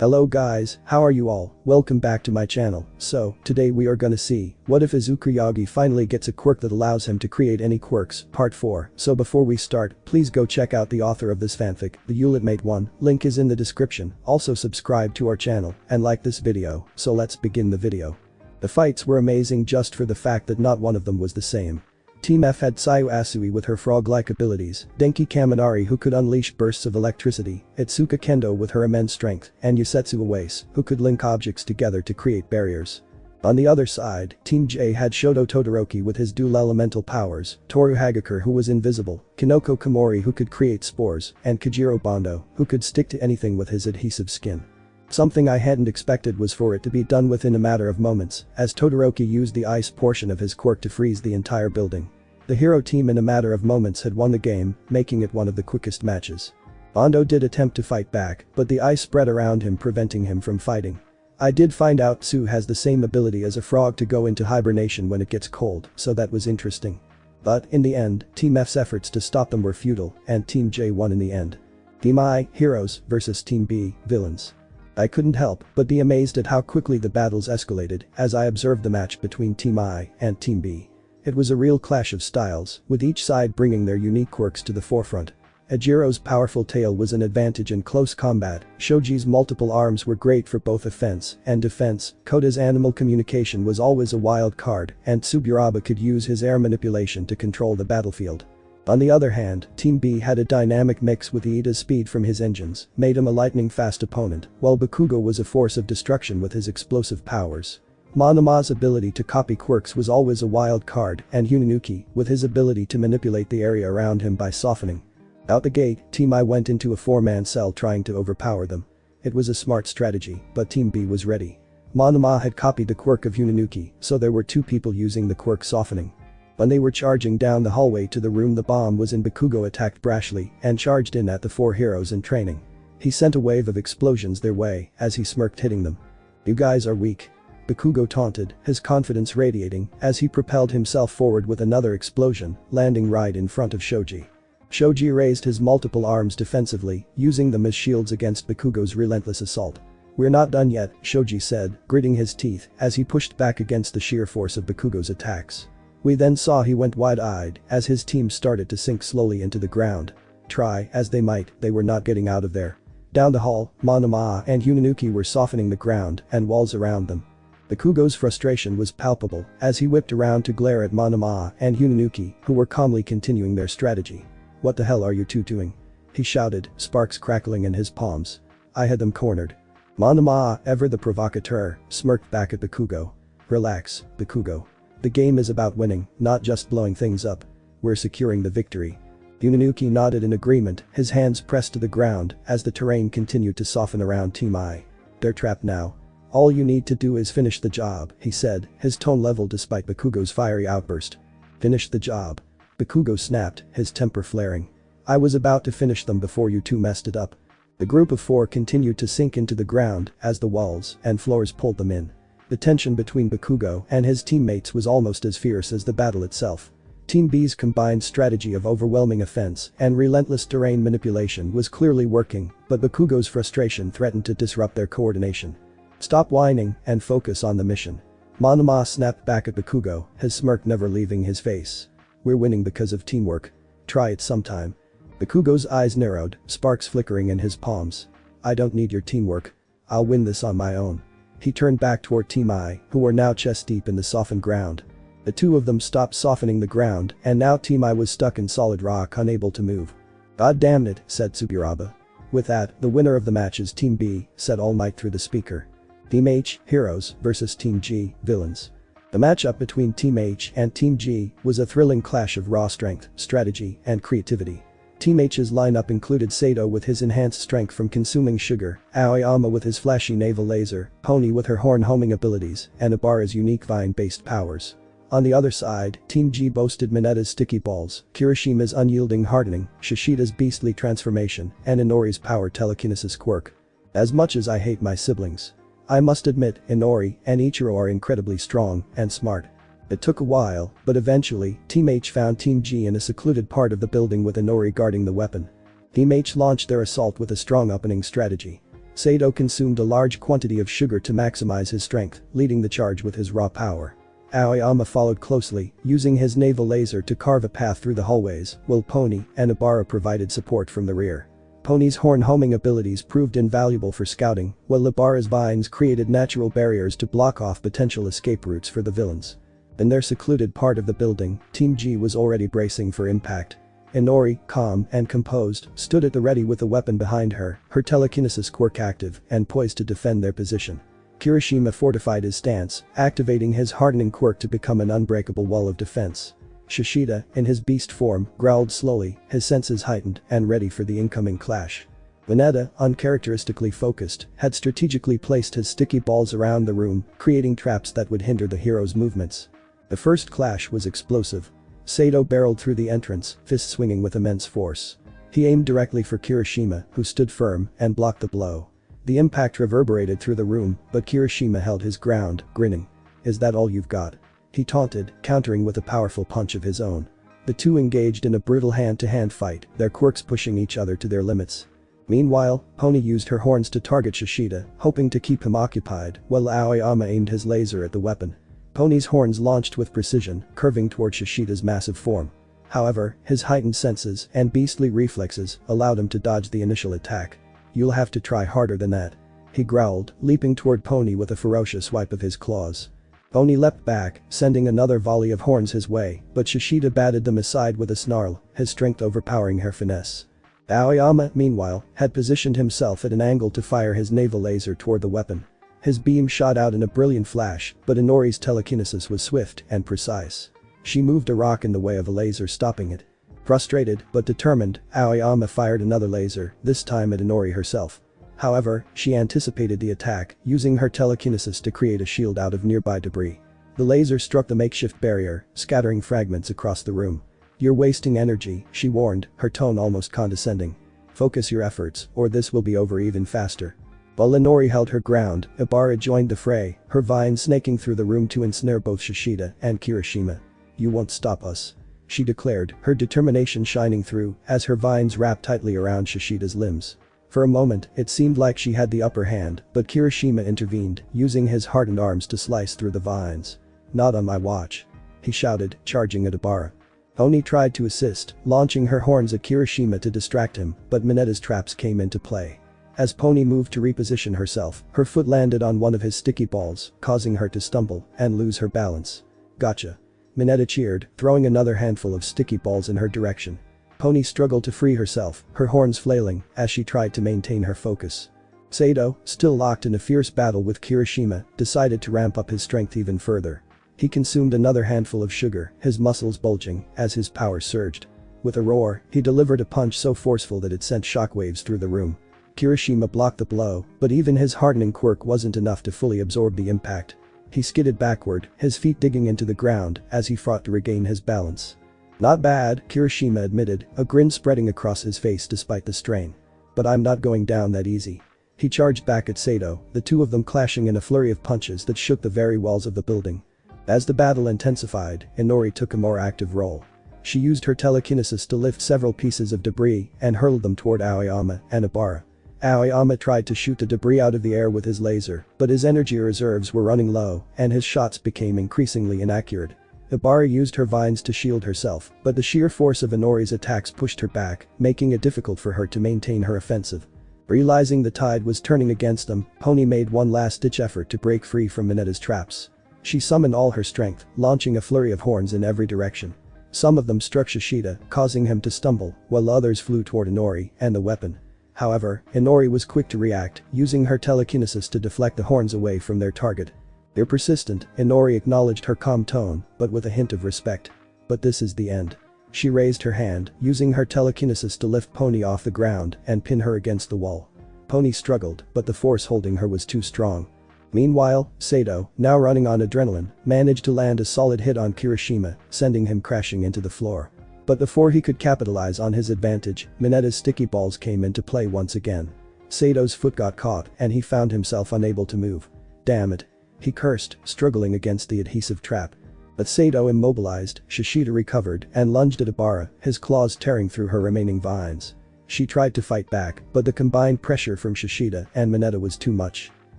Hello guys, how are you all? Welcome back to my channel. So, today we are gonna see, what if Izuku Yagi finally gets a quirk that allows him to create any quirks, part 4. So before we start, please go check out the author of this fanfic, the Ultimate one, link is in the description, also subscribe to our channel, and like this video, so let's begin the video. The fights were amazing just for the fact that not one of them was the same. Team F had Sayu Asui with her frog-like abilities, Denki Kaminari who could unleash bursts of electricity, Itsuka Kendo with her immense strength, and Yusetsu Awase, who could link objects together to create barriers. On the other side, Team J had Shoto Todoroki with his dual elemental powers, Toru Hagakure who was invisible, Kinoko Komori who could create spores, and Kajiro Bondo, who could stick to anything with his adhesive skin. Something I hadn't expected was for it to be done within a matter of moments, as Todoroki used the ice portion of his quirk to freeze the entire building. The hero team in a matter of moments had won the game, making it one of the quickest matches. Bondo did attempt to fight back, but the ice spread around him preventing him from fighting. I did find out Tsu has the same ability as a frog to go into hibernation when it gets cold, so that was interesting. But, in the end, Team F's efforts to stop them were futile, and Team J won in the end. Team I, heroes, versus Team B, villains. I couldn't help but be amazed at how quickly the battles escalated as I observed the match between Team I and Team B. It was a real clash of styles, with each side bringing their unique quirks to the forefront. Ejiro's powerful tail was an advantage in close combat, Shoji's multiple arms were great for both offense and defense, Koda's animal communication was always a wild card, and Tsuburaba could use his air manipulation to control the battlefield. On the other hand, Team B had a dynamic mix with Iida's speed from his engines, made him a lightning-fast opponent, while Bakugo was a force of destruction with his explosive powers. Monoma's ability to copy quirks was always a wild card, and Yunanuki, with his ability to manipulate the area around him by softening. Out the gate, Team I went into a 4-man cell trying to overpower them. It was a smart strategy, but Team B was ready. Monoma had copied the quirk of Yunanuki, so there were 2 people using the quirk softening. When they were charging down the hallway to the room the bomb was in, Bakugo attacked brashly and charged in at the 4 heroes in training. He sent a wave of explosions their way as he smirked, hitting them. "You guys are weak." Bakugo taunted, his confidence radiating as he propelled himself forward with another explosion, landing right in front of Shoji. Shoji raised his multiple arms defensively, using them as shields against Bakugo's relentless assault. "We're not done yet," Shoji said, gritting his teeth as he pushed back against the sheer force of Bakugo's attacks. We then saw he went wide-eyed as his team started to sink slowly into the ground. Try as they might, they were not getting out of there. Down the hall, Monoma and Yunanuki were softening the ground and walls around them. Bakugo's frustration was palpable as he whipped around to glare at Monoma and Yunanuki, who were calmly continuing their strategy. "What the hell are you two doing?" he shouted, sparks crackling in his palms. "I had them cornered." Monoma, ever the provocateur, smirked back at Bakugo. "Relax, Bakugo. The game is about winning, not just blowing things up. We're securing the victory." Yunanuki nodded in agreement, his hands pressed to the ground as the terrain continued to soften around Team I. "They're trapped now. All you need to do is finish the job," he said, his tone leveled despite Bakugo's fiery outburst. "Finish the job." Bakugo snapped, his temper flaring. "I was about to finish them before you two messed it up." The group of 4 continued to sink into the ground as the walls and floors pulled them in. The tension between Bakugo and his teammates was almost as fierce as the battle itself. Team B's combined strategy of overwhelming offense and relentless terrain manipulation was clearly working, but Bakugo's frustration threatened to disrupt their coordination. "Stop whining and focus on the mission." Monoma snapped back at Bakugo, his smirk never leaving his face. "We're winning because of teamwork. Try it sometime." Bakugo's eyes narrowed, sparks flickering in his palms. "I don't need your teamwork. I'll win this on my own." He turned back toward Team I, who were now chest deep in the softened ground. The 2 of them stopped softening the ground, and now Team I was stuck in solid rock, unable to move. "God damn it," said Tsuburaba. With that, the winner of the match is Team B, said All Might through the speaker. Team H, heroes, versus Team G, villains. The matchup between Team H and Team G was a thrilling clash of raw strength, strategy, and creativity. Team H's lineup included Sato with his enhanced strength from consuming sugar, Aoyama with his flashy naval laser, Pony with her horn homing abilities, and Ibara's unique vine-based powers. On the other side, Team G boasted Mineta's sticky balls, Kirishima's unyielding hardening, Shishida's beastly transformation, and Inori's power telekinesis quirk. As much as I hate my siblings, I must admit Inori and Ichiro are incredibly strong and smart. It took a while, but eventually, Team H found Team G in a secluded part of the building with Inori guarding the weapon. Team H launched their assault with a strong opening strategy. Sato consumed a large quantity of sugar to maximize his strength, leading the charge with his raw power. Aoyama followed closely, using his naval laser to carve a path through the hallways, while Pony and Ibara provided support from the rear. Pony's horn homing abilities proved invaluable for scouting, while Ibara's vines created natural barriers to block off potential escape routes for the villains. In their secluded part of the building, Team G was already bracing for impact. Inori, calm and composed, stood at the ready with a weapon behind her, her telekinesis quirk active and poised to defend their position. Kirishima fortified his stance, activating his hardening quirk to become an unbreakable wall of defense. Shishida, in his beast form, growled slowly, his senses heightened and ready for the incoming clash. Mineta, uncharacteristically focused, had strategically placed his sticky balls around the room, creating traps that would hinder the hero's movements. The first clash was explosive. Sato barreled through the entrance, fist swinging with immense force. He aimed directly for Kirishima, who stood firm and blocked the blow. The impact reverberated through the room, but Kirishima held his ground, grinning. "Is that all you've got?" he taunted, countering with a powerful punch of his own. The two engaged in a brutal hand-to-hand fight, their quirks pushing each other to their limits. Meanwhile, Pony used her horns to target Shishida, hoping to keep him occupied, while Aoyama aimed his laser at the weapon. Pony's horns launched with precision, curving toward Shishida's massive form. However, his heightened senses and beastly reflexes allowed him to dodge the initial attack. "You'll have to try harder than that," he growled, leaping toward Pony with a ferocious swipe of his claws. Pony leapt back, sending another volley of horns his way, but Shishida batted them aside with a snarl, his strength overpowering her finesse. Aoyama, meanwhile, had positioned himself at an angle to fire his naval laser toward the weapon. His beam shot out in a brilliant flash, but Inori's telekinesis was swift and precise. She moved a rock in the way of a laser, stopping it. Frustrated but determined, Aoyama fired another laser, this time at Inori herself. However, she anticipated the attack, using her telekinesis to create a shield out of nearby debris. The laser struck the makeshift barrier, scattering fragments across the room. "You're wasting energy," she warned, her tone almost condescending. "Focus your efforts, or this will be over even faster." While Inori held her ground, Ibara joined the fray, her vines snaking through the room to ensnare both Shishida and Kirishima. "You won't stop us," she declared, her determination shining through as her vines wrapped tightly around Shishida's limbs. For a moment, it seemed like she had the upper hand, but Kirishima intervened, using his hardened arms to slice through the vines. "Not on my watch," he shouted, charging at Ibara. Oni tried to assist, launching her horns at Kirishima to distract him, but Mineta's traps came into play. As Pony moved to reposition herself, her foot landed on one of his sticky balls, causing her to stumble and lose her balance. "Gotcha," Mineta cheered, throwing another handful of sticky balls in her direction. Pony struggled to free herself, her horns flailing as she tried to maintain her focus. Sato, still locked in a fierce battle with Kirishima, decided to ramp up his strength even further. He consumed another handful of sugar, his muscles bulging as his power surged. With a roar, he delivered a punch so forceful that it sent shockwaves through the room. Kirishima blocked the blow, but even his hardening quirk wasn't enough to fully absorb the impact. He skidded backward, his feet digging into the ground as he fought to regain his balance. "Not bad," Kirishima admitted, a grin spreading across his face despite the strain. "But I'm not going down that easy." He charged back at Sato, the two of them clashing in a flurry of punches that shook the very walls of the building. As the battle intensified, Inori took a more active role. She used her telekinesis to lift several pieces of debris and hurled them toward Aoyama and Ibara. Aoyama tried to shoot the debris out of the air with his laser, but his energy reserves were running low and his shots became increasingly inaccurate. Ibara used her vines to shield herself, but the sheer force of Inori's attacks pushed her back, making it difficult for her to maintain her offensive. Realizing the tide was turning against them, Pony made one last-ditch effort to break free from Mineta's traps. She summoned all her strength, launching a flurry of horns in every direction. Some of them struck Shishida, causing him to stumble, while others flew toward Inori and the weapon. However, Inori was quick to react, using her telekinesis to deflect the horns away from their target. "They're persistent," Inori acknowledged her calm tone, but with a hint of respect. "But this is the end." She raised her hand, using her telekinesis to lift Pony off the ground and pin her against the wall. Pony struggled, but the force holding her was too strong. Meanwhile, Sato, now running on adrenaline, managed to land a solid hit on Kirishima, sending him crashing into the floor. But before he could capitalize on his advantage, Mineta's sticky balls came into play once again. Sato's foot got caught and he found himself unable to move. "Damn it," he cursed, struggling against the adhesive trap. But Sato immobilized, Shishida recovered and lunged at Ibara, his claws tearing through her remaining vines. She tried to fight back, but the combined pressure from Shishida and Mineta was too much.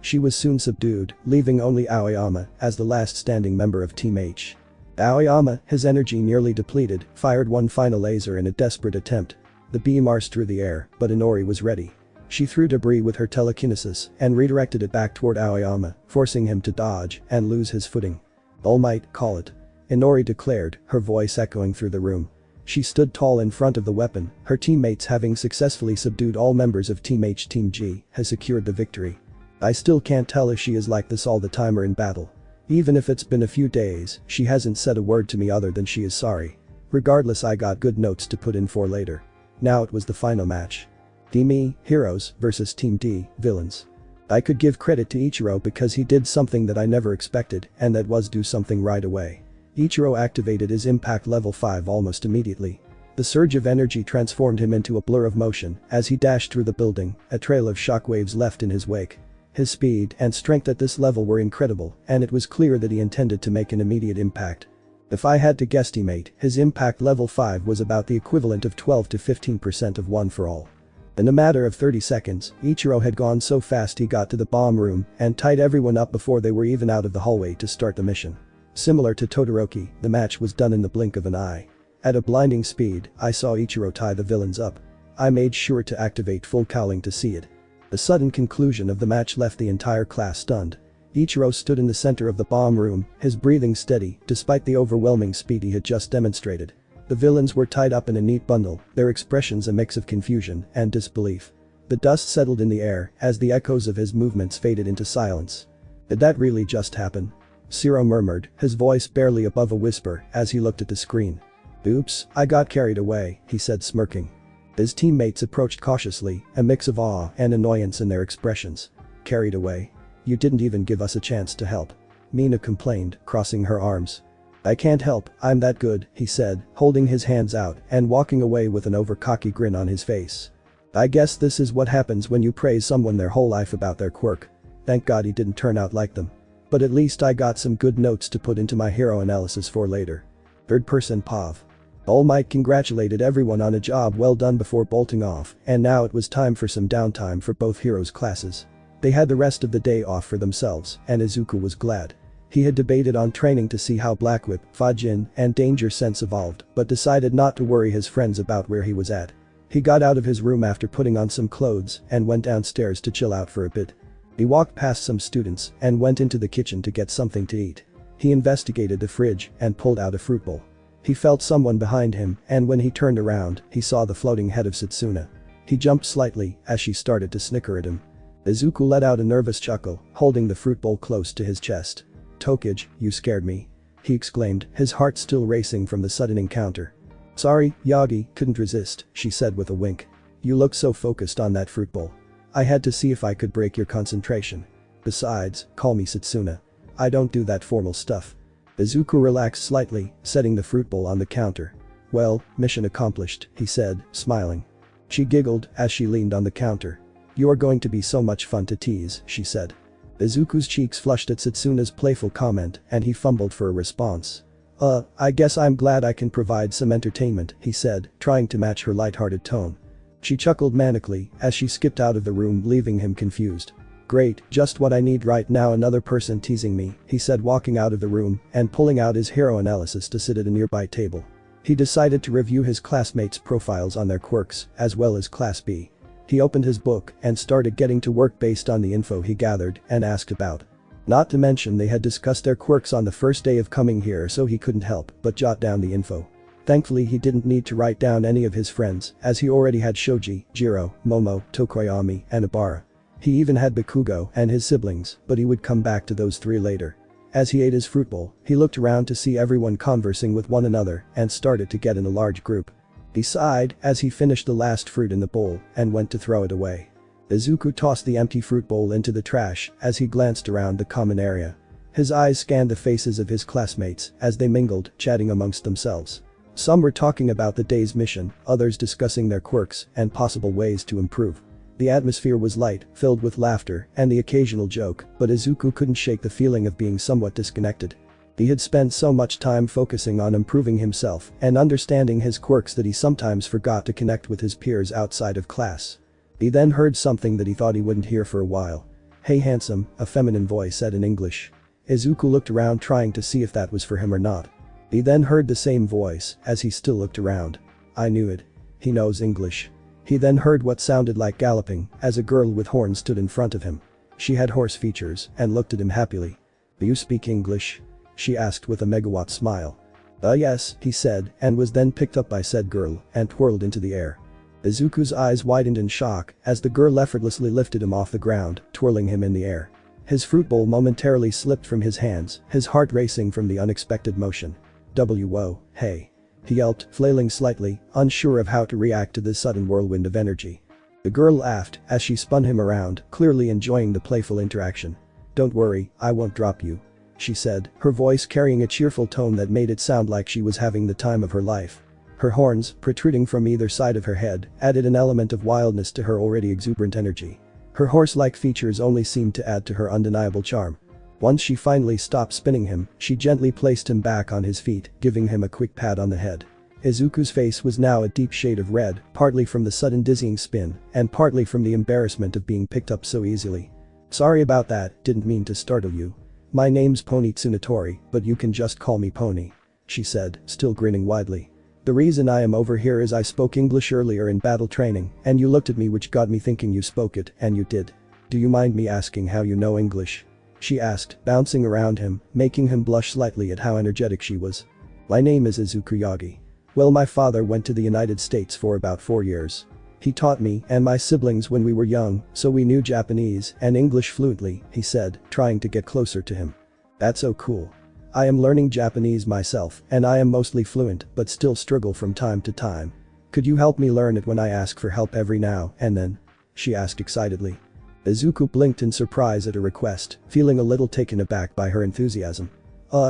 She was soon subdued, leaving only Aoyama as the last standing member of Team H. Aoyama, his energy nearly depleted, fired one final laser in a desperate attempt. The beam arsed through the air, but Inori was ready. She threw debris with her telekinesis and redirected it back toward Aoyama, forcing him to dodge and lose his footing. All might, call it. Inori declared, her voice echoing through the room. She stood tall in front of the weapon, her teammates having successfully subdued all members of Team H. Team G has secured the victory. I still can't tell if she is like this all the time or in battle. Even if it's been a few days, she hasn't said a word to me other than she is sorry. Regardless, I got good notes to put in for later. Now it was the final match. Team E, heroes, versus Team D, villains. I could give credit to Ichiro because he did something that I never expected, and that was do something right away. Ichiro activated his impact level 5 almost immediately. The surge of energy transformed him into a blur of motion as he dashed through the building, a trail of shockwaves left in his wake. His speed and strength at this level were incredible, and it was clear that he intended to make an immediate impact. If I had to guesstimate, his impact level 5 was about the equivalent of 12 to 15% of One for All. In a matter of 30 seconds, Ichiro had gone so fast he got to the bomb room and tied everyone up before they were even out of the hallway to start the mission. Similar to Todoroki, the match was done in the blink of an eye. At a blinding speed, I saw Ichiro tie the villains up. I made sure to activate full cowling to see it. The sudden conclusion of the match left the entire class stunned. Ichiro stood in the center of the bomb room, his breathing steady despite the overwhelming speed he had just demonstrated. The villains were tied up in a neat bundle, their expressions a mix of confusion and disbelief. The dust settled in the air as the echoes of his movements faded into silence. Did that really just happen? Shiro murmured, his voice barely above a whisper as he looked at the screen. Oops, I got carried away, he said smirking. His teammates approached cautiously, a mix of awe and annoyance in their expressions. Carried away? You didn't even give us a chance to help. Mina complained, crossing her arms. I can't help, I'm that good, he said, holding his hands out and walking away with an over-cocky grin on his face. I guess this is what happens when you praise someone their whole life about their quirk. Thank God he didn't turn out like them. But at least I got some good notes to put into my hero analysis for later. Third person Pav. All Might congratulated everyone on a job well done before bolting off, and now it was time for some downtime for both heroes' classes. They had the rest of the day off for themselves, and Izuku was glad. He had debated on training to see how Black Whip, Fajin, and Danger Sense evolved, but decided not to worry his friends about where he was at. He got out of his room after putting on some clothes and went downstairs to chill out for a bit. He walked past some students and went into the kitchen to get something to eat. He investigated the fridge and pulled out a fruit bowl. He felt someone behind him, and when he turned around, he saw the floating head of Setsuna. He jumped slightly as she started to snicker at him. Izuku let out a nervous chuckle, holding the fruit bowl close to his chest. Tokage, you scared me. He exclaimed, his heart still racing from the sudden encounter. Sorry, Yagi, couldn't resist, she said with a wink. You look so focused on that fruit bowl. I had to see if I could break your concentration. Besides, call me Setsuna. I don't do that formal stuff. Izuku relaxed slightly, setting the fruit bowl on the counter. Well, mission accomplished, he said, smiling. She giggled as she leaned on the counter. You are going to be so much fun to tease, she said. Izuku's cheeks flushed at Setsuna's playful comment and he fumbled for a response. I guess I'm glad I can provide some entertainment, he said, trying to match her lighthearted tone. She chuckled manically as she skipped out of the room, leaving him confused. Great, just what I need right now, another person teasing me, he said, walking out of the room and pulling out his hero analysis to sit at a nearby table. He decided to review his classmates' profiles on their quirks, as well as Class B. He opened his book and started getting to work based on the info he gathered and asked about. Not to mention they had discussed their quirks on the first day of coming here, so he couldn't help but jot down the info. Thankfully he didn't need to write down any of his friends, as he already had Shoji, Jiro, Momo, Tokoyami, and Ibara. He even had Bakugo and his siblings, but he would come back to those three later. As he ate his fruit bowl, he looked around to see everyone conversing with one another and started to get in a large group. He sighed as he finished the last fruit in the bowl and went to throw it away. Izuku tossed the empty fruit bowl into the trash as he glanced around the common area. His eyes scanned the faces of his classmates as they mingled, chatting amongst themselves. Some were talking about the day's mission, others discussing their quirks and possible ways to improve. The atmosphere was light, filled with laughter and the occasional joke, but Izuku couldn't shake the feeling of being somewhat disconnected. He had spent so much time focusing on improving himself and understanding his quirks that he sometimes forgot to connect with his peers outside of class. He then heard something that he thought he wouldn't hear for a while. "Hey handsome," a feminine voice said in English. Izuku looked around trying to see if that was for him or not. He then heard the same voice as he still looked around. I knew it. He knows English. He then heard what sounded like galloping as a girl with horns stood in front of him. She had horse features and looked at him happily. "Do you speak English?" she asked with a megawatt smile. Yes," he said, and was then picked up by said girl and twirled into the air. Izuku's eyes widened in shock as the girl effortlessly lifted him off the ground, twirling him in the air. His fruit bowl momentarily slipped from his hands, his heart racing from the unexpected motion. "Whoa, hey," he yelped, flailing slightly, unsure of how to react to this sudden whirlwind of energy. The girl laughed as she spun him around, clearly enjoying the playful interaction. "Don't worry, I won't drop you," she said, her voice carrying a cheerful tone that made it sound like she was having the time of her life. Her horns, protruding from either side of her head, added an element of wildness to her already exuberant energy. Her horse-like features only seemed to add to her undeniable charm. Once she finally stopped spinning him, she gently placed him back on his feet, giving him a quick pat on the head. Izuku's face was now a deep shade of red, partly from the sudden dizzying spin, and partly from the embarrassment of being picked up so easily. "Sorry about that, didn't mean to startle you. My name's Pony Tsunatori, but you can just call me Pony," she said, still grinning widely. "The reason I am over here is I spoke English earlier in battle training, and you looked at me which got me thinking you spoke it, and you did. Do you mind me asking how you know English?" she asked, bouncing around him, making him blush slightly at how energetic she was. "My name is Izuku Yagi. Well, my father went to the United States for about 4 years. He taught me and my siblings when we were young, so we knew Japanese and English fluently," he said, trying to get closer to him. "That's so cool. I am learning Japanese myself, and I am mostly fluent but still struggle from time to time. Could you help me learn it when I ask for help every now and then?" she asked excitedly. Izuku blinked in surprise at her request, feeling a little taken aback by her enthusiasm.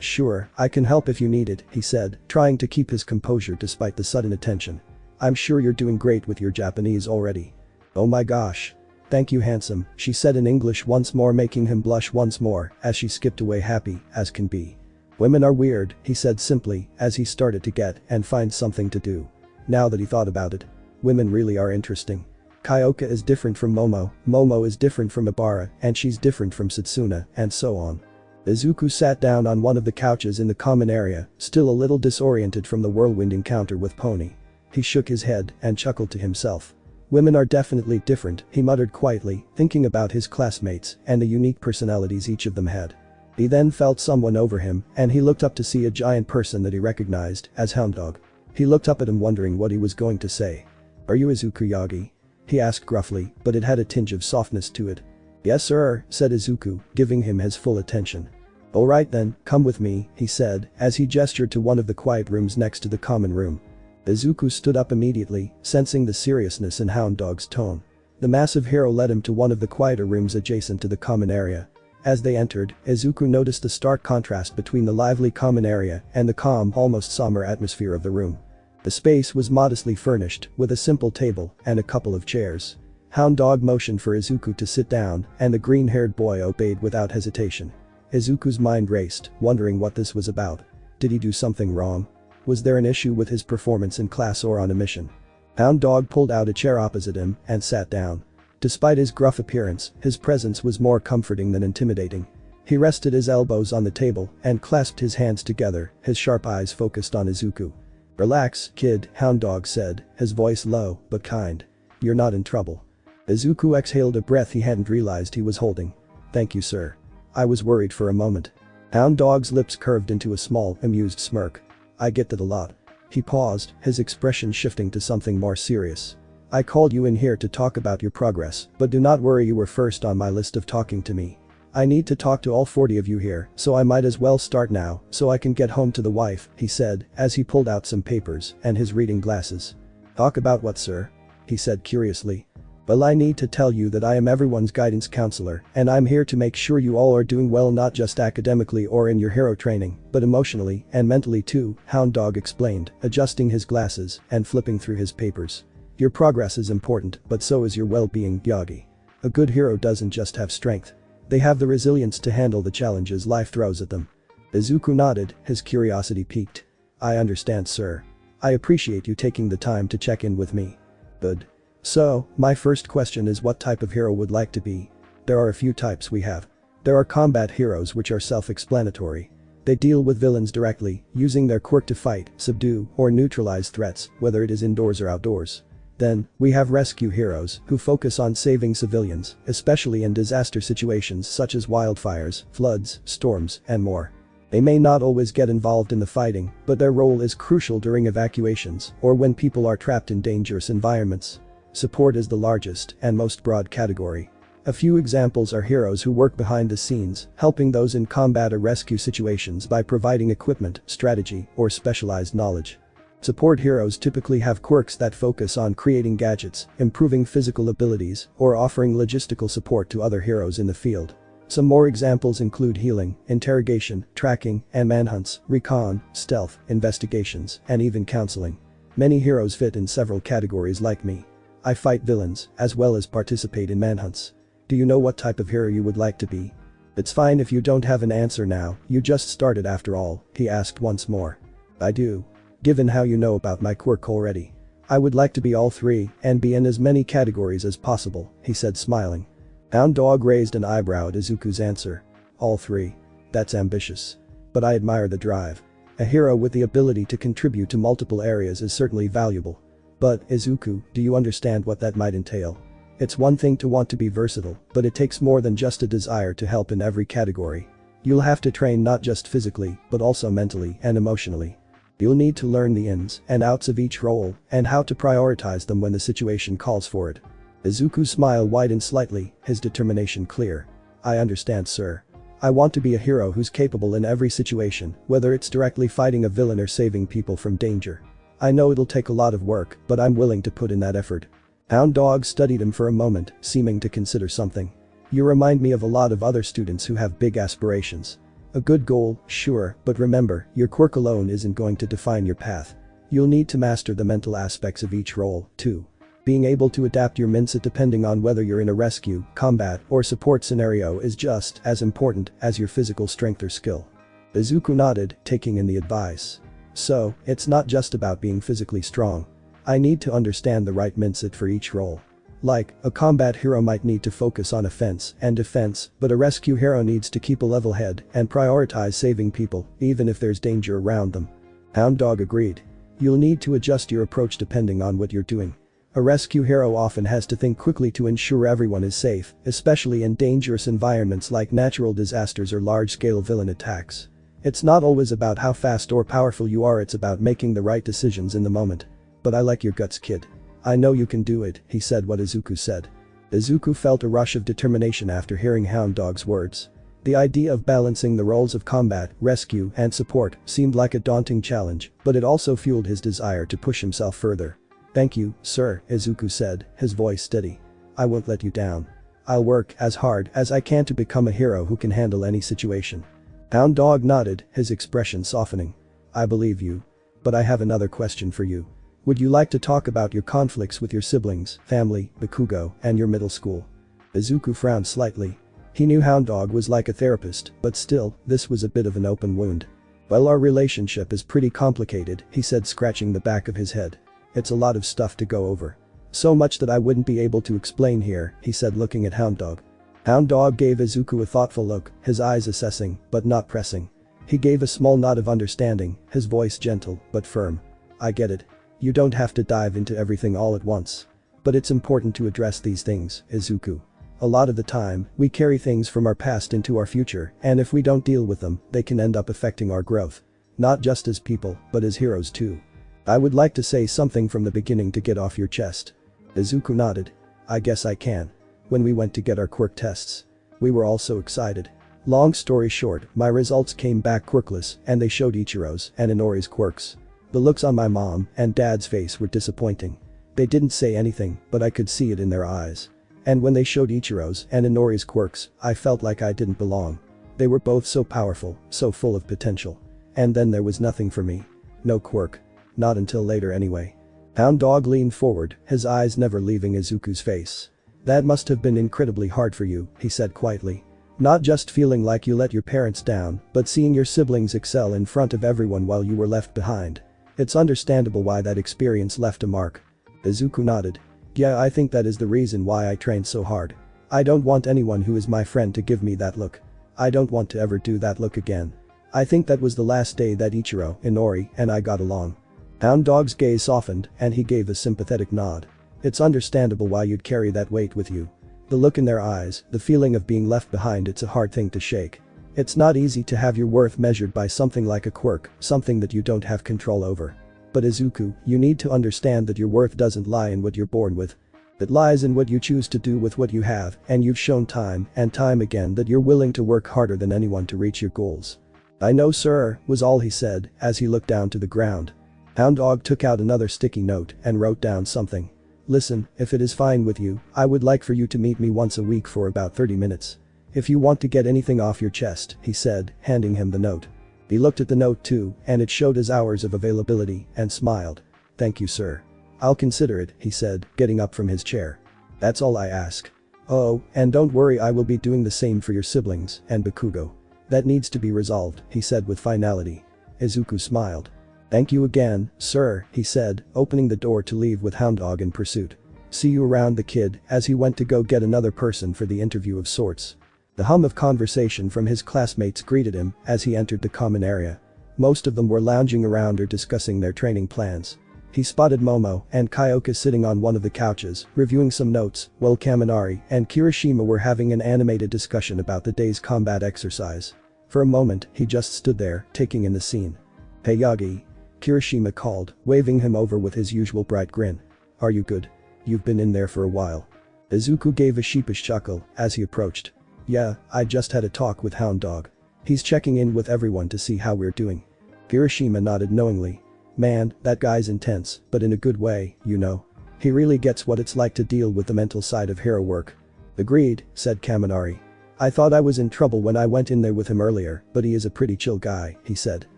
Sure, I can help if you need it," he said, trying to keep his composure despite the sudden attention. "I'm sure you're doing great with your Japanese already." "Oh my gosh. Thank you handsome," she said in English once more, making him blush once more as she skipped away happy as can be. "Women are weird," he said simply as he started to get and find something to do. Now that he thought about it, women really are interesting. Kyoka is different from Momo, Momo is different from Ibara, and she's different from Satsuna, and so on. Izuku sat down on one of the couches in the common area, still a little disoriented from the whirlwind encounter with Pony. He shook his head and chuckled to himself. "Women are definitely different," he muttered quietly, thinking about his classmates and the unique personalities each of them had. He then felt someone over him, and he looked up to see a giant person that he recognized as Hound Dog. He looked up at him wondering what he was going to say. "Are you Izuku Yagi?" he asked gruffly, but it had a tinge of softness to it. "Yes sir," said Izuku, giving him his full attention. "Alright then, come with me," he said, as he gestured to one of the quiet rooms next to the common room. Izuku stood up immediately, sensing the seriousness in Hound Dog's tone. The massive hero led him to one of the quieter rooms adjacent to the common area. As they entered, Izuku noticed the stark contrast between the lively common area and the calm, almost somber atmosphere of the room. The space was modestly furnished, with a simple table and a couple of chairs. Hound Dog motioned for Izuku to sit down, and the green-haired boy obeyed without hesitation. Izuku's mind raced, wondering what this was about. Did he do something wrong? Was there an issue with his performance in class or on a mission? Hound Dog pulled out a chair opposite him and sat down. Despite his gruff appearance, his presence was more comforting than intimidating. He rested his elbows on the table and clasped his hands together, his sharp eyes focused on Izuku. "Relax, kid," Hound Dog said, his voice low but kind. "You're not in trouble." Izuku exhaled a breath he hadn't realized he was holding. "Thank you sir. I was worried for a moment." Hound Dog's lips curved into a small, amused smirk. "I get that a lot." He paused, his expression shifting to something more serious. "I called you in here to talk about your progress, but do not worry, you were first on my list of talking to me. I need to talk to all 40 of you here, so I might as well start now, so I can get home to the wife," he said, as he pulled out some papers and his reading glasses. "Talk about what sir?" he said curiously. "Well, I need to tell you that I am everyone's guidance counselor, and I'm here to make sure you all are doing well, not just academically or in your hero training, but emotionally and mentally too," Hound Dog explained, adjusting his glasses and flipping through his papers. "Your progress is important, but so is your well-being, Yagi. A good hero doesn't just have strength. They have the resilience to handle the challenges life throws at them. Izuku nodded, his curiosity piqued. I understand, sir. I appreciate you taking the time to check in with me. Good. So, my first question is what type of hero would like to be? There are a few types we have. There are combat heroes which are self-explanatory. They deal with villains directly, using their quirk to fight, subdue, or neutralize threats, whether it is indoors or outdoors. Then, we have rescue heroes who focus on saving civilians, especially in disaster situations such as wildfires, floods, storms, and more. They may not always get involved in the fighting, but their role is crucial during evacuations or when people are trapped in dangerous environments. Support is the largest and most broad category. A few examples are heroes who work behind the scenes, helping those in combat or rescue situations by providing equipment, strategy, or specialized knowledge. Support heroes typically have quirks that focus on creating gadgets, improving physical abilities, or offering logistical support to other heroes in the field. Some more examples include healing, interrogation, tracking, and manhunts, recon, stealth, investigations, and even counseling. Many heroes fit in several categories like me. I fight villains, as well as participate in manhunts. Do you know what type of hero you would like to be? It's fine if you don't have an answer now, you just started after all, he asked once more. I do. Given how you know about my quirk already. I would like to be all three and be in as many categories as possible, he said smiling. Hound Dog raised an eyebrow at Izuku's answer. All three. That's ambitious. But I admire the drive. A hero with the ability to contribute to multiple areas is certainly valuable. But, Izuku, do you understand what that might entail? It's one thing to want to be versatile, but it takes more than just a desire to help in every category. You'll have to train not just physically, but also mentally and emotionally. You'll need to learn the ins and outs of each role and how to prioritize them when the situation calls for it. Izuku's smile widened slightly, his determination clear. I understand, sir. I want to be a hero who's capable in every situation, whether it's directly fighting a villain or saving people from danger. I know it'll take a lot of work, but I'm willing to put in that effort. Hound Dog studied him for a moment, seeming to consider something. You remind me of a lot of other students who have big aspirations. A good goal, sure, but remember, your quirk alone isn't going to define your path. You'll need to master the mental aspects of each role, too. Being able to adapt your mindset depending on whether you're in a rescue, combat, or support scenario is just as important as your physical strength or skill. Izuku nodded, taking in the advice. So, it's not just about being physically strong. I need to understand the right mindset for each role. Like, a combat hero might need to focus on offense and defense, but a rescue hero needs to keep a level head and prioritize saving people, even if there's danger around them. Hound Dog agreed. You'll need to adjust your approach depending on what you're doing. A rescue hero often has to think quickly to ensure everyone is safe, especially in dangerous environments like natural disasters or large-scale villain attacks. It's not always about how fast or powerful you are, it's about making the right decisions in the moment. But I like your guts, kid. I know you can do it, he said what Izuku said. Izuku felt a rush of determination after hearing Hound Dog's words. The idea of balancing the roles of combat, rescue, and support seemed like a daunting challenge, but it also fueled his desire to push himself further. Thank you, sir, Izuku said, his voice steady. I won't let you down. I'll work as hard as I can to become a hero who can handle any situation. Hound Dog nodded, his expression softening. I believe you. But I have another question for you. Would you like to talk about your conflicts with your siblings, family, Bakugo, and your middle school? Izuku frowned slightly. He knew Hound Dog was like a therapist, but still, this was a bit of an open wound. Well, our relationship is pretty complicated, he said, scratching the back of his head. It's a lot of stuff to go over. So much that I wouldn't be able to explain here, he said, looking at Hound Dog. Hound Dog gave Izuku a thoughtful look, his eyes assessing, but not pressing. He gave a small nod of understanding, his voice gentle, but firm. I get it. You don't have to dive into everything all at once. But it's important to address these things, Izuku. A lot of the time, we carry things from our past into our future, and if we don't deal with them, they can end up affecting our growth. Not just as people, but as heroes too. I would like to say something from the beginning to get off your chest. Izuku nodded. I guess I can. When we went to get our quirk tests, we were all so excited. Long story short, my results came back quirkless, and they showed Ichiro's and Inori's quirks. The looks on my mom and dad's face were disappointing. They didn't say anything, but I could see it in their eyes. And when they showed Ichiro's and Inori's quirks, I felt like I didn't belong. They were both so powerful, so full of potential. And then there was nothing for me. No quirk. Not until later anyway. Hound Dog leaned forward, his eyes never leaving Izuku's face. That must have been incredibly hard for you, he said quietly. Not just feeling like you let your parents down, but seeing your siblings excel in front of everyone while you were left behind. It's understandable why that experience left a mark. Izuku nodded. Yeah, I think that is the reason why I trained so hard. I don't want anyone who is my friend to give me that look. I don't want to ever do that look again. I think that was the last day that Ichiro, Inori, and I got along. Hound Dog's gaze softened and he gave a sympathetic nod. It's understandable why you'd carry that weight with you. The look in their eyes, the feeling of being left behind, it's a hard thing to shake. It's not easy to have your worth measured by something like a quirk, something that you don't have control over. But Izuku, you need to understand that your worth doesn't lie in what you're born with. It lies in what you choose to do with what you have, and you've shown time and time again that you're willing to work harder than anyone to reach your goals. I know, sir, was all he said as he looked down to the ground. Hound Dog took out another sticky note and wrote down something. Listen, if it is fine with you, I would like for you to meet me once a week for about 30 minutes. If you want to get anything off your chest, he said, handing him the note. He looked at the note too, and it showed his hours of availability, and smiled. Thank you, sir. I'll consider it, he said, getting up from his chair. That's all I ask. Oh, and don't worry, I will be doing the same for your siblings and Bakugo. That needs to be resolved, he said with finality. Izuku smiled. Thank you again, sir, he said, opening the door to leave with Hound Dog in pursuit. See you around, the kid, as he went to go get another person for the interview of sorts. The hum of conversation from his classmates greeted him as he entered the common area. Most of them were lounging around or discussing their training plans. He spotted Momo and Kyoka sitting on one of the couches, reviewing some notes, while Kaminari and Kirishima were having an animated discussion about the day's combat exercise. For a moment, he just stood there, taking in the scene. Hey Yagi. Kirishima called, waving him over with his usual bright grin. Are you good? You've been in there for a while. Izuku gave a sheepish chuckle as he approached. Yeah, I just had a talk with Hound Dog. He's checking in with everyone to see how we're doing. Kirishima nodded knowingly. Man, that guy's intense, but in a good way, you know. He really gets what it's like to deal with the mental side of hero work. Agreed, said Kaminari. I thought I was in trouble when I went in there with him earlier, but he is a pretty chill guy, he said.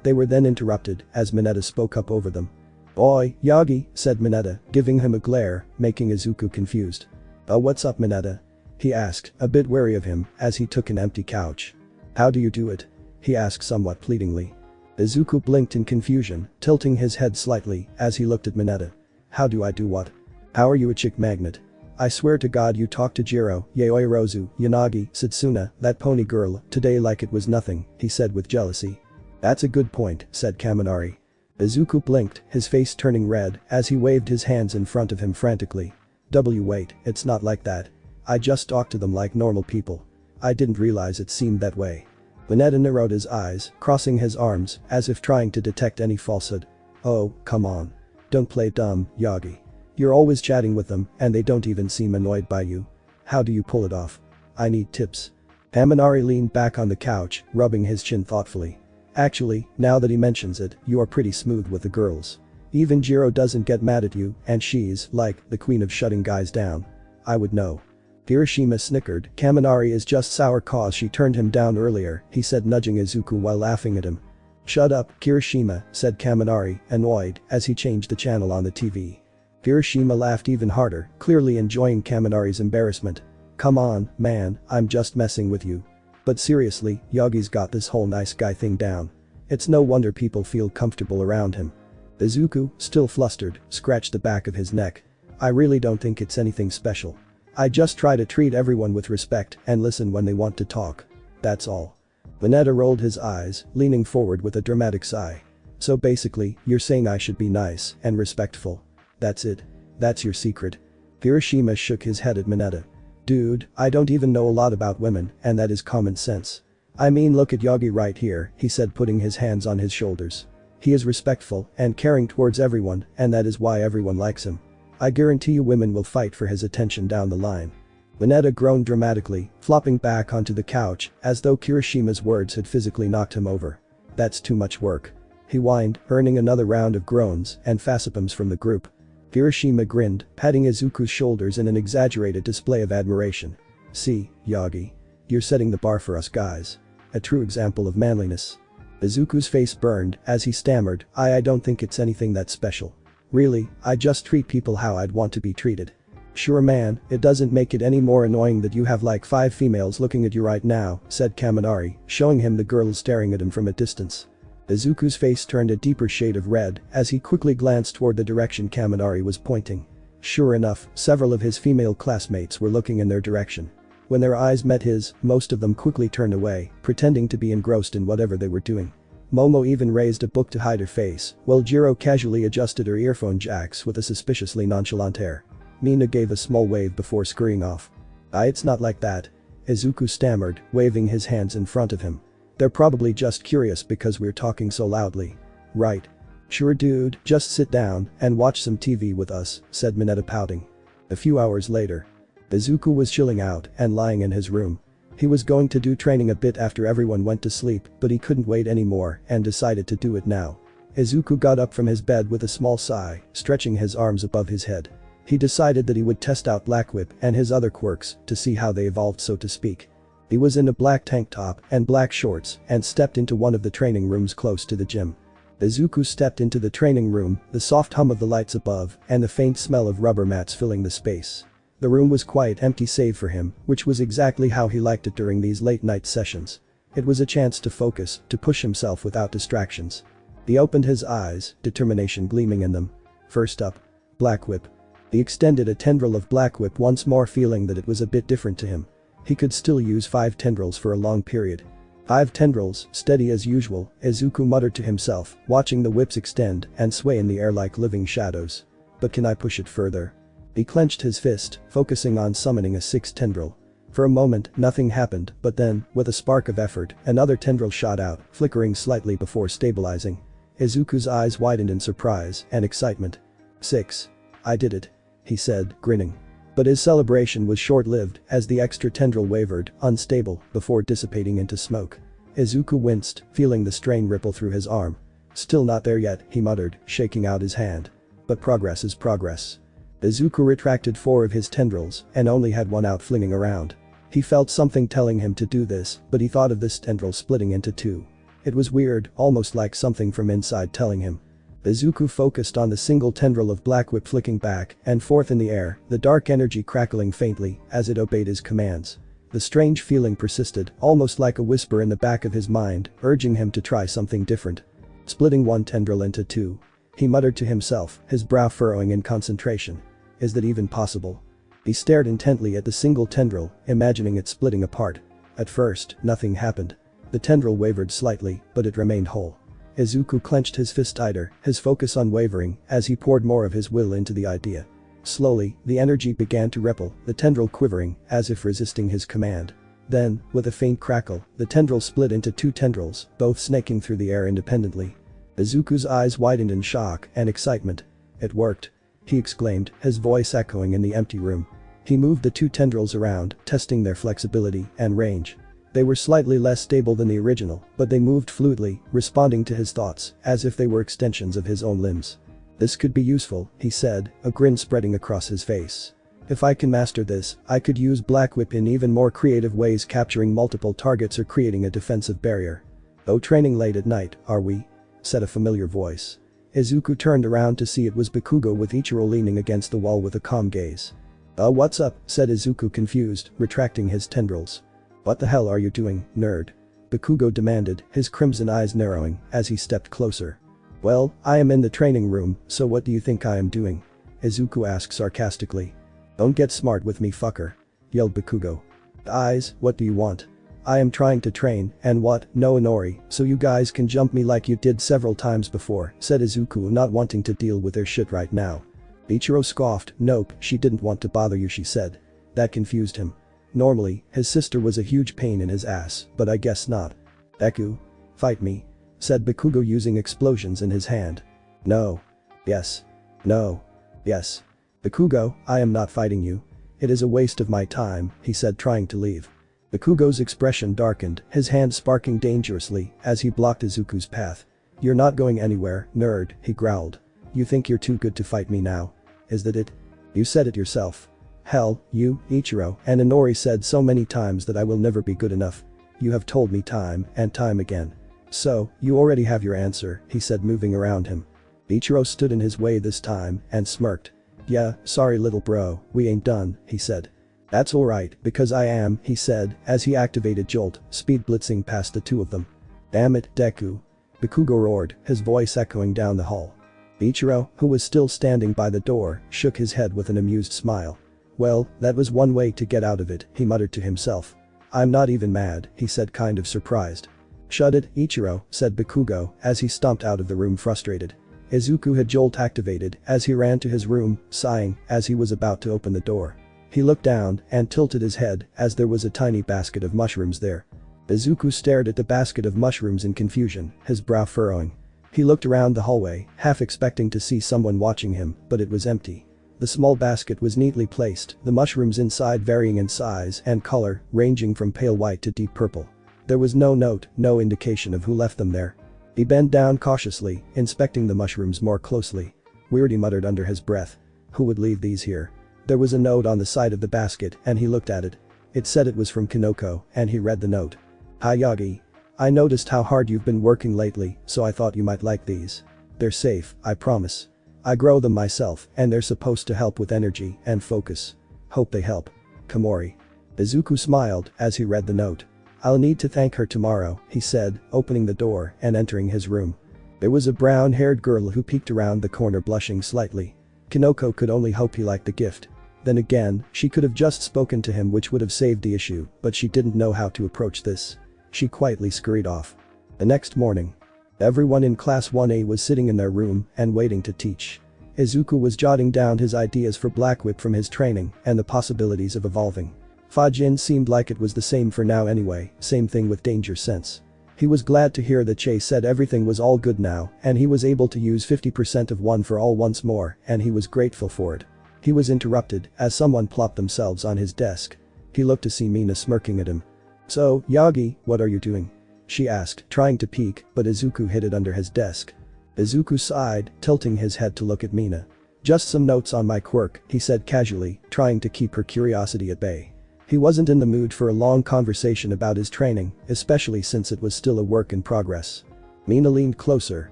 They were then interrupted as Mineta spoke up over them. Boy, Yagi, said Mineta, giving him a glare, making Izuku confused. What's up, Mineta? He asked, a bit wary of him as he took an empty couch. How do you do it? He asked somewhat pleadingly. Izuku blinked in confusion, tilting his head slightly as he looked at Mineta. How do I do what? How are you a chick magnet? I swear to God you talked to Jiro, Yaoirozu, Yanagi, Satsuna, that pony girl, today like it was nothing, he said with jealousy. That's a good point, said Kaminari. Izuku blinked, his face turning red as he waved his hands in front of him frantically. Wait, it's not like that. I just talked to them like normal people. I didn't realize it seemed that way. Mineta narrowed his eyes, crossing his arms as if trying to detect any falsehood. Oh, come on. Don't play dumb, Yagi. You're always chatting with them and they don't even seem annoyed by you. How do you pull it off? I need tips. Kaminari leaned back on the couch, rubbing his chin thoughtfully. Actually, now that he mentions it, you are pretty smooth with the girls. Even Jiro doesn't get mad at you and she's, like, the queen of shutting guys down. I would know. Kirishima snickered. Kaminari is just sour cause she turned him down earlier, he said, nudging Izuku while laughing at him. Shut up, Kirishima, said Kaminari, annoyed, as he changed the channel on the TV. Kirishima laughed even harder, clearly enjoying Kaminari's embarrassment. Come on, man, I'm just messing with you. But seriously, Yagi's got this whole nice guy thing down. It's no wonder people feel comfortable around him. Izuku, still flustered, scratched the back of his neck. I really don't think it's anything special. I just try to treat everyone with respect and listen when they want to talk. That's all. Mineta rolled his eyes, leaning forward with a dramatic sigh. So basically, you're saying I should be nice and respectful. That's it. That's your secret. Kirishima shook his head at Mineta. Dude, I don't even know a lot about women, and that is common sense. I mean, look at Yagi right here, he said, putting his hands on his shoulders. He is respectful and caring towards everyone, and that is why everyone likes him. I guarantee you women will fight for his attention down the line. Mineta groaned dramatically, flopping back onto the couch as though Kirishima's words had physically knocked him over. That's too much work. He whined, earning another round of groans and facepalms from the group. Kirishima grinned, patting Izuku's shoulders in an exaggerated display of admiration. See, Yagi. You're setting the bar for us guys. A true example of manliness. Izuku's face burned as he stammered, I don't think it's anything that special. Really, I just treat people how I'd want to be treated. Sure man, it doesn't make it any more annoying that you have like 5 females looking at you right now, said Kaminari, showing him the girls staring at him from a distance. Izuku's face turned a deeper shade of red as he quickly glanced toward the direction Kaminari was pointing. Sure enough, several of his female classmates were looking in their direction. When their eyes met his, most of them quickly turned away, pretending to be engrossed in whatever they were doing. Momo even raised a book to hide her face, while Jiro casually adjusted her earphone jacks with a suspiciously nonchalant air. Mina gave a small wave before scurrying off. It's not like that. Izuku stammered, waving his hands in front of him. They're probably just curious because we're talking so loudly. Right. Sure dude, just sit down and watch some TV with us, said Mineta pouting. A few hours later. Izuku was chilling out and lying in his room. He was going to do training a bit after everyone went to sleep, but he couldn't wait anymore and decided to do it now. Izuku got up from his bed with a small sigh, stretching his arms above his head. He decided that he would test out Black Whip and his other quirks to see how they evolved, so to speak. He was in a black tank top and black shorts and stepped into one of the training rooms close to the gym. Izuku stepped into the training room, the soft hum of the lights above and the faint smell of rubber mats filling the space. The room was quite empty save for him, which was exactly how he liked it during these late night sessions. It was a chance to focus, to push himself without distractions. He opened his eyes, determination gleaming in them. First up. Black Whip. He extended a tendril of Black Whip once more, feeling that it was a bit different to him. He could still use 5 tendrils for a long period. 5 tendrils, steady as usual, Izuku muttered to himself, watching the whips extend and sway in the air like living shadows. But can I push it further? He clenched his fist, focusing on summoning a 6th tendril. For a moment, nothing happened, but then, with a spark of effort, another tendril shot out, flickering slightly before stabilizing. Izuku's eyes widened in surprise and excitement. 6. I did it. He said, grinning. But his celebration was short-lived as the extra tendril wavered, unstable, before dissipating into smoke. Izuku winced, feeling the strain ripple through his arm. Still not there yet, he muttered, shaking out his hand. But progress is progress. Izuku retracted 4 of his tendrils and only had 1 out flinging around. He felt something telling him to do this, but he thought of this tendril splitting into 2. It was weird, almost like something from inside telling him. Izuku focused on the single tendril of Black Whip flicking back and forth in the air, the dark energy crackling faintly as it obeyed his commands. The strange feeling persisted, almost like a whisper in the back of his mind, urging him to try something different. Splitting 1 tendril into 2. He muttered to himself, his brow furrowing in concentration. Is that even possible? He stared intently at the single tendril, imagining it splitting apart. At first, nothing happened. The tendril wavered slightly, but it remained whole. Izuku clenched his fist tighter, his focus unwavering, as he poured more of his will into the idea. Slowly, the energy began to ripple, the tendril quivering, as if resisting his command. Then, with a faint crackle, the tendril split into 2 tendrils, both snaking through the air independently. Izuku's eyes widened in shock and excitement. It worked. He exclaimed, his voice echoing in the empty room. He moved the 2 tendrils around, testing their flexibility and range. They were slightly less stable than the original, but they moved fluidly, responding to his thoughts, as if they were extensions of his own limbs. This could be useful, he said, a grin spreading across his face. If I can master this, I could use Black Whip in even more creative ways, capturing multiple targets or creating a defensive barrier. Oh, training late at night, are we? Said a familiar voice. Izuku turned around to see it was Bakugo with Ichiro leaning against the wall with a calm gaze. What's up? Said Izuku, confused, retracting his tendrils. What the hell are you doing, nerd? Bakugo demanded, his crimson eyes narrowing as he stepped closer. Well, I am in the training room, so what do you think I am doing? Izuku asked sarcastically. Don't get smart with me, fucker, yelled Bakugo. Eyes, what do you want? I am trying to train, and what, no Inori, so you guys can jump me like you did several times before, said Izuku, not wanting to deal with their shit right now. Ichiro scoffed. Nope, she didn't want to bother you, she said. That confused him. Normally, his sister was a huge pain in his ass, but I guess not. Eku. Fight me. Said Bakugo using explosions in his hand. No. Yes. No. Yes. Bakugo, I am not fighting you. It is a waste of my time, he said, trying to leave. Bakugo's expression darkened, his hand sparking dangerously as he blocked Izuku's path. You're not going anywhere, nerd, he growled. You think you're too good to fight me now? Is that it? You said it yourself. Hell, you, Ichiro, and Inori said so many times that I will never be good enough. You have told me time and time again. So, you already have your answer, he said, moving around him. Ichiro stood in his way this time and smirked. Yeah, sorry little bro, we ain't done, he said. That's alright, because I am, he said, as he activated Jolt, speed blitzing past the two of them. Damn it, Deku. Bakugo roared, his voice echoing down the hall. Ichiro, who was still standing by the door, shook his head with an amused smile. Well, that was one way to get out of it, he muttered to himself. I'm not even mad, he said kind of surprised. Shut it, Ichiro, said Bakugo, as he stomped out of the room frustrated. Izuku had Jolt activated as he ran to his room, sighing as he was about to open the door. He looked down and tilted his head as there was a tiny basket of mushrooms there. Izuku stared at the basket of mushrooms in confusion, his brow furrowing. He looked around the hallway, half expecting to see someone watching him, but it was empty. The small basket was neatly placed, the mushrooms inside varying in size and color, ranging from pale white to deep purple. There was no note, no indication of who left them there. He bent down cautiously, inspecting the mushrooms more closely. Weird, he muttered under his breath. Who would leave these here? There was a note on the side of the basket and he looked at it. It said it was from Kinoko and he read the note. Hi Yagi. I noticed how hard you've been working lately, so I thought you might like these. They're safe, I promise. I grow them myself and they're supposed to help with energy and focus. Hope they help. Komori. Izuku smiled as he read the note. I'll need to thank her tomorrow, he said, opening the door and entering his room. There was a brown-haired girl who peeked around the corner blushing slightly. Kinoko could only hope he liked the gift. Then again, she could have just spoken to him, which would have saved the issue, but she didn't know how to approach this. She quietly scurried off. The next morning, everyone in Class 1A was sitting in their room and waiting to teach. Izuku was jotting down his ideas for Black Whip from his training and the possibilities of evolving. Fajin seemed like it was the same for now anyway, same thing with Danger Sense. He was glad to hear that Che said everything was all good now and he was able to use 50% of one for all once more and he was grateful for it. He was interrupted as someone plopped themselves on his desk. He looked to see Mina smirking at him. So, Yagi, what are you doing? She asked, trying to peek, but Izuku hid it under his desk. Izuku sighed, tilting his head to look at Mina. Just some notes on my quirk, he said casually, trying to keep her curiosity at bay. He wasn't in the mood for a long conversation about his training, especially since it was still a work in progress. Mina leaned closer,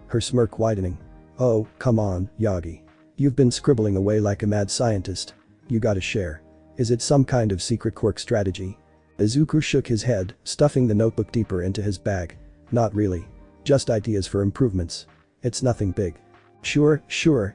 her smirk widening. Oh, come on, Yagi. You've been scribbling away like a mad scientist. You gotta share. Is it some kind of secret quirk strategy? Izuku shook his head, stuffing the notebook deeper into his bag. Not really. Just ideas for improvements. It's nothing big. Sure,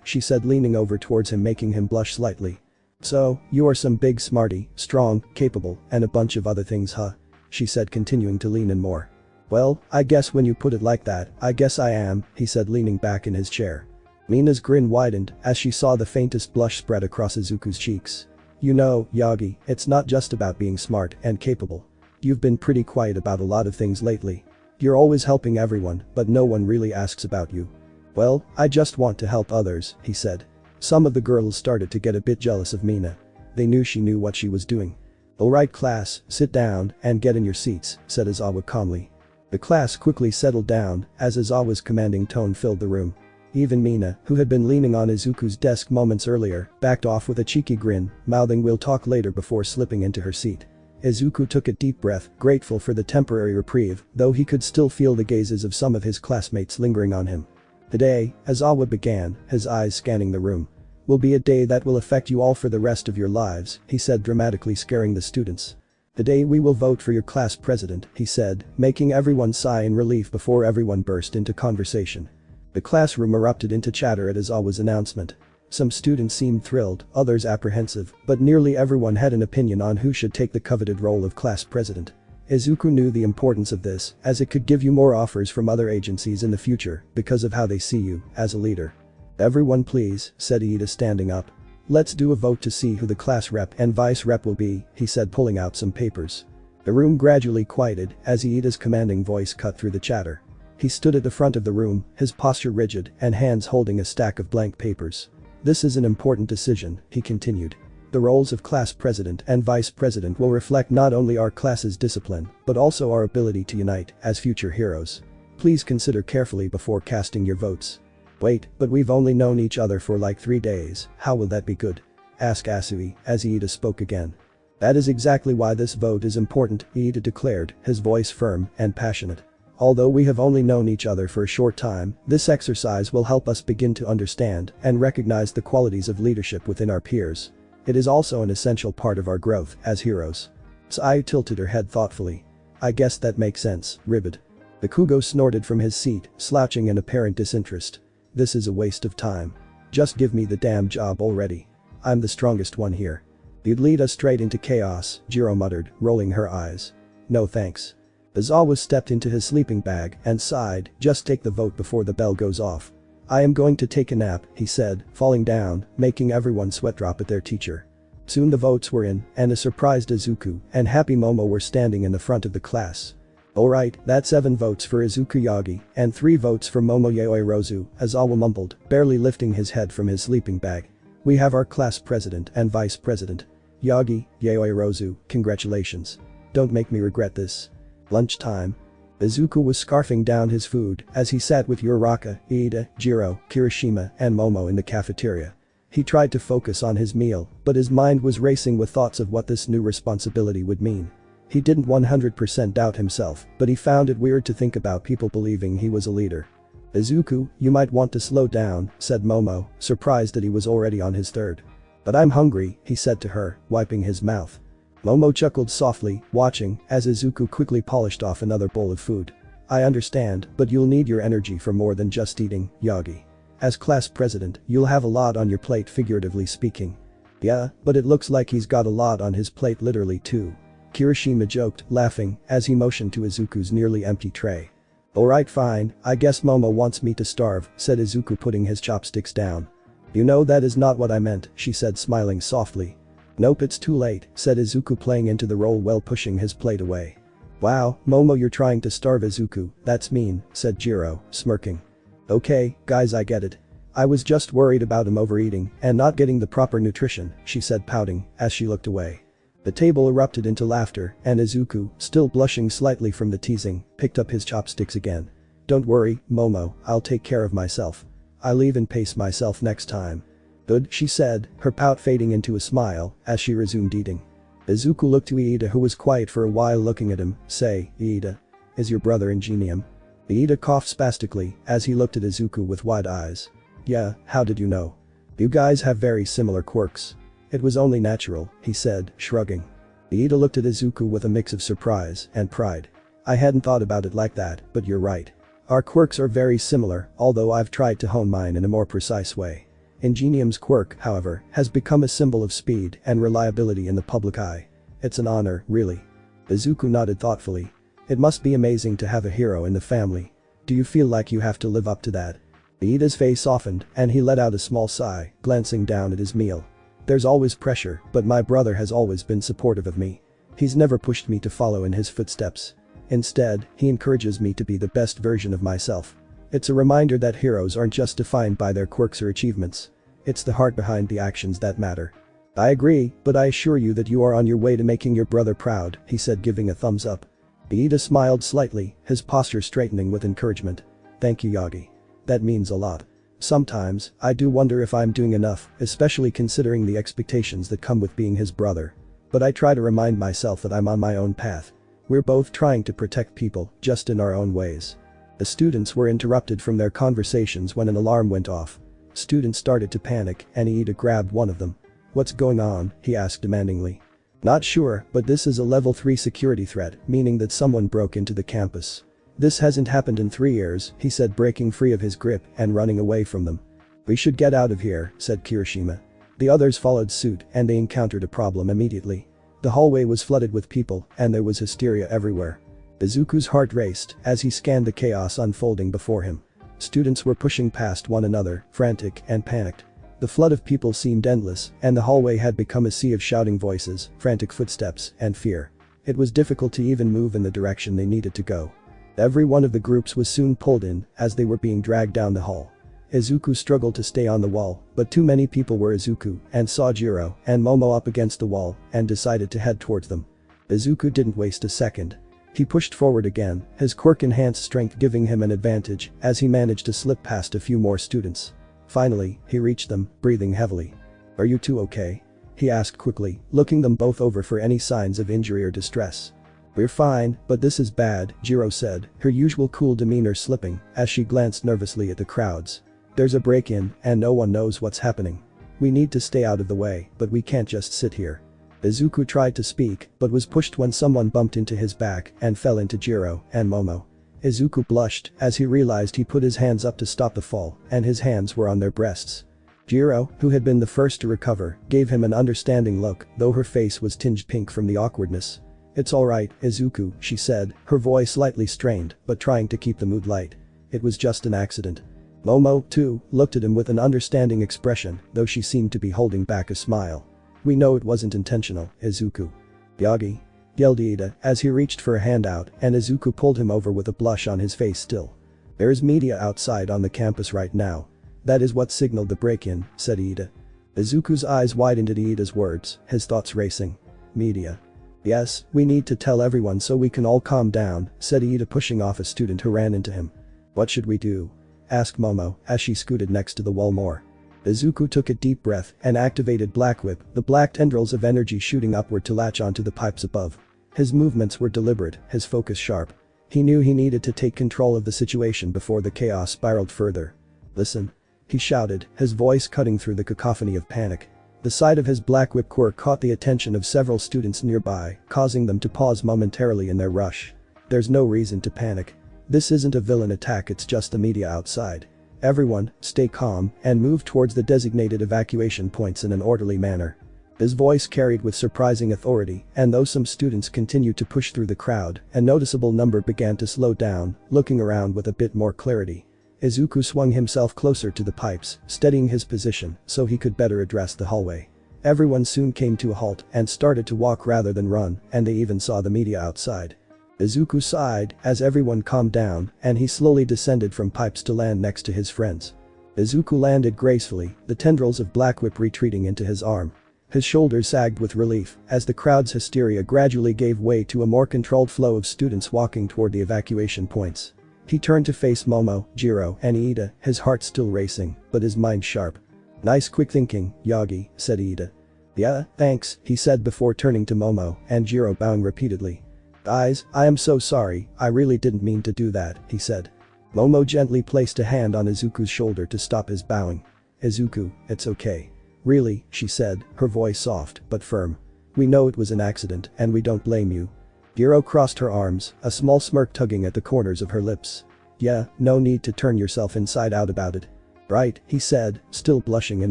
she said, leaning over towards him, making him blush slightly. So, you are some big smarty, strong, capable, and a bunch of other things, huh? She said, continuing to lean in more. Well, I guess when you put it like that, I guess I am, he said, leaning back in his chair. Mina's grin widened as she saw the faintest blush spread across Izuku's cheeks. You know, Yagi, it's not just about being smart and capable. You've been pretty quiet about a lot of things lately. You're always helping everyone, but no one really asks about you. Well, I just want to help others, he said. Some of the girls started to get a bit jealous of Mina. They knew she knew what she was doing. Alright class, sit down and get in your seats, said Izawa calmly. The class quickly settled down as Izawa's commanding tone filled the room. Even Mina, who had been leaning on Izuku's desk moments earlier, backed off with a cheeky grin, mouthing "we'll talk later" before slipping into her seat. Izuku took a deep breath, grateful for the temporary reprieve, though he could still feel the gazes of some of his classmates lingering on him. Today, Izawa began, his eyes scanning the room. Will be a day that will affect you all for the rest of your lives, he said, dramatically scaring the students. Today we will vote for your class president, he said, making everyone sigh in relief before everyone burst into conversation. The classroom erupted into chatter at Izawa's announcement. Some students seemed thrilled, others apprehensive, but nearly everyone had an opinion on who should take the coveted role of class president. Izuku knew the importance of this, as it could give you more offers from other agencies in the future because of how they see you as a leader. Everyone please, said Iida, standing up. Let's do a vote to see who the class rep and vice rep will be, he said, pulling out some papers. The room gradually quieted as Iida's commanding voice cut through the chatter. He stood at the front of the room, his posture rigid and hands holding a stack of blank papers. This is an important decision, he continued. The roles of class president and vice president will reflect not only our class's discipline, but also our ability to unite as future heroes. Please consider carefully before casting your votes. Wait, but we've only known each other for like 3 days, how will that be good? Asked Asui as Iida spoke again. That is exactly why this vote is important, Iida declared, his voice firm and passionate. Although we have only known each other for a short time, this exercise will help us begin to understand and recognize the qualities of leadership within our peers. It is also an essential part of our growth as heroes. Sai tilted her head thoughtfully. I guess that makes sense, Ribbit. Bakugo snorted from his seat, slouching in apparent disinterest. This is a waste of time. Just give me the damn job already. I'm the strongest one here. You'd lead us straight into chaos, Jiro muttered, rolling her eyes. No thanks. Izawa stepped into his sleeping bag and sighed, just take the vote before the bell goes off. I am going to take a nap, he said, falling down, making everyone sweat drop at their teacher. Soon the votes were in, and a surprised Izuku and happy Momo were standing in the front of the class. Alright, that's 7 votes for Izuku Yagi, and 3 votes for Momo Yaoi Rozu, Izawa mumbled, barely lifting his head from his sleeping bag. We have our class president and vice president. Yagi, Yaoi Rozu, congratulations. Don't make me regret this. Lunchtime. Izuku was scarfing down his food as he sat with Uraraka, Iida, Jiro, Kirishima, and Momo in the cafeteria. He tried to focus on his meal, but his mind was racing with thoughts of what this new responsibility would mean. He didn't 100% doubt himself, but he found it weird to think about people believing he was a leader. Izuku, you might want to slow down, said Momo, surprised that he was already on his third. But I'm hungry, he said to her, wiping his mouth. Momo chuckled softly, watching as Izuku quickly polished off another bowl of food. I understand, but you'll need your energy for more than just eating, Yagi. As class president, you'll have a lot on your plate figuratively speaking. Yeah, but it looks like he's got a lot on his plate literally too. Kirishima joked, laughing, as he motioned to Izuku's nearly empty tray. Alright fine, I guess Momo wants me to starve, said Izuku putting his chopsticks down. You know that is not what I meant, she said smiling softly. Nope, it's too late, said Izuku playing into the role while pushing his plate away. Wow, Momo, you're trying to starve Izuku, that's mean, said Jiro, smirking. Okay, guys, I get it. I was just worried about him overeating and not getting the proper nutrition, she said pouting as she looked away. The table erupted into laughter and Izuku, still blushing slightly from the teasing, picked up his chopsticks again. Don't worry, Momo, I'll take care of myself. I'll even pace myself next time. Good, she said, her pout fading into a smile as she resumed eating. Izuku looked to Iida, who was quiet for a while looking at him. Say, Iida. Is your brother Ingenium? Iida coughed spastically as he looked at Izuku with wide eyes. Yeah, how did you know? You guys have very similar quirks. It was only natural, he said, shrugging. Iida looked at Izuku with a mix of surprise and pride. I hadn't thought about it like that, but you're right. Our quirks are very similar, although I've tried to hone mine in a more precise way. Ingenium's quirk, however, has become a symbol of speed and reliability in the public eye. It's an honor, really. Izuku nodded thoughtfully. It must be amazing to have a hero in the family. Do you feel like you have to live up to that? Iida's face softened and he let out a small sigh, glancing down at his meal. There's always pressure, but my brother has always been supportive of me. He's never pushed me to follow in his footsteps. Instead, he encourages me to be the best version of myself. It's a reminder that heroes aren't just defined by their quirks or achievements. It's the heart behind the actions that matter. I agree, but I assure you that you are on your way to making your brother proud, he said, giving a thumbs up. Iida smiled slightly, his posture straightening with encouragement. Thank you, Yagi. That means a lot. Sometimes, I do wonder if I'm doing enough, especially considering the expectations that come with being his brother. But I try to remind myself that I'm on my own path. We're both trying to protect people, just in our own ways. The students were interrupted from their conversations when an alarm went off. Students started to panic and Iida grabbed one of them. What's going on? He asked demandingly. Not sure, but this is a level 3 security threat, meaning that someone broke into the campus. This hasn't happened in 3 years, he said, breaking free of his grip and running away from them. We should get out of here, said Kirishima. The others followed suit and they encountered a problem immediately. The hallway was flooded with people and there was hysteria everywhere. Izuku's heart raced as he scanned the chaos unfolding before him. Students were pushing past one another, frantic and panicked. The flood of people seemed endless and the hallway had become a sea of shouting voices, frantic footsteps, and fear. It was difficult to even move in the direction they needed to go. Every one of the groups was soon pulled in as they were being dragged down the hall. Izuku struggled to stay on the wall, but too many people were Izuku and saw Jiro and Momo up against the wall and decided to head towards them. Izuku didn't waste a second. He pushed forward again, his quirk-enhanced strength giving him an advantage as he managed to slip past a few more students. Finally, he reached them, breathing heavily. Are you two okay? He asked quickly, looking them both over for any signs of injury or distress. "We're fine, but this is bad," Jiro said, her usual cool demeanor slipping as she glanced nervously at the crowds. "There's a break-in and no one knows what's happening. We need to stay out of the way, but we can't just sit here." Izuku tried to speak but was pushed when someone bumped into his back and fell into Jiro and Momo. Izuku blushed as he realized he put his hands up to stop the fall and his hands were on their breasts. Jiro, who had been the first to recover, gave him an understanding look, though her face was tinged pink from the awkwardness. "It's alright, Izuku," she said, her voice slightly strained but trying to keep the mood light. "It was just an accident." Momo, too, looked at him with an understanding expression, though she seemed to be holding back a smile. "We know it wasn't intentional, Izuku." "Yagi," yelled Ida as he reached for a handout and Izuku pulled him over with a blush on his face still. "There's media outside on the campus right now. That is what signaled the break-in," said Ida. Izuku's eyes widened at Ida's words, his thoughts racing. "Media. Yes, we need to tell everyone so we can all calm down," said Ida, pushing off a student who ran into him. "What should we do?" asked Momo as she scooted next to the wall more. Izuku took a deep breath and activated Black Whip, the black tendrils of energy shooting upward to latch onto the pipes above. His movements were deliberate, his focus sharp. He knew he needed to take control of the situation before the chaos spiraled further. "Listen," he shouted, his voice cutting through the cacophony of panic. The sight of his Black Whip quirk caught the attention of several students nearby, causing them to pause momentarily in their rush. "There's no reason to panic. This isn't a villain attack, it's just the media outside. Everyone, stay calm and move towards the designated evacuation points in an orderly manner." His voice carried with surprising authority, and though some students continued to push through the crowd, a noticeable number began to slow down, looking around with a bit more clarity. Izuku swung himself closer to the pipes, steadying his position so he could better address the hallway. Everyone soon came to a halt and started to walk rather than run, and they even saw the media outside. Izuku sighed as everyone calmed down and he slowly descended from pipes to land next to his friends. Izuku landed gracefully, the tendrils of Black Whip retreating into his arm. His shoulders sagged with relief as the crowd's hysteria gradually gave way to a more controlled flow of students walking toward the evacuation points. He turned to face Momo, Jiro, and Ida, his heart still racing, but his mind sharp. "Nice quick thinking, Yagi," said Ida. "Yeah, thanks," he said before turning to Momo and Jiro, bowing repeatedly. "Guys, I am so sorry, I really didn't mean to do that," he said. Momo gently placed a hand on Izuku's shoulder to stop his bowing. "Izuku, it's okay. Really," she said, her voice soft but firm. "We know it was an accident and we don't blame you." Jiro crossed her arms, a small smirk tugging at the corners of her lips. "Yeah, no need to turn yourself inside out about it." "Right," he said, still blushing in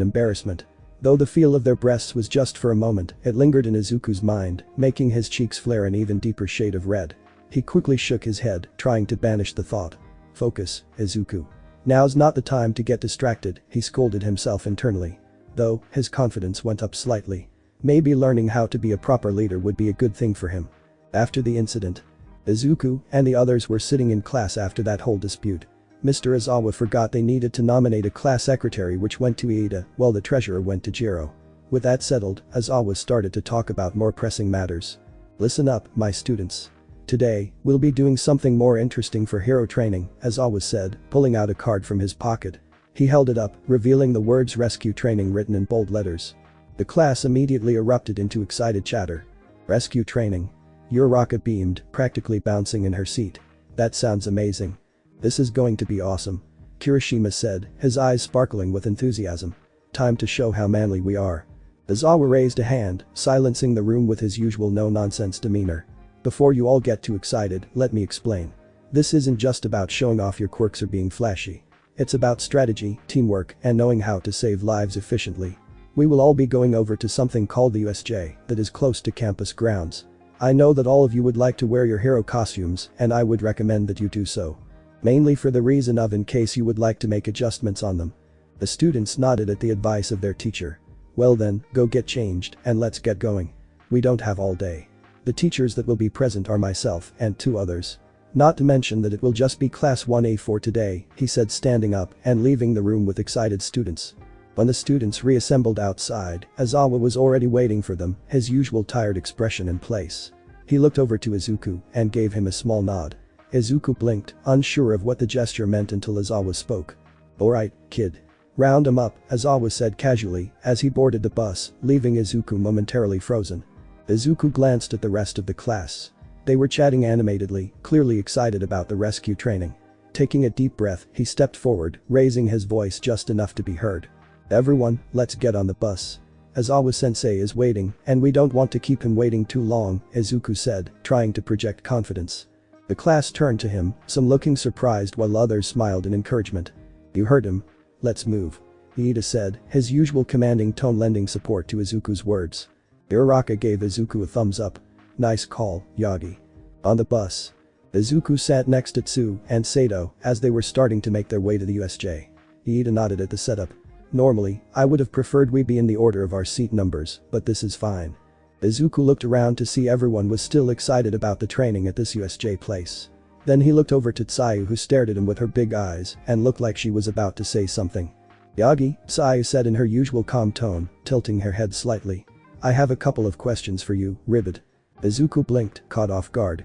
embarrassment. Though the feel of their breasts was just for a moment, it lingered in Izuku's mind, making his cheeks flare an even deeper shade of red. He quickly shook his head, trying to banish the thought. "Focus, Izuku. Now's not the time to get distracted," he scolded himself internally. Though, his confidence went up slightly. Maybe learning how to be a proper leader would be a good thing for him. After the incident, Izuku and the others were sitting in class after that whole dispute. Mr. Izawa forgot they needed to nominate a class secretary, which went to Ida, while the treasurer went to Jiro. With that settled, Izawa started to talk about more pressing matters. "Listen up, my students. Today, we'll be doing something more interesting for hero training," Izawa said, pulling out a card from his pocket. He held it up, revealing the words "Rescue Training" written in bold letters. The class immediately erupted into excited chatter. "Rescue Training?" Uraraka beamed, practically bouncing in her seat. "That sounds amazing. This is going to be awesome," Kirishima said, his eyes sparkling with enthusiasm. "Time to show how manly we are." Izawa raised a hand, silencing the room with his usual no-nonsense demeanor. "Before you all get too excited, let me explain. This isn't just about showing off your quirks or being flashy. It's about strategy, teamwork, and knowing how to save lives efficiently. We will all be going over to something called the USJ that is close to campus grounds. I know that all of you would like to wear your hero costumes, and I would recommend that you do so. Mainly for the reason of in case you would like to make adjustments on them." The students nodded at the advice of their teacher. "Well then, go get changed and let's get going. We don't have all day. The teachers that will be present are myself and 2 others. Not to mention that it will just be class 1A for today," he said, standing up and leaving the room with excited students. When the students reassembled outside, Izawa was already waiting for them, his usual tired expression in place. He looked over to Izuku and gave him a small nod. Izuku blinked, unsure of what the gesture meant until Izawa spoke. "Alright, kid. Round 'em up," Izawa said casually as he boarded the bus, leaving Izuku momentarily frozen. Izuku glanced at the rest of the class. They were chatting animatedly, clearly excited about the rescue training. Taking a deep breath, he stepped forward, raising his voice just enough to be heard. "Everyone, let's get on the bus. Aizawa-sensei is waiting, and we don't want to keep him waiting too long," Izuku said, trying to project confidence. The class turned to him, some looking surprised while others smiled in encouragement. "You heard him. Let's move," Iida said, his usual commanding tone lending support to Izuku's words. Uraraka gave Izuku a thumbs up. "Nice call, Yagi." On the bus, Izuku sat next to Tsu and Sato as they were starting to make their way to the USJ. Iida nodded at the setup. "Normally, I would have preferred we be in the order of our seat numbers, but this is fine." Izuku looked around to see everyone was still excited about the training at this USJ place. Then he looked over to Tsayu, who stared at him with her big eyes and looked like she was about to say something. "Yagi," Tsayu said in her usual calm tone, tilting her head slightly. "I have a couple of questions for you, Ribbit." Izuku blinked, caught off guard.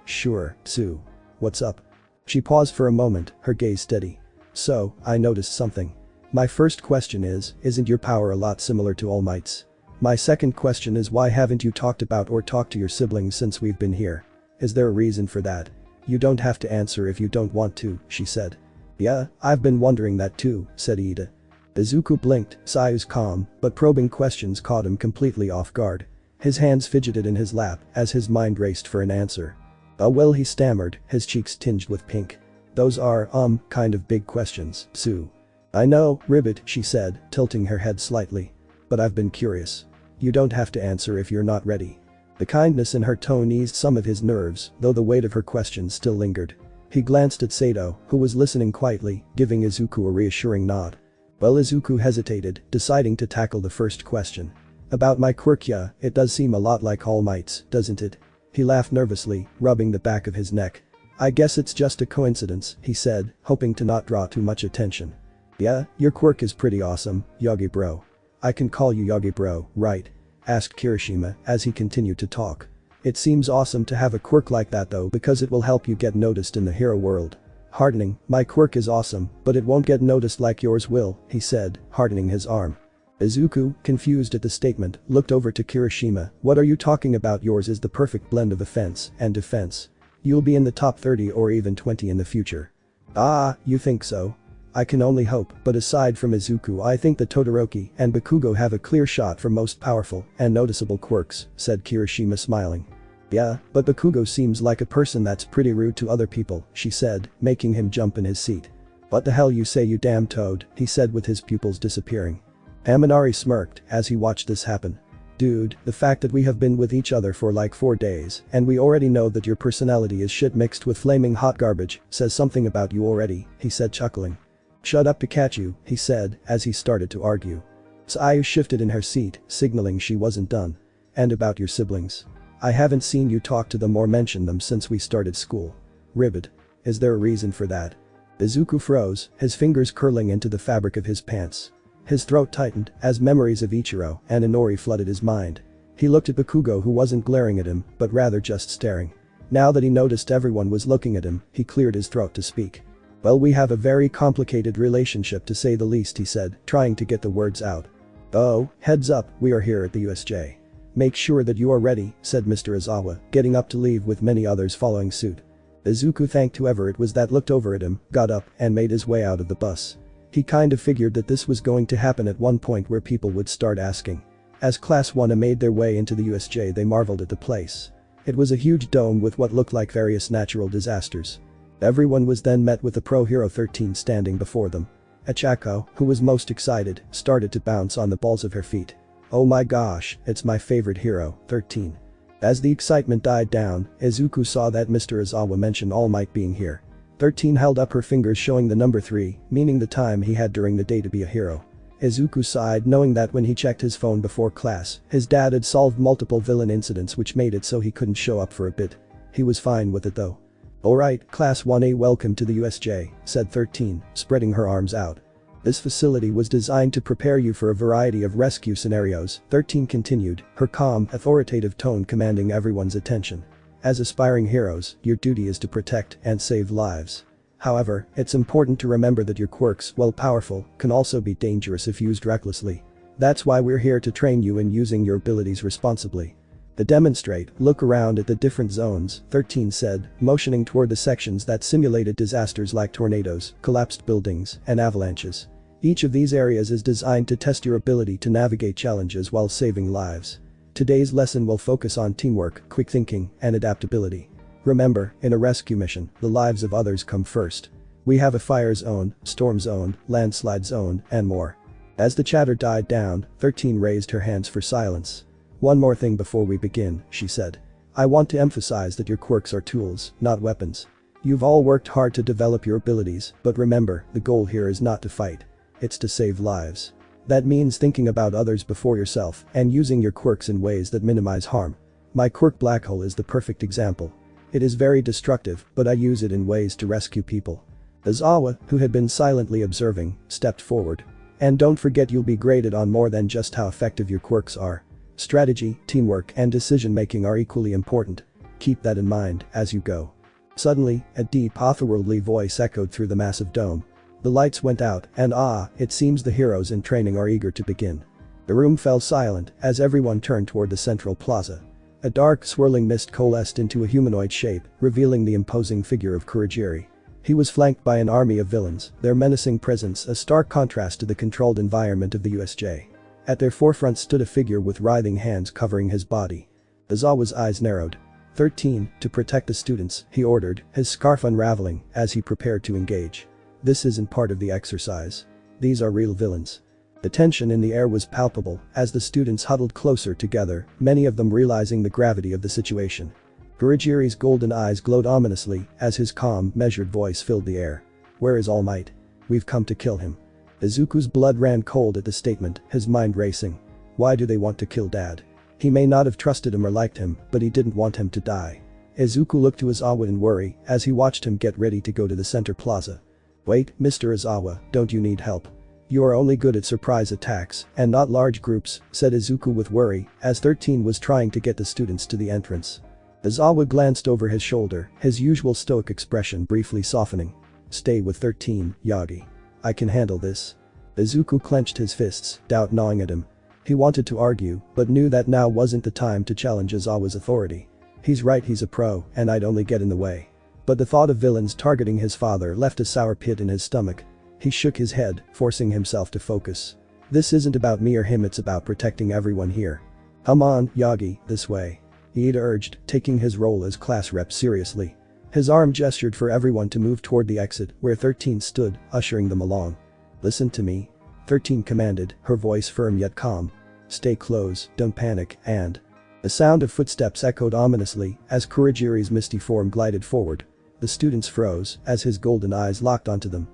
Sure, Tsu. What's up?" She paused for a moment, her gaze steady. "So, I noticed something. My first question is, isn't your power a lot similar to All Might's? My second question is, why haven't you talked about or talked to your siblings since we've been here? Is there a reason for that? You don't have to answer if you don't want to," she said. "Yeah, I've been wondering that too," said Iida. Izuku blinked, Sayu's calm but probing questions caught him completely off guard. His hands fidgeted in his lap as his mind raced for an answer. "Oh well," he stammered, his cheeks tinged with pink. "Those are, kind of big questions, Tsu." "I know, Ribbit," she said, tilting her head slightly. "But I've been curious. You don't have to answer if you're not ready." The kindness in her tone eased some of his nerves, though the weight of her questions still lingered. He glanced at Sato, who was listening quietly, giving Izuku a reassuring nod. Well, Izuku hesitated, deciding to tackle the first question. "About my quirk, yeah, it does seem a lot like All Might's, doesn't it?" He laughed nervously, rubbing the back of his neck. "I guess it's just a coincidence," he said, hoping to not draw too much attention. "Yeah, your quirk is pretty awesome, Yagi bro. I can call you Yagi bro, right?" asked Kirishima as he continued to talk. "It seems awesome to have a quirk like that though, because it will help you get noticed in the hero world." "Hardening, my quirk is awesome, but it won't get noticed like yours will," he said, hardening his arm. Izuku, confused at the statement, looked over to Kirishima. "What are you talking about? Yours is the perfect blend of offense and defense. You'll be in the top 30 or even 20 in the future." "Ah, you think so? I can only hope, but aside from Izuku, I think that Todoroki and Bakugo have a clear shot for most powerful and noticeable quirks," said Kirishima, smiling. "Yeah, but Bakugo seems like a person that's pretty rude to other people," she said, making him jump in his seat. "What the hell you say, you damn toad," he said with his pupils disappearing. Amanari smirked as he watched this happen. "Dude, the fact that we have been with each other for like 4 days and we already know that your personality is shit mixed with flaming hot garbage says something about you already," he said, chuckling. "Shut up, Pikachu," he said as he started to argue. Tsayu shifted in her seat, signaling she wasn't done. "And about your siblings? I haven't seen you talk to them or mention them since we started school. Ribbit. Is there a reason for that?" Izuku froze, his fingers curling into the fabric of his pants. His throat tightened as memories of Ichiro and Inori flooded his mind. He looked at Bakugo, who wasn't glaring at him, but rather just staring. Now that he noticed everyone was looking at him, he cleared his throat to speak. "Well, we have a very complicated relationship to say the least," he said, trying to get the words out. "Oh, heads up, we are here at the USJ. Make sure that you are ready," said Mr. Aizawa, getting up to leave with many others following suit. Izuku thanked whoever it was that looked over at him, got up, and made his way out of the bus. He kind of figured that this was going to happen at one point where people would start asking. As Class 1A made their way into the USJ, they marveled at the place. It was a huge dome with what looked like various natural disasters. Everyone was then met with the Pro Hero 13 standing before them. Achako, who was most excited, started to bounce on the balls of her feet. "Oh my gosh, it's my favorite hero, 13. As the excitement died down, Izuku saw that Mr. Aizawa mentioned All Might being here. 13 held up her fingers showing the number 3, meaning the time he had during the day to be a hero. Izuku sighed, knowing that when he checked his phone before class, his dad had solved multiple villain incidents which made it so he couldn't show up for a bit. He was fine with it though. "Alright, Class 1A, welcome to the USJ, said 13, spreading her arms out. "This facility was designed to prepare you for a variety of rescue scenarios," 13 continued, her calm, authoritative tone commanding everyone's attention. "As aspiring heroes, your duty is to protect and save lives. However, it's important to remember that your quirks, while powerful, can also be dangerous if used recklessly. That's why we're here to train you in using your abilities responsibly." To demonstrate, look around at the different zones, 13 said, motioning toward the sections that simulated disasters like tornadoes, collapsed buildings, and avalanches. Each of these areas is designed to test your ability to navigate challenges while saving lives. Today's lesson will focus on teamwork, quick thinking, and adaptability. Remember, in a rescue mission, the lives of others come first. We have a fire zone, storm zone, landslide zone, and more. As the chatter died down, 13 raised her hands for silence. One more thing before we begin, she said. I want to emphasize that your quirks are tools, not weapons. You've all worked hard to develop your abilities, but remember, the goal here is not to fight. It's to save lives. That means thinking about others before yourself and using your quirks in ways that minimize harm. My quirk black hole is the perfect example. It is very destructive, but I use it in ways to rescue people. Izawa, who had been silently observing, stepped forward. And don't forget you'll be graded on more than just how effective your quirks are. Strategy, teamwork, and decision-making are equally important. Keep that in mind as you go. Suddenly, a deep, otherworldly voice echoed through the massive dome. The lights went out, and it seems the heroes in training are eager to begin. The room fell silent as everyone turned toward the central plaza. A dark, swirling mist coalesced into a humanoid shape, revealing the imposing figure of Kurogiri. He was flanked by an army of villains, their menacing presence a stark contrast to the controlled environment of the USJ. At their forefront stood a figure with writhing hands covering his body. Izawa's eyes narrowed. 13, to protect the students, he ordered, his scarf unraveling as he prepared to engage. This isn't part of the exercise. These are real villains. The tension in the air was palpable as the students huddled closer together, many of them realizing the gravity of the situation. Kurogiri's golden eyes glowed ominously as his calm, measured voice filled the air. Where is All Might? We've come to kill him. Izuku's blood ran cold at the statement, his mind racing. Why do they want to kill Dad? He may not have trusted him or liked him, but he didn't want him to die. Izuku looked to Izawa in worry as he watched him get ready to go to the center plaza. Wait, Mr. Izawa, don't you need help? You are only good at surprise attacks and not large groups, said Izuku with worry as 13 was trying to get the students to the entrance. Izawa glanced over his shoulder, his usual stoic expression briefly softening. Stay with 13, Yagi. I can handle this. Izuku clenched his fists, doubt gnawing at him. He wanted to argue, but knew that now wasn't the time to challenge Izawa's authority. He's right, he's a pro, and I'd only get in the way. But the thought of villains targeting his father left a sour pit in his stomach. He shook his head, forcing himself to focus. This isn't about me or him, it's about protecting everyone here. Come on, Yagi, this way. He'd urged, taking his role as class rep seriously. His arm gestured for everyone to move toward the exit where 13 stood, ushering them along. Listen to me. 13 commanded, her voice firm yet calm. Stay close, don't panic, and… The sound of footsteps echoed ominously as Kurogiri's misty form glided forward. The students froze as his golden eyes locked onto them.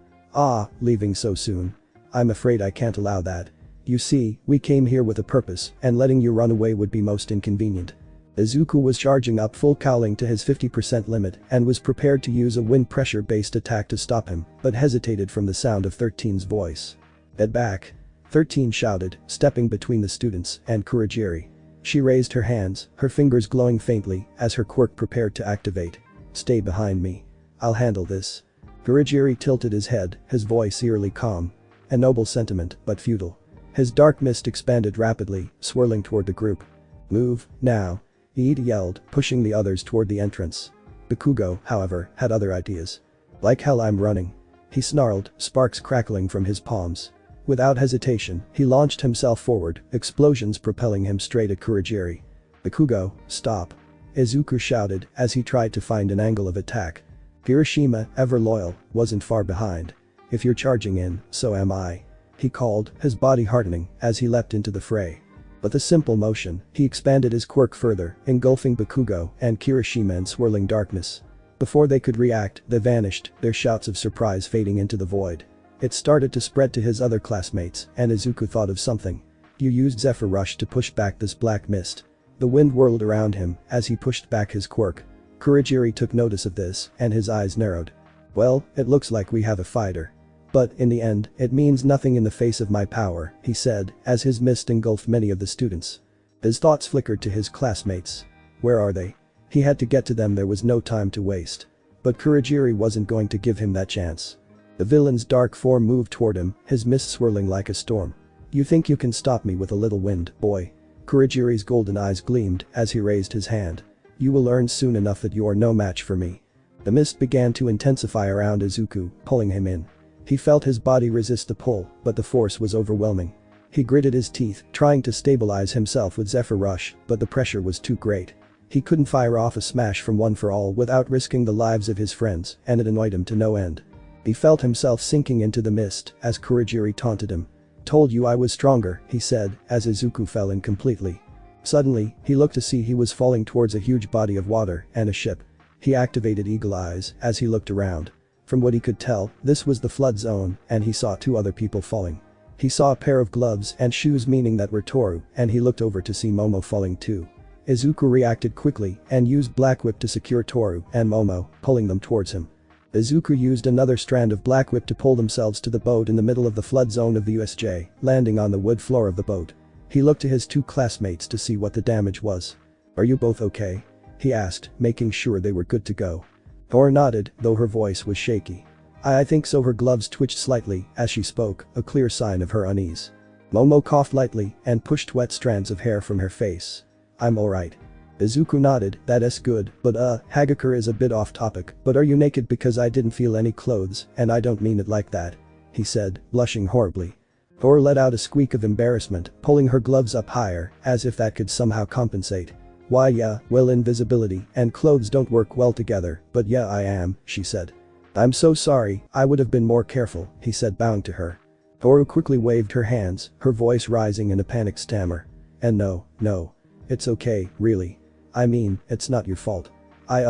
Leaving so soon? I'm afraid I can't allow that. You see, we came here with a purpose, and letting you run away would be most inconvenient. Izuku was charging up full cowling to his 50% limit and was prepared to use a wind pressure-based attack to stop him, but hesitated from the sound of 13's voice. Get back. 13 shouted, stepping between the students and Kurogiri. She raised her hands, her fingers glowing faintly as her quirk prepared to activate. Stay behind me. I'll handle this. Kurogiri tilted his head, his voice eerily calm. A noble sentiment, but futile. His dark mist expanded rapidly, swirling toward the group. Move, now. He'd yelled, pushing the others toward the entrance. Bakugo, however, had other ideas. Like hell I'm running. He snarled, sparks crackling from his palms. Without hesitation, he launched himself forward, explosions propelling him straight at Kurogiri. Bakugo, stop. Izuku shouted as he tried to find an angle of attack. Kirishima, ever loyal, wasn't far behind. If you're charging in, so am I. He called, his body hardening as he leapt into the fray. With a simple motion, he expanded his quirk further, engulfing Bakugo and Kirishima in swirling darkness. Before they could react, they vanished, their shouts of surprise fading into the void. It started to spread to his other classmates, and Izuku thought of something. You used Zephyr Rush to push back this black mist. The wind whirled around him as he pushed back his quirk. Kurogiri took notice of this, and his eyes narrowed. Well, it looks like we have a fighter. But, in the end, it means nothing in the face of my power, he said, as his mist engulfed many of the students. His thoughts flickered to his classmates. Where are they? He had to get to them, there was no time to waste. But Kurogiri wasn't going to give him that chance. The villain's dark form moved toward him, his mist swirling like a storm. You think you can stop me with a little wind, boy? Kurogiri's golden eyes gleamed as he raised his hand. "You will learn soon enough that you are no match for me." The mist began to intensify around Izuku, pulling him in. He felt his body resist the pull, but the force was overwhelming. He gritted his teeth, trying to stabilize himself with Zephyr Rush, but the pressure was too great. He couldn't fire off a smash from One for All without risking the lives of his friends, and it annoyed him to no end. He felt himself sinking into the mist as Kurogiri taunted him. "Told you I was stronger," he said, as Izuku fell in completely. Suddenly, he looked to see he was falling towards a huge body of water and a ship. He activated Eagle Eyes as he looked around. From what he could tell, this was the flood zone, and he saw 2 other people falling. He saw a pair of gloves and shoes, meaning that were Toru, and he looked over to see Momo falling too. Izuku reacted quickly and used Black Whip to secure Toru and Momo, pulling them towards him. Izuku used another strand of Black Whip to pull themselves to the boat in the middle of the flood zone of the USJ, landing on the wood floor of the boat. He looked to his 2 classmates to see what the damage was. "Are you both okay?" he asked, making sure they were good to go. Toru nodded, though her voice was shaky. I think so. Her gloves twitched slightly as she spoke, a clear sign of her unease. Momo coughed lightly and pushed wet strands of hair from her face. "I'm alright." Izuku nodded, "That's good, but Hagakure is a bit off topic, but are you naked? Because I didn't feel any clothes, and I don't mean it like that," he said, blushing horribly. Toru let out a squeak of embarrassment, pulling her gloves up higher, as if that could somehow compensate. "Why yeah, well invisibility and clothes don't work well together, but yeah I am," she said. "I'm so sorry, I would have been more careful," he said, bowing to her. Toru quickly waved her hands, her voice rising in a panicked stammer. "And no. It's okay, really. I mean, it's not your fault.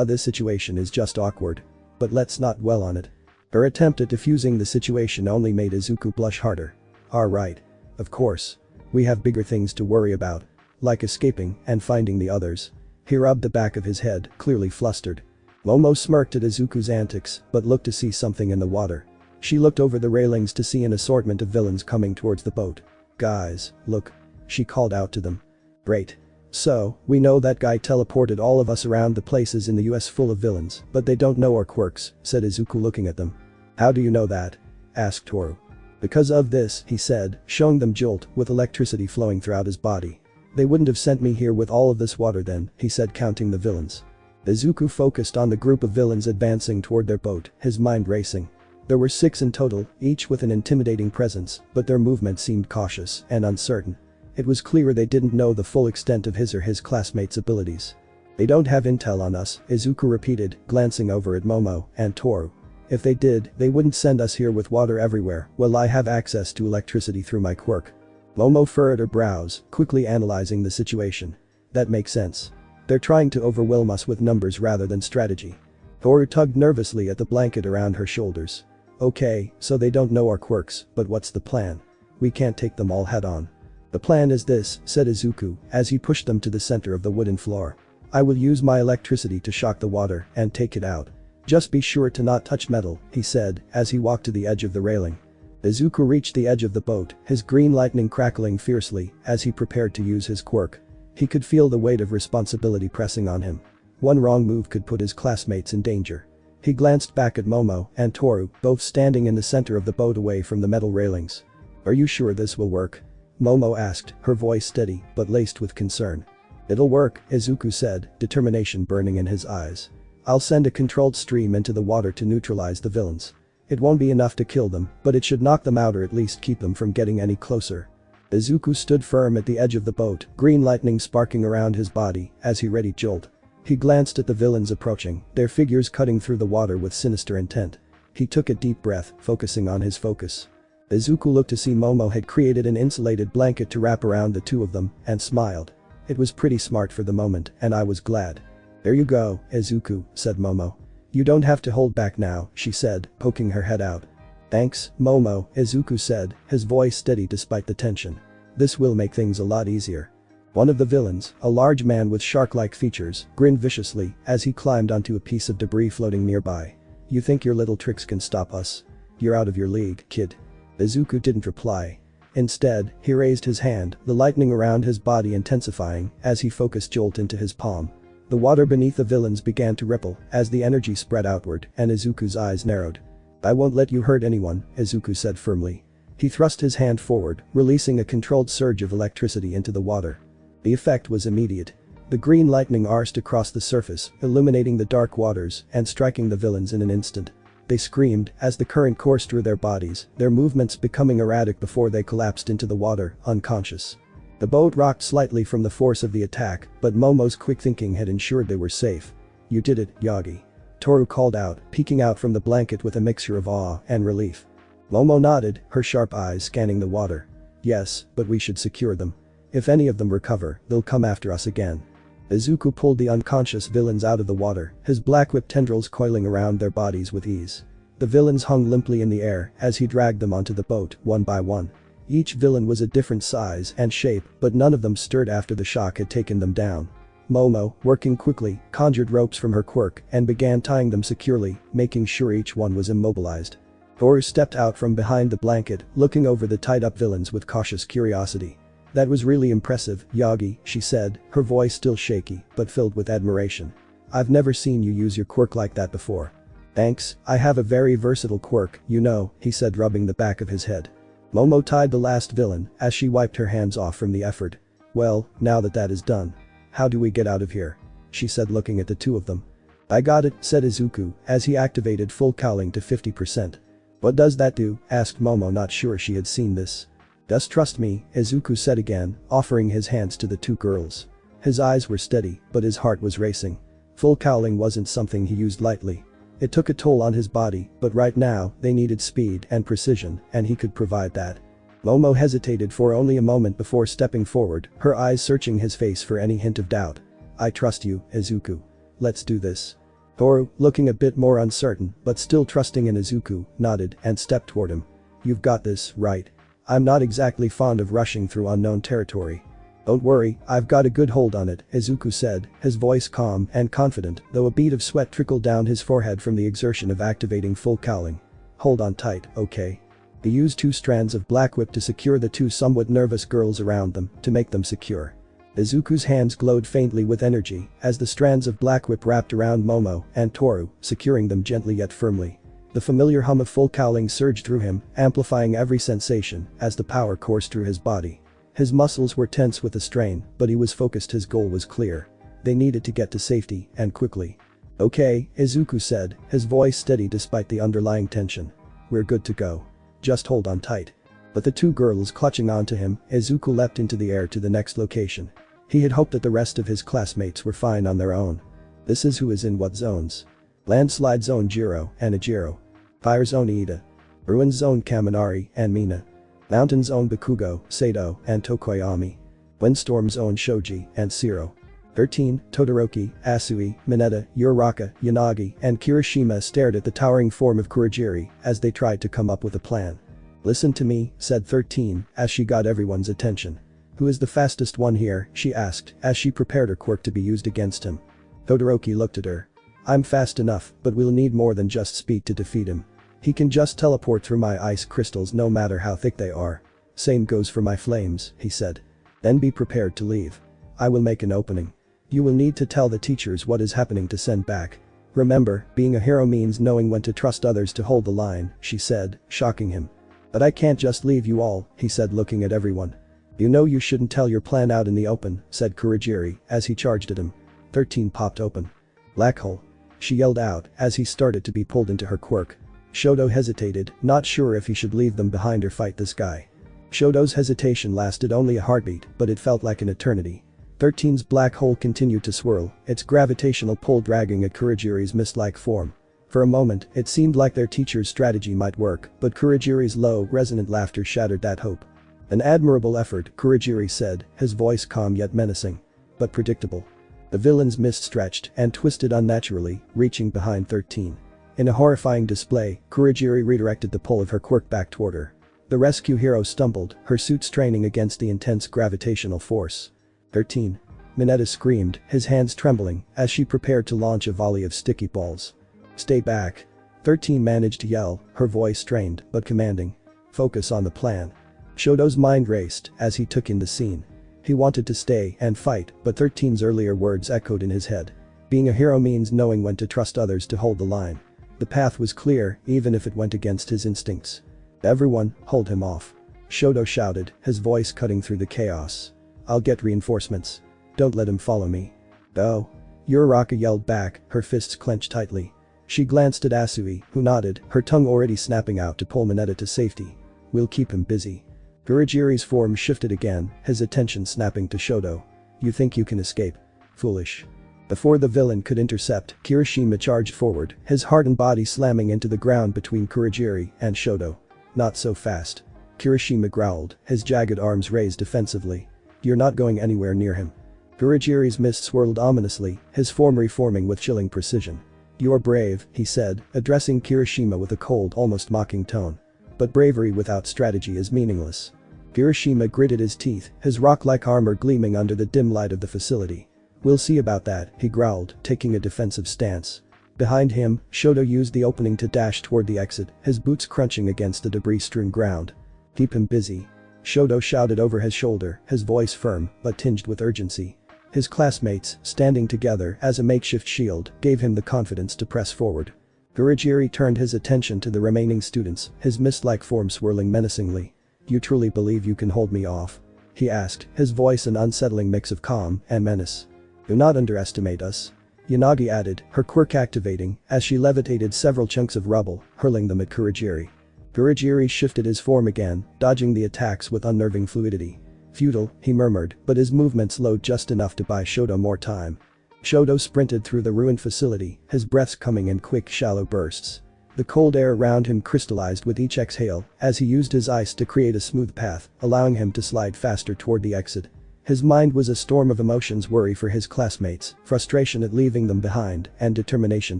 This situation is just awkward. But let's not dwell on it." Her attempt at diffusing the situation only made Izuku blush harder. "Alright. Of course. We have bigger things to worry about. Like escaping and finding the others." He rubbed the back of his head, clearly flustered. Momo smirked at Izuku's antics, but looked to see something in the water. She looked over the railings to see an assortment of villains coming towards the boat. "Guys, look," she called out to them. "Great. So, we know that guy teleported all of us around the places in the US full of villains, but they don't know our quirks," said Izuku, looking at them. "How do you know that?" asked Toru. "Because of this," he said, showing them Jolt with electricity flowing throughout his body. "They wouldn't have sent me here with all of this water then," he said, counting the villains. Izuku focused on the group of villains advancing toward their boat, his mind racing. There were 6 in total, each with an intimidating presence, but their movement seemed cautious and uncertain. It was clear they didn't know the full extent of his or his classmates' abilities. "They don't have intel on us," Izuku repeated, glancing over at Momo and Toru. "If they did, they wouldn't send us here with water everywhere. Well, I have access to electricity through my quirk." Momo furrowed her brows, quickly analyzing the situation. "That makes sense. They're trying to overwhelm us with numbers rather than strategy." Toru tugged nervously at the blanket around her shoulders. "Okay, so they don't know our quirks, but what's the plan? We can't take them all head on." "The plan is this," said Izuku, as he pushed them to the center of the wooden floor. "I will use my electricity to shock the water and take it out. Just be sure to not touch metal," he said, as he walked to the edge of the railing. Izuku reached the edge of the boat, his green lightning crackling fiercely as he prepared to use his quirk. He could feel the weight of responsibility pressing on him. One wrong move could put his classmates in danger. He glanced back at Momo and Toru, both standing in the center of the boat away from the metal railings. "Are you sure this will work?" Momo asked, her voice steady but laced with concern. "It'll work," Izuku said, determination burning in his eyes. "I'll send a controlled stream into the water to neutralize the villains. It won't be enough to kill them, but it should knock them out or at least keep them from getting any closer." Izuku stood firm at the edge of the boat, green lightning sparking around his body as he readied Jolt. He glanced at the villains approaching, their figures cutting through the water with sinister intent. He took a deep breath, focusing on his focus. Izuku looked to see Momo had created an insulated blanket to wrap around the 2 of them, and smiled. "It was pretty smart for the moment, and I was glad." "There you go, Izuku," said Momo. "You don't have to hold back now," she said, poking her head out. "Thanks, Momo," Izuku said, his voice steady despite the tension. "This will make things a lot easier." One of the villains, a large man with shark-like features, grinned viciously as he climbed onto a piece of debris floating nearby. "You think your little tricks can stop us? You're out of your league, kid." Izuku didn't reply. Instead, he raised his hand, the lightning around his body intensifying as he focused Jolt into his palm. The water beneath the villains began to ripple as the energy spread outward and Izuku's eyes narrowed. "I won't let you hurt anyone," Izuku said firmly. He thrust his hand forward, releasing a controlled surge of electricity into the water. The effect was immediate. The green lightning arced across the surface, illuminating the dark waters and striking the villains in an instant. They screamed as the current coursed through their bodies, their movements becoming erratic before they collapsed into the water, unconscious. The boat rocked slightly from the force of the attack, but Momo's quick thinking had ensured they were safe. "You did it, Yagi." Toru called out, peeking out from the blanket with a mixture of awe and relief. Momo nodded, her sharp eyes scanning the water. "Yes, but we should secure them. If any of them recover, they'll come after us again." Izuku pulled the unconscious villains out of the water, his black whip tendrils coiling around their bodies with ease. The villains hung limply in the air as he dragged them onto the boat, one by one. Each villain was a different size and shape, but none of them stirred after the shock had taken them down. Momo, working quickly, conjured ropes from her quirk and began tying them securely, making sure each one was immobilized. Toru stepped out from behind the blanket, looking over the tied-up villains with cautious curiosity. "That was really impressive, Yagi," she said, her voice still shaky, but filled with admiration. "I've never seen you use your quirk like that before." "Thanks, I have a very versatile quirk, you know," he said, rubbing the back of his head. Momo tied the last villain as she wiped her hands off from the effort. "Well, now that is done. How do we get out of here?" she said, looking at the two of them. "I got it," said Izuku as he activated full cowling to 50%. "What does that do?" asked Momo, not sure she had seen this. "Just trust me," Izuku said again, offering his hands to the two girls. His eyes were steady, but his heart was racing. Full cowling wasn't something he used lightly. It took a toll on his body, but right now, they needed speed and precision, and he could provide that. Momo hesitated for only a moment before stepping forward, her eyes searching his face for any hint of doubt. "I trust you, Izuku. Let's do this." Toru, looking a bit more uncertain, but still trusting in Izuku, nodded and stepped toward him. "You've got this, right? I'm not exactly fond of rushing through unknown territory." "Don't worry, I've got a good hold on it," Izuku said, his voice calm and confident, though a bead of sweat trickled down his forehead from the exertion of activating full cowling. "Hold on tight, okay?" He used 2 strands of black whip to secure the 2 somewhat nervous girls around them, to make them secure. Izuku's hands glowed faintly with energy as the strands of black whip wrapped around Momo and Toru, securing them gently yet firmly. The familiar hum of full cowling surged through him, amplifying every sensation as the power coursed through his body. His muscles were tense with the strain, but he was focused, his goal was clear. They needed to get to safety, and quickly. "Okay," Izuku said, his voice steady despite the underlying tension. "We're good to go. Just hold on tight." But the 2 girls clutching onto him, Izuku leapt into the air to the next location. He had hoped that the rest of his classmates were fine on their own. This is who is in what zones. Landslide Zone Jiro and Ajiro. Fire Zone Ida. Ruin Zone Kaminari and Mina. Mountain Zone Bakugo, Sato, and Tokoyami. Windstorm Zone Shoji and Shiro. 13, Todoroki, Asui, Mineta, Uraraka, Yanagi, and Kirishima stared at the towering form of Kurogiri as they tried to come up with a plan. "Listen to me," said 13, as she got everyone's attention. "Who is the fastest one here?" she asked as she prepared her quirk to be used against him. Todoroki looked at her. "I'm fast enough, but we'll need more than just speed to defeat him. He can just teleport through my ice crystals no matter how thick they are. Same goes for my flames," he said. "Then be prepared to leave. I will make an opening. You will need to tell the teachers what is happening to send back. Remember, being a hero means knowing when to trust others to hold the line," she said, shocking him. "But I can't just leave you all," he said, looking at everyone. "You know you shouldn't tell your plan out in the open," said Kurogiri as he charged at him. 13 popped open. "Black hole," she yelled out as he started to be pulled into her quirk. Shoto hesitated, not sure if he should leave them behind or fight this guy. Shoto's hesitation lasted only a heartbeat, but it felt like an eternity. 13's black hole continued to swirl, its gravitational pull dragging at Kurogiri's mist-like form. For a moment, it seemed like their teacher's strategy might work, but Kurogiri's low, resonant laughter shattered that hope. "An admirable effort," Kurogiri said, his voice calm yet menacing. "But predictable." The villain's mist stretched and twisted unnaturally, reaching behind 13. In a horrifying display, Kurogiri redirected the pull of her quirk back toward her. The rescue hero stumbled, her suit straining against the intense gravitational force. 13. Mineta screamed, his hands trembling, as she prepared to launch a volley of sticky balls. "Stay back." 13 managed to yell, her voice strained but commanding. "Focus on the plan." Shoto's mind raced as he took in the scene. He wanted to stay and fight, but 13's earlier words echoed in his head. Being a hero means knowing when to trust others to hold the line. The path was clear, even if it went against his instincts. "Everyone, hold him off," Shoto shouted, his voice cutting through the chaos. I'll get reinforcements. Don't let him follow me. Oh. Uraraka yelled back, her fists clenched tightly. She glanced at Asui, who nodded, her tongue already snapping out to pull Mineta to safety. We'll keep him busy. Kurogiri's form shifted again, his attention snapping to Shoto. You think you can escape? Foolish. Before the villain could intercept, Kirishima charged forward, his heart and body slamming into the ground between Kurogiri and Shoto. Not so fast. Kirishima growled, his jagged arms raised defensively. You're not going anywhere near him. Kurogiri's mist swirled ominously, his form reforming with chilling precision. You're brave, he said, addressing Kirishima with a cold, almost mocking tone. But bravery without strategy is meaningless. Kirishima gritted his teeth, his rock-like armor gleaming under the dim light of the facility. We'll see about that, he growled, taking a defensive stance. Behind him, Shoto used the opening to dash toward the exit, his boots crunching against the debris-strewn ground. Keep him busy. Shoto shouted over his shoulder, his voice firm, but tinged with urgency. His classmates, standing together as a makeshift shield, gave him the confidence to press forward. Kurogiri turned his attention to the remaining students, his mist-like form swirling menacingly. You truly believe you can hold me off? He asked, his voice an unsettling mix of calm and menace. Do not underestimate us. Yanagi added, her quirk activating, as she levitated several chunks of rubble, hurling them at Kurogiri. Kurogiri shifted his form again, dodging the attacks with unnerving fluidity. Futile, he murmured, but his movement slowed just enough to buy Shoto more time. Shoto sprinted through the ruined facility, his breath coming in quick, shallow bursts. The cold air around him crystallized with each exhale as he used his ice to create a smooth path, allowing him to slide faster toward the exit. His mind was a storm of emotions, worry for his classmates, frustration at leaving them behind, and determination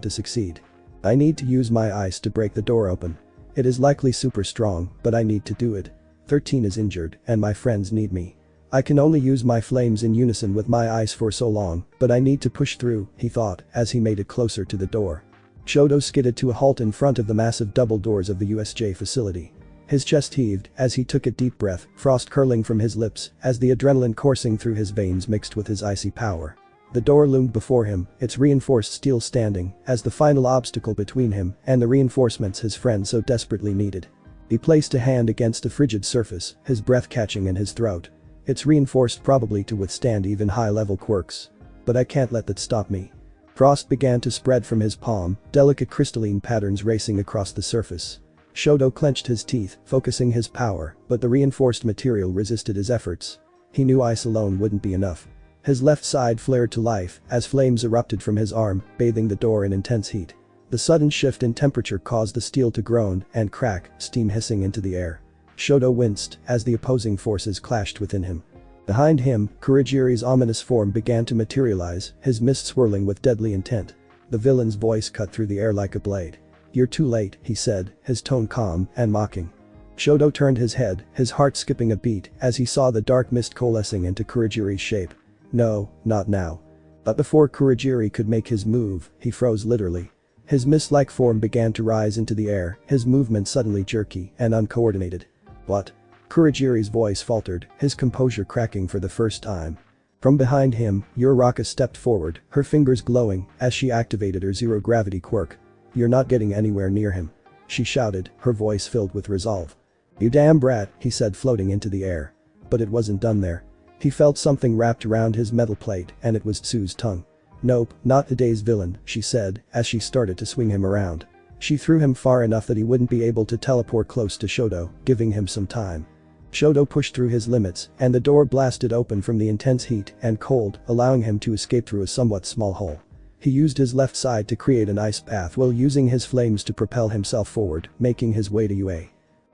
to succeed. I need to use my ice to break the door open. It is likely super strong, but I need to do it. 13 is injured, and my friends need me. I can only use my flames in unison with my ice for so long, but I need to push through, he thought, as he made it closer to the door. Shoto skidded to a halt in front of the massive double doors of the USJ facility. His chest heaved as he took a deep breath, frost curling from his lips as the adrenaline coursing through his veins mixed with his icy power. The door loomed before him, its reinforced steel standing as the final obstacle between him and the reinforcements his friend so desperately needed. He placed a hand against the frigid surface, his breath catching in his throat. It's reinforced probably to withstand even high-level quirks. But I can't let that stop me. Frost began to spread from his palm, delicate crystalline patterns racing across the surface. Shoto clenched his teeth, focusing his power, but the reinforced material resisted his efforts. He knew ice alone wouldn't be enough. His left side flared to life as flames erupted from his arm, bathing the door in intense heat. The sudden shift in temperature caused the steel to groan and crack, steam hissing into the air. Shoto winced as the opposing forces clashed within him. Behind him, Kurogiri's ominous form began to materialize, his mist swirling with deadly intent. The villain's voice cut through the air like a blade. You're too late, he said, his tone calm and mocking. Shoto turned his head, his heart skipping a beat as he saw the dark mist coalescing into Kurogiri's shape. No, not now. But before Kurogiri could make his move, he froze literally. His mist-like form began to rise into the air, his movement suddenly jerky and uncoordinated. What? Kurogiri's voice faltered, his composure cracking for the first time. From behind him, Uraraka stepped forward, her fingers glowing as she activated her zero-gravity quirk. You're not getting anywhere near him. She shouted, her voice filled with resolve. You damn brat, he said, floating into the air. But it wasn't done there. He felt something wrapped around his metal plate, and it was Tsu's tongue. Nope, not today's villain, she said, as she started to swing him around. She threw him far enough that he wouldn't be able to teleport close to Shoto, giving him some time. Shoto pushed through his limits, and the door blasted open from the intense heat and cold, allowing him to escape through a somewhat small hole. He used his left side to create an ice path while using his flames to propel himself forward, making his way to UA.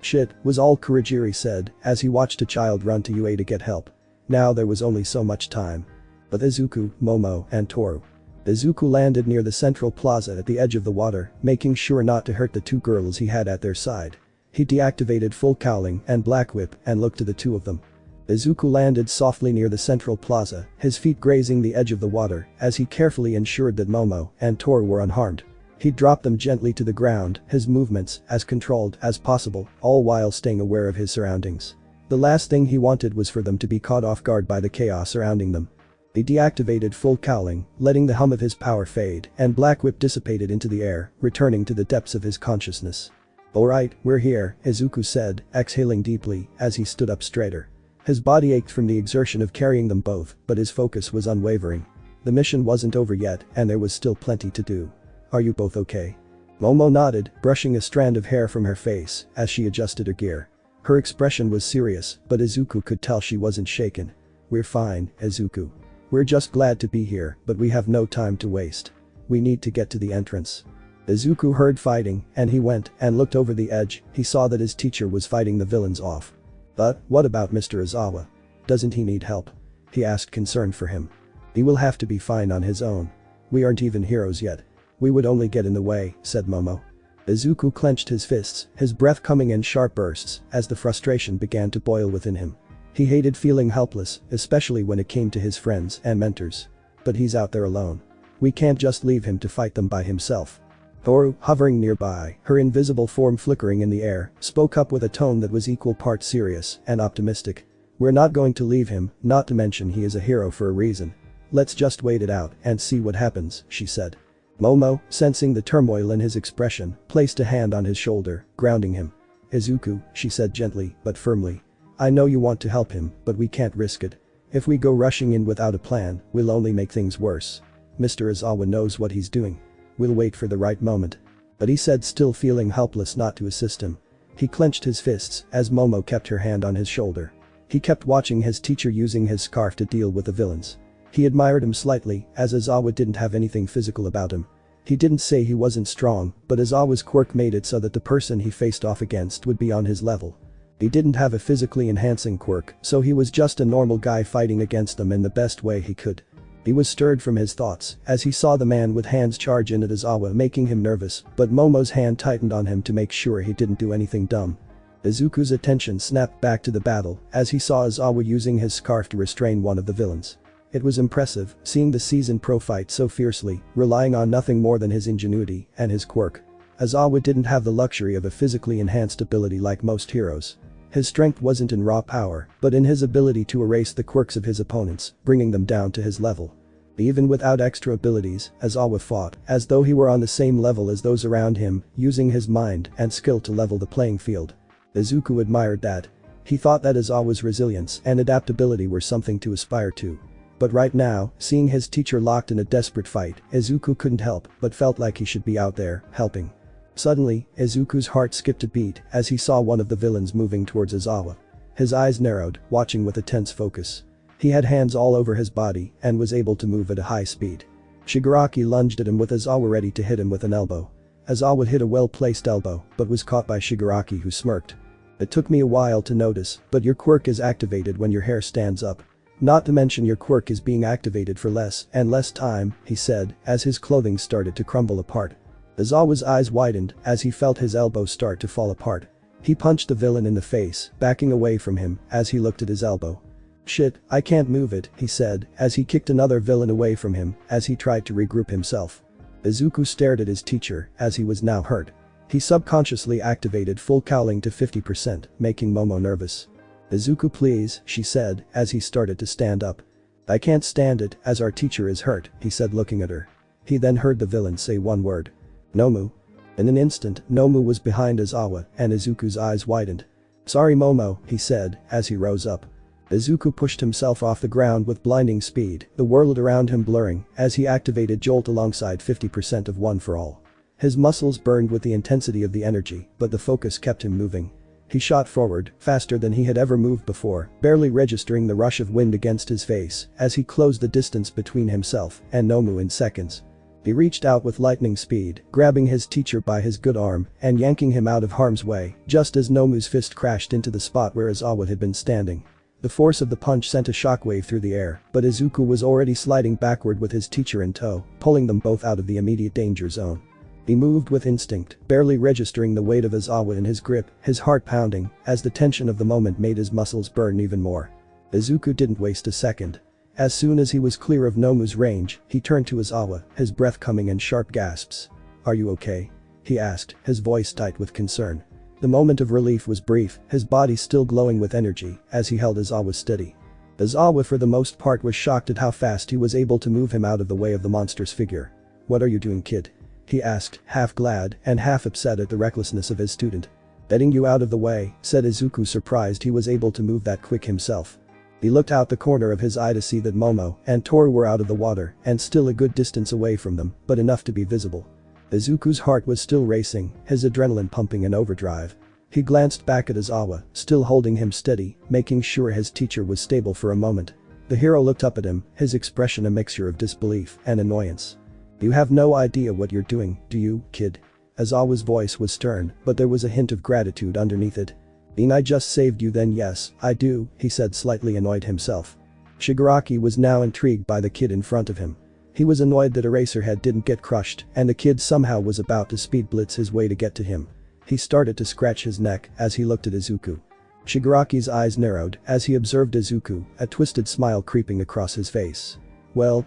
Shit, was all Kurogiri said, as he watched a child run to UA to get help. Now there was only so much time. But Izuku, Momo, and Toru. Izuku landed near the central plaza at the edge of the water, making sure not to hurt the two girls he had at their side. He deactivated full cowling and black whip and looked to the two of them. Izuku landed softly near the central plaza, his feet grazing the edge of the water as he carefully ensured that Momo and Toru were unharmed. He dropped them gently to the ground, his movements as controlled as possible, all while staying aware of his surroundings. The last thing he wanted was for them to be caught off guard by the chaos surrounding them. He deactivated full cowling, letting the hum of his power fade, and black whip dissipated into the air, returning to the depths of his consciousness. Alright, we're here, Izuku said, exhaling deeply as he stood up straighter. His body ached from the exertion of carrying them both, but his focus was unwavering. The mission wasn't over yet, and there was still plenty to do. Are you both okay? Momo nodded, brushing a strand of hair from her face as she adjusted her gear. Her expression was serious, but Izuku could tell she wasn't shaken. We're fine, Izuku. We're just glad to be here, but we have no time to waste. We need to get to the entrance. Izuku heard fighting, and he went and looked over the edge. He saw that his teacher was fighting the villains off. But, what about Mr. Izawa? Doesn't he need help? He asked, concerned for him. He will have to be fine on his own. We aren't even heroes yet. We would only get in the way, said Momo. Izuku clenched his fists, his breath coming in sharp bursts as the frustration began to boil within him. He hated feeling helpless, especially when it came to his friends and mentors. But he's out there alone. We can't just leave him to fight them by himself. Toru, hovering nearby, her invisible form flickering in the air, spoke up with a tone that was equal parts serious and optimistic. We're not going to leave him, not to mention he is a hero for a reason. Let's just wait it out and see what happens, she said. Momo, sensing the turmoil in his expression, placed a hand on his shoulder, grounding him. Izuku, she said gently but firmly. I know you want to help him, but we can't risk it. If we go rushing in without a plan, we'll only make things worse. Mr. Izawa knows what he's doing. We'll wait for the right moment. But he said, still feeling helpless not to assist him. He clenched his fists as Momo kept her hand on his shoulder. He kept watching his teacher using his scarf to deal with the villains. He admired him slightly, as Izawa didn't have anything physical about him. He didn't say he wasn't strong, but Izawa's quirk made it so that the person he faced off against would be on his level. He didn't have a physically enhancing quirk, so he was just a normal guy fighting against them in the best way he could. He was stirred from his thoughts as he saw the man with hands charge in at Izawa, making him nervous, but Momo's hand tightened on him to make sure he didn't do anything dumb. Izuku's attention snapped back to the battle as he saw Izawa using his scarf to restrain one of the villains. It was impressive, seeing the seasoned pro fight so fiercely, relying on nothing more than his ingenuity and his quirk. Izawa didn't have the luxury of a physically enhanced ability like most heroes. His strength wasn't in raw power, but in his ability to erase the quirks of his opponents, bringing them down to his level. Even without extra abilities, Izawa fought as though he were on the same level as those around him, using his mind and skill to level the playing field. Izuku admired that. He thought that Izawa's resilience and adaptability were something to aspire to. But right now, seeing his teacher locked in a desperate fight, Izuku couldn't help but felt like he should be out there, helping. Suddenly, Izuku's heart skipped a beat as he saw one of the villains moving towards Izawa. His eyes narrowed, watching with a tense focus. He had hands all over his body and was able to move at a high speed. Shigaraki lunged at him with Izawa ready to hit him with an elbow. Izawa hit a well-placed elbow but was caught by Shigaraki, who smirked. It took me a while to notice, but your quirk is activated when your hair stands up. Not to mention your quirk is being activated for less and less time, he said as his clothing started to crumble apart. Izawa's eyes widened as he felt his elbow start to fall apart. He punched the villain in the face, backing away from him as he looked at his elbow. Shit, I can't move it, he said as he kicked another villain away from him as he tried to regroup himself. Izuku stared at his teacher as he was now hurt. He subconsciously activated full cowling to 50%, making Momo nervous. Izuku, please, she said as he started to stand up. I can't stand it as our teacher is hurt, he said, looking at her. He then heard the villain say one word. Nomu. In an instant, Nomu was behind Izawa and Izuku's eyes widened. Sorry Momo, he said as he rose up. Izuku pushed himself off the ground with blinding speed, the world around him blurring as he activated Jolt alongside 50% of One for All. His muscles burned with the intensity of the energy, but the focus kept him moving. He shot forward, faster than he had ever moved before, barely registering the rush of wind against his face as he closed the distance between himself and Nomu in seconds. He reached out with lightning speed, grabbing his teacher by his good arm and yanking him out of harm's way, just as Nomu's fist crashed into the spot where Izawa had been standing. The force of the punch sent a shockwave through the air, but Izuku was already sliding backward with his teacher in tow, pulling them both out of the immediate danger zone. He moved with instinct, barely registering the weight of Izawa in his grip, his heart pounding, as the tension of the moment made his muscles burn even more. Izuku didn't waste a second. As soon as he was clear of Nomu's range, he turned to Izawa, his breath coming in sharp gasps. Are you okay? He asked, his voice tight with concern. The moment of relief was brief, his body still glowing with energy as he held Izawa steady. Izawa for the most part was shocked at how fast he was able to move him out of the way of the monster's figure. What are you doing, kid? He asked, half glad and half upset at the recklessness of his student. "Getting you out of the way," said Izuku, surprised he was able to move that quick himself. He looked out the corner of his eye to see that Momo and Toru were out of the water and still a good distance away from them, but enough to be visible. Izuku's heart was still racing, his adrenaline pumping in overdrive. He glanced back at Izawa, still holding him steady, making sure his teacher was stable for a moment. The hero looked up at him, his expression a mixture of disbelief and annoyance. "You have no idea what you're doing, do you, kid?" Izawa's voice was stern, but there was a hint of gratitude underneath it. "I just saved you then, yes, I do," he said, slightly annoyed himself. Shigaraki was now intrigued by the kid in front of him. He was annoyed that Eraserhead didn't get crushed and the kid somehow was about to speed blitz his way to get to him. He started to scratch his neck as he looked at Izuku. Shigaraki's eyes narrowed as he observed Izuku, a twisted smile creeping across his face. Well,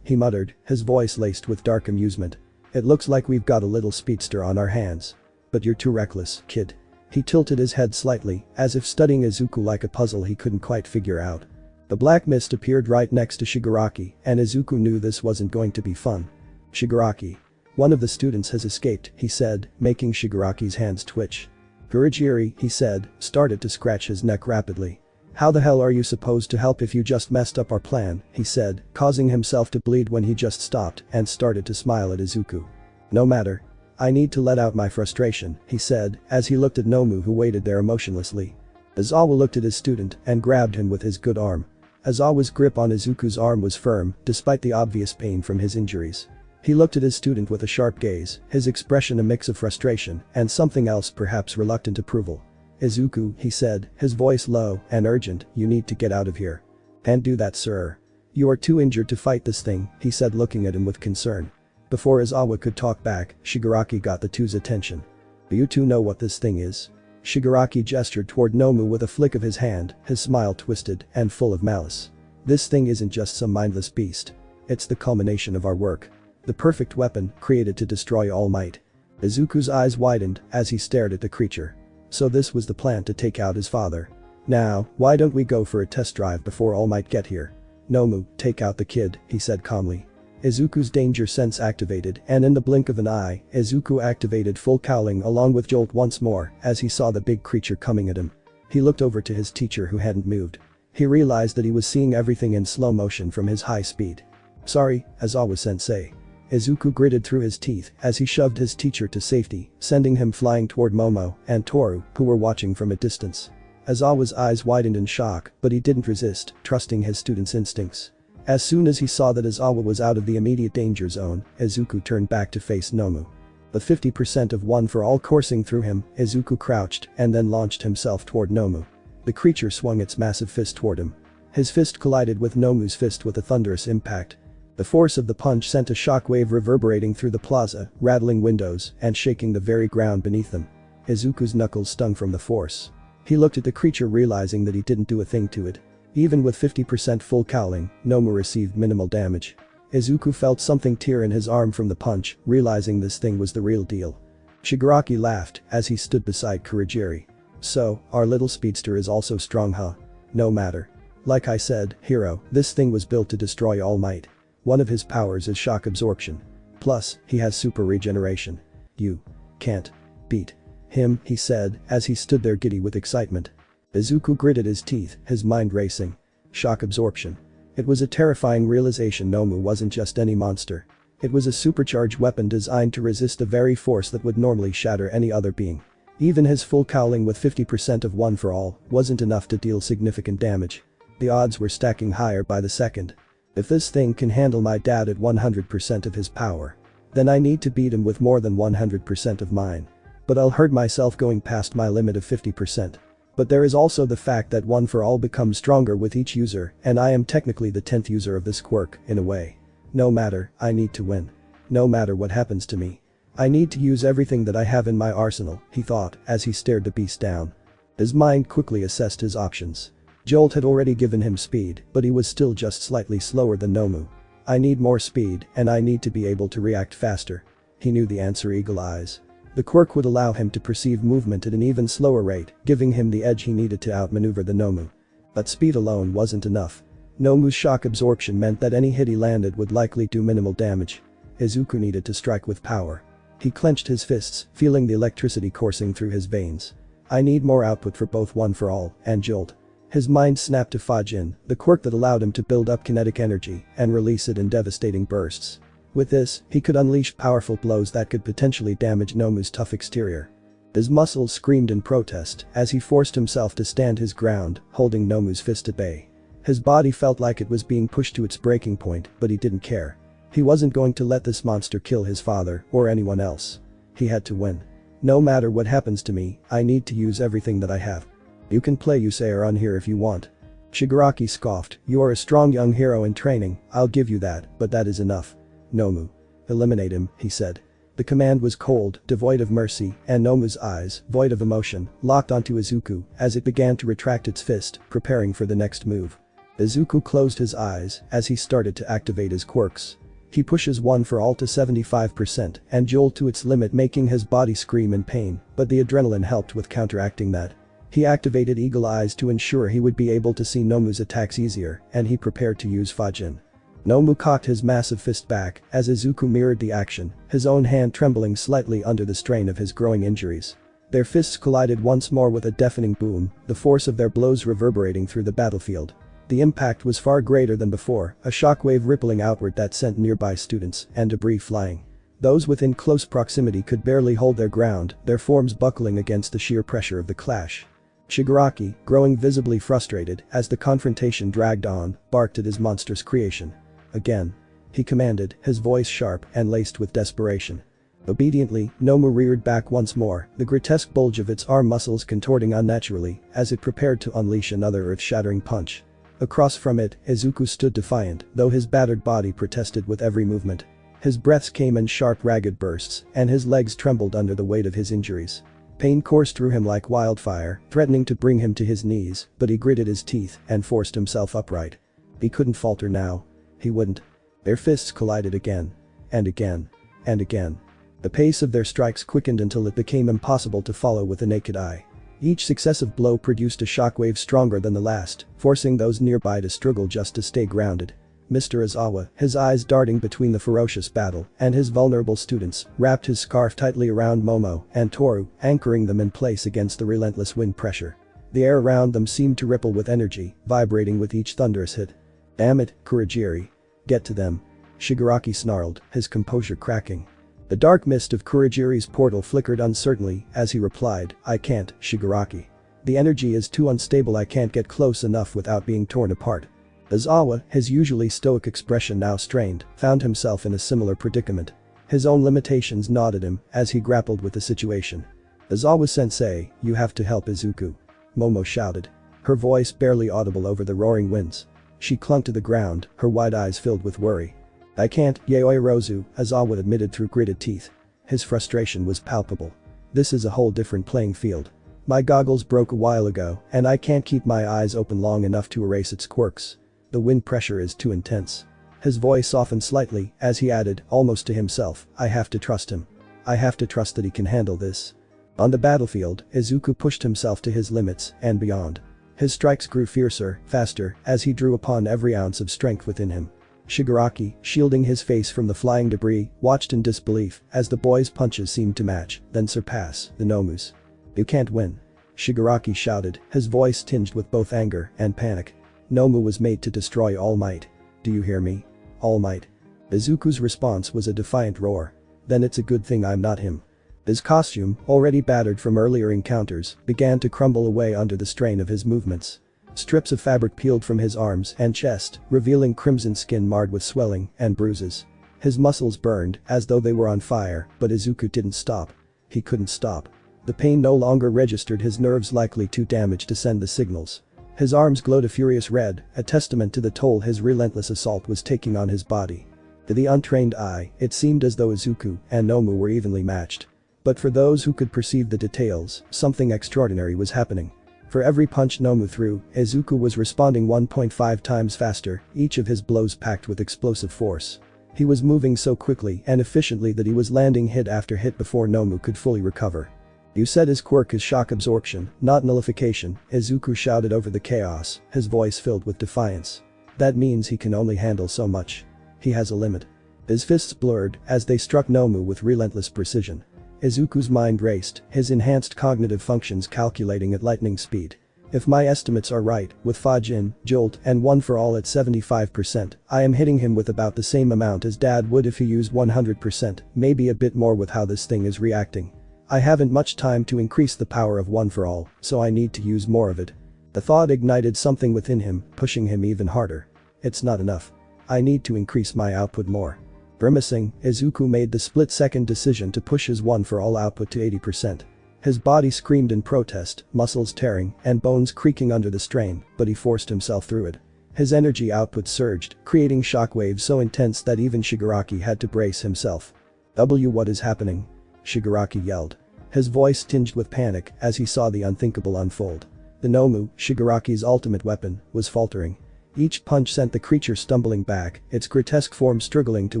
he muttered, his voice laced with dark amusement. "It looks like we've got a little speedster on our hands. But you're too reckless, kid." He tilted his head slightly, as if studying Izuku like a puzzle he couldn't quite figure out. The black mist appeared right next to Shigaraki, and Izuku knew this wasn't going to be fun. "Shigaraki. One of the students has escaped," he said, making Shigaraki's hands twitch. "Kurogiri," he said, started to scratch his neck rapidly. "How the hell are you supposed to help if you just messed up our plan," he said, causing himself to bleed when he just stopped and started to smile at Izuku. "No matter. I need to let out my frustration," he said, as he looked at Nomu who waited there emotionlessly. Izawa looked at his student and grabbed him with his good arm. Izawa's grip on Izuku's arm was firm, despite the obvious pain from his injuries. He looked at his student with a sharp gaze, his expression a mix of frustration and something else, perhaps reluctant approval. "Izuku," he said, his voice low and urgent, "you need to get out of here." "Can't do that, sir. You are too injured to fight this thing," he said, looking at him with concern. Before Izawa could talk back, Shigaraki got the two's attention. "Do you two know what this thing is?" Shigaraki gestured toward Nomu with a flick of his hand, his smile twisted and full of malice. "This thing isn't just some mindless beast. It's the culmination of our work. The perfect weapon created to destroy All Might." Izuku's eyes widened as he stared at the creature. So this was the plan to take out his father. "Now, why don't we go for a test drive before All Might get here?" "Nomu, take out the kid," he said calmly. Izuku's danger sense activated, and in the blink of an eye, Izuku activated full cowling along with Jolt once more as he saw the big creature coming at him. He looked over to his teacher who hadn't moved. He realized that he was seeing everything in slow motion from his high speed. "Sorry, Aizawa-sensei." Izuku gritted through his teeth as he shoved his teacher to safety, sending him flying toward Momo and Toru, who were watching from a distance. Aizawa's eyes widened in shock, but he didn't resist, trusting his student's instincts. As soon as he saw that Aizawa was out of the immediate danger zone, Izuku turned back to face Nomu. The 50% of one for all coursing through him, Izuku crouched and then launched himself toward Nomu. The creature swung its massive fist toward him. His fist collided with Nomu's fist with a thunderous impact. The force of the punch sent a shockwave reverberating through the plaza, rattling windows and shaking the very ground beneath them. Izuku's knuckles stung from the force. He looked at the creature, realizing that he didn't do a thing to it. Even with 50% full cowling, Nomu received minimal damage. Izuku felt something tear in his arm from the punch, realizing this thing was the real deal. Shigaraki laughed as he stood beside Kurogiri. "So, our little speedster is also strong, huh?" "No matter. Like I said, hero, this thing was built to destroy All Might. One of his powers is shock absorption. Plus, he has super regeneration. You can't beat him," he said as he stood there giddy with excitement. Izuku gritted his teeth, his mind racing. Shock absorption. It was a terrifying realization. Nomu wasn't just any monster. It was a supercharged weapon designed to resist the very force that would normally shatter any other being. Even his full cowling with 50% of one for all wasn't enough to deal significant damage. The odds were stacking higher by the second. If this thing can handle my dad at 100% of his power, then I need to beat him with more than 100% of mine. But I'll hurt myself going past my limit of 50%. But there is also the fact that one for all becomes stronger with each user, and I am technically the 10th user of this quirk, in a way. No matter, I need to win. No matter what happens to me. I need to use everything that I have in my arsenal, he thought as he stared the beast down. His mind quickly assessed his options. Jolt had already given him speed, but he was still just slightly slower than Nomu. I need more speed, and I need to be able to react faster. He knew the answer. Eagle eyes. The quirk would allow him to perceive movement at an even slower rate, giving him the edge he needed to outmaneuver the Nomu. But speed alone wasn't enough. Nomu's shock absorption meant that any hit he landed would likely do minimal damage. Izuku needed to strike with power. He clenched his fists, feeling the electricity coursing through his veins. I need more output for both One for All and Jolt. His mind snapped to Fajin, the quirk that allowed him to build up kinetic energy and release it in devastating bursts. With this, he could unleash powerful blows that could potentially damage Nomu's tough exterior. His muscles screamed in protest as he forced himself to stand his ground, holding Nomu's fist at bay. His body felt like it was being pushed to its breaking point, but he didn't care. He wasn't going to let this monster kill his father or anyone else. He had to win. No matter what happens to me, I need to use everything that I have. You can play Usair on here if you want. Shigaraki scoffed, you are a strong young hero in training, I'll give you that, but that is enough. Nomu. Eliminate him, he said. The command was cold, devoid of mercy, and Nomu's eyes, void of emotion, locked onto Izuku as it began to retract its fist, preparing for the next move. Izuku closed his eyes as he started to activate his quirks. He pushes One for All to 75% and Jolt to its limit, making his body scream in pain, but the adrenaline helped with counteracting that. He activated Eagle Eyes to ensure he would be able to see Nomu's attacks easier, and he prepared to use Fajin. Nomu cocked his massive fist back as Izuku mirrored the action, his own hand trembling slightly under the strain of his growing injuries. Their fists collided once more with a deafening boom, the force of their blows reverberating through the battlefield. The impact was far greater than before, a shockwave rippling outward that sent nearby students and debris flying. Those within close proximity could barely hold their ground, their forms buckling against the sheer pressure of the clash. Shigaraki, growing visibly frustrated as the confrontation dragged on, barked at his monstrous creation. Again. He commanded, his voice sharp and laced with desperation. Obediently, Nomu reared back once more, the grotesque bulge of its arm muscles contorting unnaturally as it prepared to unleash another earth-shattering punch. Across from it, Izuku stood defiant, though his battered body protested with every movement. His breaths came in sharp ragged bursts, and his legs trembled under the weight of his injuries. Pain coursed through him like wildfire, threatening to bring him to his knees, but he gritted his teeth and forced himself upright. He couldn't falter now. He wouldn't. Their fists collided again. And again. And again. The pace of their strikes quickened until it became impossible to follow with the naked eye. Each successive blow produced a shockwave stronger than the last, forcing those nearby to struggle just to stay grounded. Mr. Izawa, his eyes darting between the ferocious battle and his vulnerable students, wrapped his scarf tightly around Momo and Toru, anchoring them in place against the relentless wind pressure. The air around them seemed to ripple with energy, vibrating with each thunderous hit. Damn it, Kurogiri. Get to them. Shigaraki snarled, his composure cracking. The dark mist of Kurogiri's portal flickered uncertainly as he replied, I can't, Shigaraki. The energy is too unstable, I can't get close enough without being torn apart. Izawa, his usually stoic expression now strained, found himself in a similar predicament. His own limitations gnawed at him as he grappled with the situation. Izawa-sensei, you have to help Izuku. Momo shouted. Her voice barely audible over the roaring winds. She clung to the ground, her wide eyes filled with worry. I can't, Yaoi Rozu, Izawa admitted through gritted teeth. His frustration was palpable. This is a whole different playing field. My goggles broke a while ago, and I can't keep my eyes open long enough to erase its quirks. The wind pressure is too intense. His voice softened slightly as he added, almost to himself, I have to trust him. I have to trust that he can handle this. On the battlefield, Izuku pushed himself to his limits and beyond. His strikes grew fiercer, faster, as he drew upon every ounce of strength within him. Shigaraki, shielding his face from the flying debris, watched in disbelief as the boy's punches seemed to match, then surpass, the Nomu's. You can't win. Shigaraki shouted, his voice tinged with both anger and panic. Nomu was made to destroy All Might. Do you hear me? All Might. Izuku's response was a defiant roar. Then it's a good thing I'm not him. His costume, already battered from earlier encounters, began to crumble away under the strain of his movements. Strips of fabric peeled from his arms and chest, revealing crimson skin marred with swelling and bruises. His muscles burned as though they were on fire, but Izuku didn't stop. He couldn't stop. The pain no longer registered his nerves, likely too damaged to send the signals. His arms glowed a furious red, a testament to the toll his relentless assault was taking on his body. To the untrained eye, it seemed as though Izuku and Nomu were evenly matched. But for those who could perceive the details, something extraordinary was happening. For every punch Nomu threw, Izuku was responding 1.5 times faster, each of his blows packed with explosive force. He was moving so quickly and efficiently that he was landing hit after hit before Nomu could fully recover. You said his quirk is shock absorption, not nullification, Izuku shouted over the chaos, his voice filled with defiance. That means he can only handle so much. He has a limit. His fists blurred as they struck Nomu with relentless precision. Izuku's mind raced, his enhanced cognitive functions calculating at lightning speed. If my estimates are right, with Fajin, Jolt, and One for All at 75%, I am hitting him with about the same amount as Dad would if he used 100%, maybe a bit more with how this thing is reacting. I haven't much time to increase the power of One for All, so I need to use more of it. The thought ignited something within him, pushing him even harder. It's not enough. I need to increase my output more. Grimacing, Izuku made the split-second decision to push his One for All output to 80%. His body screamed in protest, muscles tearing, and bones creaking under the strain, but he forced himself through it. His energy output surged, creating shockwaves so intense that even Shigaraki had to brace himself. What is happening?" Shigaraki yelled. His voice tinged with panic as he saw the unthinkable unfold. The Nomu, Shigaraki's ultimate weapon, was faltering. Each punch sent the creature stumbling back, its grotesque form struggling to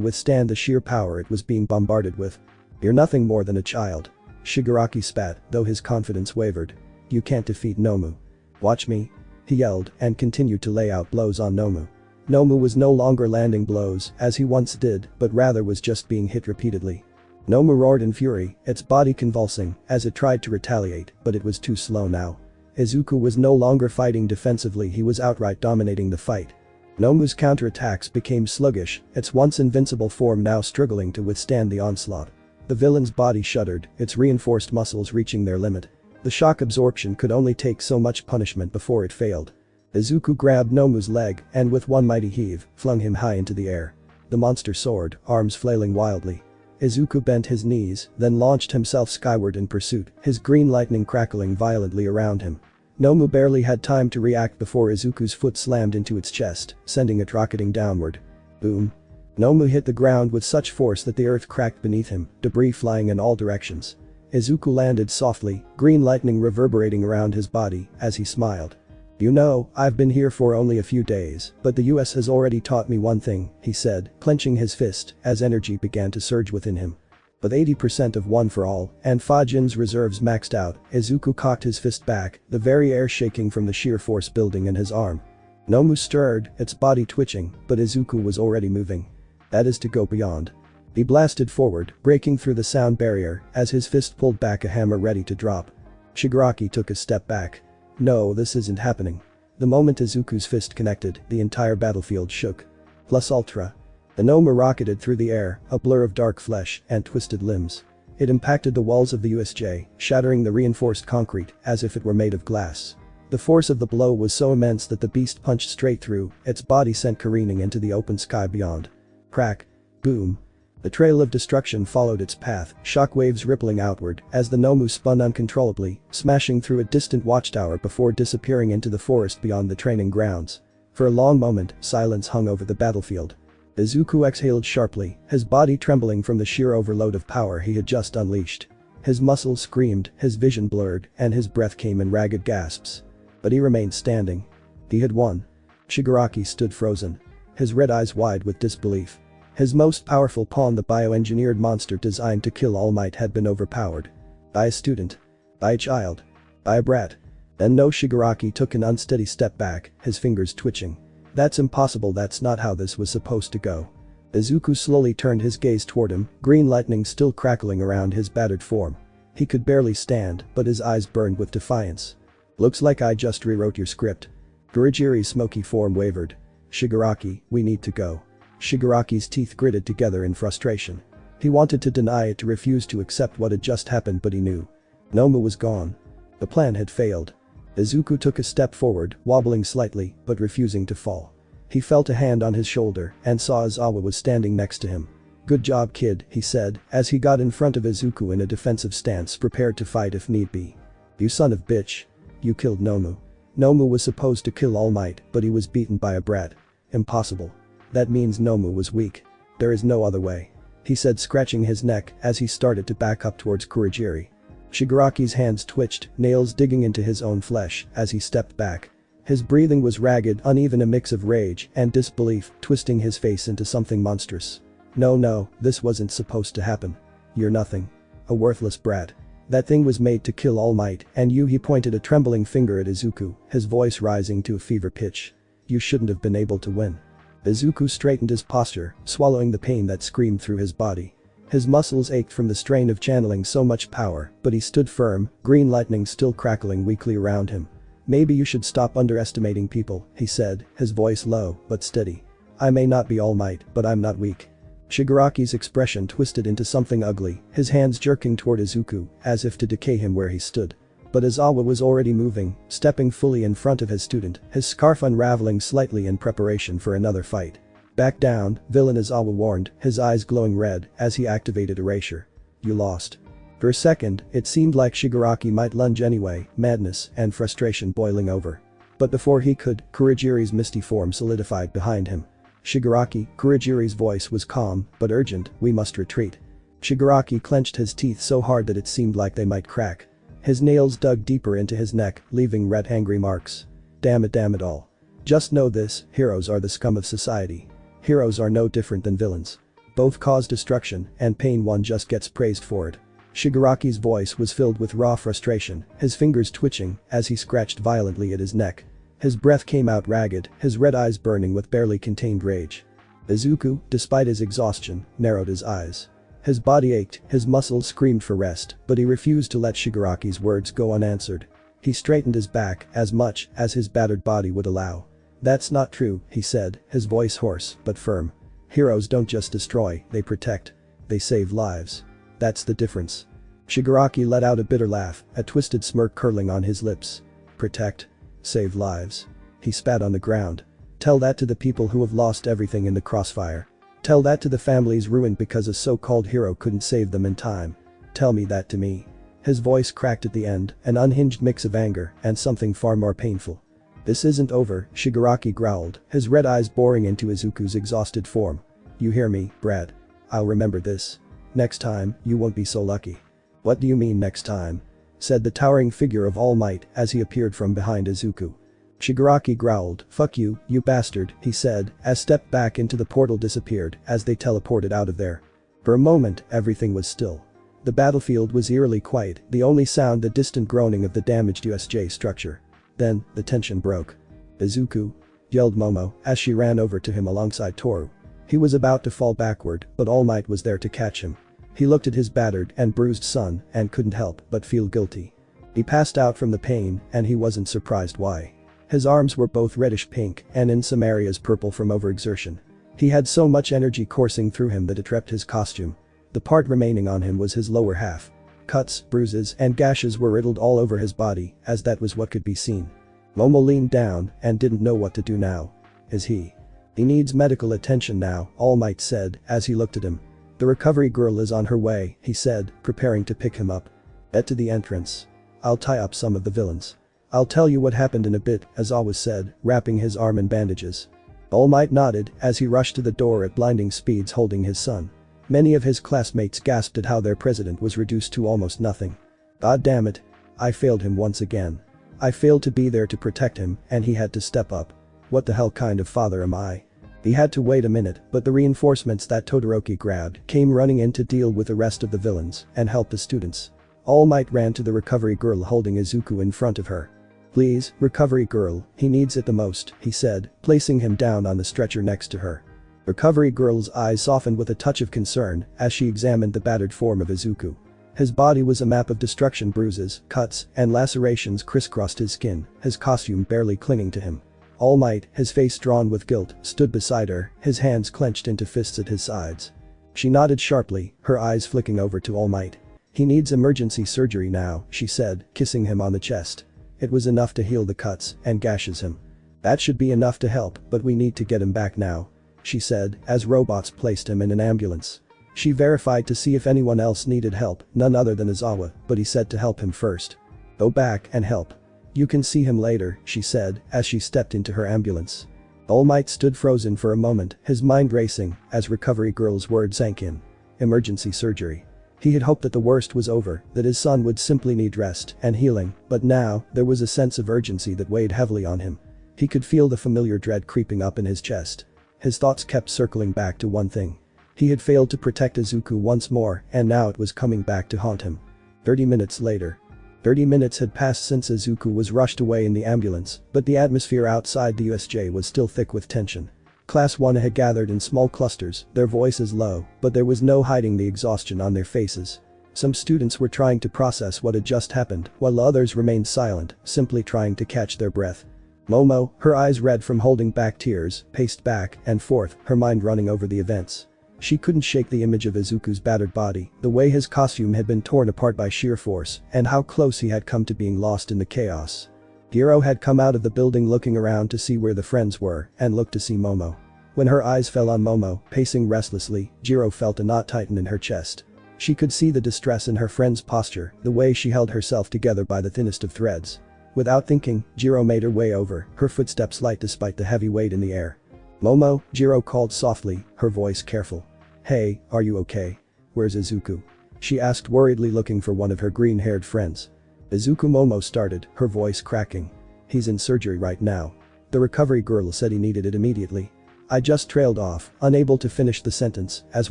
withstand the sheer power it was being bombarded with. "You're nothing more than a child." Shigaraki spat, though his confidence wavered. "You can't defeat Nomu. Watch me." He yelled and continued to lay out blows on Nomu. Nomu was no longer landing blows as he once did, but rather was just being hit repeatedly. Nomu roared in fury, its body convulsing as it tried to retaliate, but it was too slow now. Izuku was no longer fighting defensively, he was outright dominating the fight. Nomu's counterattacks became sluggish, its once invincible form now struggling to withstand the onslaught. The villain's body shuddered, its reinforced muscles reaching their limit. The shock absorption could only take so much punishment before it failed. Izuku grabbed Nomu's leg and with one mighty heave, flung him high into the air. The monster soared, arms flailing wildly. Izuku bent his knees, then launched himself skyward in pursuit, his green lightning crackling violently around him. Nomu barely had time to react before Izuku's foot slammed into its chest, sending it rocketing downward. Boom. Nomu hit the ground with such force that the earth cracked beneath him, debris flying in all directions. Izuku landed softly, green lightning reverberating around his body as he smiled. "You know, I've been here for only a few days, but the US has already taught me one thing," he said, clenching his fist as energy began to surge within him. With 80% of One for All and Fajin's reserves maxed out, Izuku cocked his fist back, the very air shaking from the sheer force building in his arm. Nomu stirred, its body twitching, but Izuku was already moving. That is to go beyond. He blasted forward, breaking through the sound barrier as his fist pulled back a hammer ready to drop. Shigaraki took a step back. No, this isn't happening. The moment Izuku's fist connected, the entire battlefield shook. Plus ultra. The Nomu rocketed through the air, a blur of dark flesh and twisted limbs. It impacted the walls of the USJ, shattering the reinforced concrete as if it were made of glass. The force of the blow was so immense that the beast punched straight through, its body sent careening into the open sky beyond. Crack. Boom. The trail of destruction followed its path, shockwaves rippling outward as the Nomu spun uncontrollably, smashing through a distant watchtower before disappearing into the forest beyond the training grounds. For a long moment, silence hung over the battlefield. Izuku exhaled sharply, his body trembling from the sheer overload of power he had just unleashed. His muscles screamed, his vision blurred, and his breath came in ragged gasps. But he remained standing. He had won. Shigaraki stood frozen, his red eyes wide with disbelief. His most powerful pawn, the bioengineered monster designed to kill All Might, had been overpowered. By a student. By a child. By a brat. Then no, Shigaraki took an unsteady step back, his fingers twitching. That's impossible, that's not how this was supposed to go. Izuku slowly turned his gaze toward him, green lightning still crackling around his battered form. He could barely stand, but his eyes burned with defiance. "Looks like I just rewrote your script." Kurogiri's smoky form wavered. "Shigaraki, we need to go." Shigaraki's teeth gritted together in frustration. He wanted to deny it, to refuse to accept what had just happened, but he knew. Nomu was gone. The plan had failed. Izuku took a step forward, wobbling slightly, but refusing to fall. He felt a hand on his shoulder and saw Izawa was standing next to him. "Good job, kid," he said, as he got in front of Izuku in a defensive stance, prepared to fight if need be. "You son of bitch. You killed Nomu." Nomu was supposed to kill All Might, but he was beaten by a brat. Impossible. That means Nomu was weak. There is no other way. He said, scratching his neck as he started to back up towards Kurogiri. Shigaraki's hands twitched, nails digging into his own flesh as he stepped back. His breathing was ragged, uneven, a mix of rage and disbelief, twisting his face into something monstrous. No, this wasn't supposed to happen. You're nothing. A worthless brat. That thing was made to kill All Might, and you, he pointed a trembling finger at Izuku, his voice rising to a fever pitch. You shouldn't have been able to win. Izuku straightened his posture, swallowing the pain that screamed through his body. His muscles ached from the strain of channeling so much power, but he stood firm, green lightning still crackling weakly around him. "Maybe you should stop underestimating people," he said, his voice low but steady. "I may not be All Might, but I'm not weak." Shigaraki's expression twisted into something ugly, his hands jerking toward Izuku, as if to decay him where he stood. But Izawa was already moving, stepping fully in front of his student, his scarf unraveling slightly in preparation for another fight. "Back down," villain Izawa warned, his eyes glowing red as he activated erasure. "You lost." For a second, it seemed like Shigaraki might lunge anyway, madness and frustration boiling over. But before he could, Kurogiri's misty form solidified behind him. "Shigaraki," Kurogiri's voice was calm but urgent, "we must retreat." Shigaraki clenched his teeth so hard that it seemed like they might crack. His nails dug deeper into his neck, leaving red angry marks. Damn it all. Just know this, heroes are the scum of society. Heroes are no different than villains. Both cause destruction and pain, one just gets praised for it. Shigaraki's voice was filled with raw frustration, his fingers twitching as he scratched violently at his neck. His breath came out ragged, his red eyes burning with barely contained rage. Izuku, despite his exhaustion, narrowed his eyes. His body ached, his muscles screamed for rest, but he refused to let Shigaraki's words go unanswered. He straightened his back as much as his battered body would allow. "That's not true," he said, his voice hoarse but firm. "Heroes don't just destroy, they protect. They save lives. That's the difference." Shigaraki let out a bitter laugh, a twisted smirk curling on his lips. "Protect? Save lives?" He spat on the ground. "Tell that to the people who have lost everything in the crossfire. Tell that to the families ruined because a so-called hero couldn't save them in time. Tell me that to me." His voice cracked at the end, an unhinged mix of anger and something far more painful. "This isn't over," Shigaraki growled, his red eyes boring into Izuku's exhausted form. "You hear me, brat? I'll remember this. Next time, you won't be so lucky." "What do you mean next time?" said the towering figure of All Might as he appeared from behind Izuku. Shigaraki growled. "Fuck you, you bastard," he said, as step back into the portal disappeared as they teleported out of there. For a moment, everything was still. The battlefield was eerily quiet, the only sound the distant groaning of the damaged USJ structure. Then, the tension broke. "Izuku!" yelled Momo as she ran over to him alongside Toru. He was about to fall backward, but All Might was there to catch him. He looked at his battered and bruised son and couldn't help but feel guilty. He passed out from the pain and he wasn't surprised why. His arms were both reddish pink and in some areas purple from overexertion. He had so much energy coursing through him that it ripped his costume. The part remaining on him was his lower half. Cuts, bruises and gashes were riddled all over his body, as that was what could be seen. Momo leaned down and didn't know what to do now. He needs medical attention now, All Might said as he looked at him. "The recovery girl is on her way," he said, preparing to pick him up. "Head to the entrance. I'll tie up some of the villains. I'll tell you what happened in a bit," Aizawa said, wrapping his arm in bandages. All Might nodded as he rushed to the door at blinding speeds holding his son. Many of his classmates gasped at how their president was reduced to almost nothing. "God damn it. I failed him once again. I failed to be there to protect him and he had to step up. What the hell kind of father am I?" He had to wait a minute, but the reinforcements that Todoroki grabbed came running in to deal with the rest of the villains and help the students. All Might ran to the recovery girl holding Izuku in front of her. "Please, recovery girl, he needs it the most," he said, placing him down on the stretcher next to her. Recovery girl's eyes softened with a touch of concern as she examined the battered form of Izuku. His body was a map of destruction, bruises, cuts, and lacerations crisscrossed his skin, his costume barely clinging to him. All Might, his face drawn with guilt, stood beside her, his hands clenched into fists at his sides. She nodded sharply, her eyes flicking over to All Might. "He needs emergency surgery now," she said, kissing him on the chest. "It was enough to heal the cuts and gashes him. That should be enough to help, but we need to get him back now," she said as robots placed him in an ambulance. She verified to see if anyone else needed help, none other than Aizawa, but he said to help him first. "Go back and help. You can see him later," she said as she stepped into her ambulance. All Might stood frozen for a moment, his mind racing as recovery girl's words sank in. Emergency surgery. He had hoped that the worst was over, that his son would simply need rest and healing, but now, there was a sense of urgency that weighed heavily on him. He could feel the familiar dread creeping up in his chest. His thoughts kept circling back to one thing. He had failed to protect Izuku once more, and now it was coming back to haunt him. 30 minutes later. 30 minutes had passed since Izuku was rushed away in the ambulance, but the atmosphere outside the USJ was still thick with tension. Class 1 had gathered in small clusters, their voices low, but there was no hiding the exhaustion on their faces. Some students were trying to process what had just happened, while others remained silent, simply trying to catch their breath. Momo, her eyes red from holding back tears, paced back and forth, her mind running over the events. She couldn't shake the image of Izuku's battered body, the way his costume had been torn apart by sheer force, and how close he had come to being lost in the chaos. Jiro had come out of the building looking around to see where the friends were, and looked to see Momo. When her eyes fell on Momo, pacing restlessly, Jiro felt a knot tighten in her chest. She could see the distress in her friend's posture, the way she held herself together by the thinnest of threads. Without thinking, Jiro made her way over, her footsteps light despite the heavy weight in the air. "Momo," Jiro called softly, her voice careful. "Hey, are you okay? Where's Izuku?" she asked worriedly, looking for one of her green-haired friends. "Izuku," Momo started, her voice cracking. "He's in surgery right now. The recovery girl said he needed it immediately." I just trailed off, unable to finish the sentence, as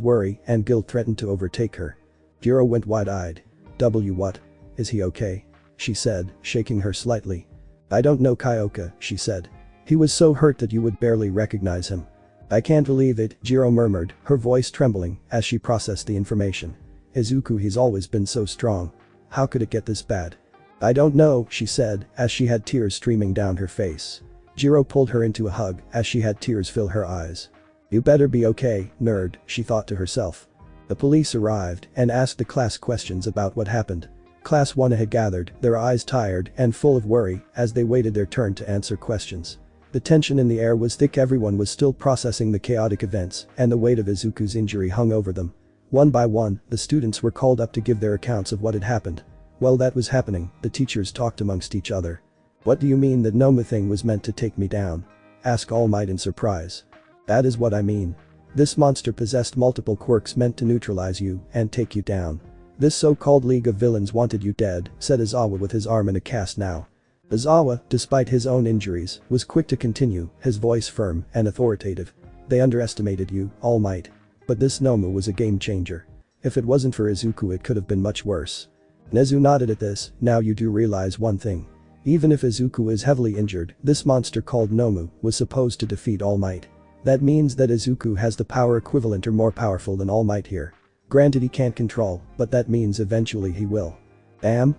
worry and guilt threatened to overtake her. Jiro went wide-eyed. What? Is he okay?" she said, shaking her slightly. "I don't know Kyoka," she said. "He was so hurt that you would barely recognize him." "I can't believe it," Jiro murmured, her voice trembling as she processed the information. "Izuku, he's always been so strong. How could it get this bad?" "I don't know," she said, as she had tears streaming down her face. Jiro pulled her into a hug as she had tears fill her eyes. "You better be okay, nerd," she thought to herself. The police arrived and asked the class questions about what happened. Class 1 had gathered, their eyes tired and full of worry as they waited their turn to answer questions. The tension in the air was thick, everyone was still processing the chaotic events, and the weight of Izuku's injury hung over them. One by one, the students were called up to give their accounts of what had happened. While that was happening, the teachers talked amongst each other. "What do you mean that Noma thing was meant to take me down?" asked All Might in surprise. "That is what I mean. This monster possessed multiple quirks meant to neutralize you and take you down. This so-called League of Villains wanted you dead," said Izawa with his arm in a cast now. Izawa, despite his own injuries, was quick to continue, his voice firm and authoritative. "They underestimated you, All Might. But this Noma was a game changer. If it wasn't for Izuku, it could have been much worse." Nezu nodded at this. "Now you do realize one thing. Even if Izuku is heavily injured, this monster called Nomu was supposed to defeat All Might. That means that Izuku has the power equivalent or more powerful than All Might here. Granted he can't control, but that means eventually he will."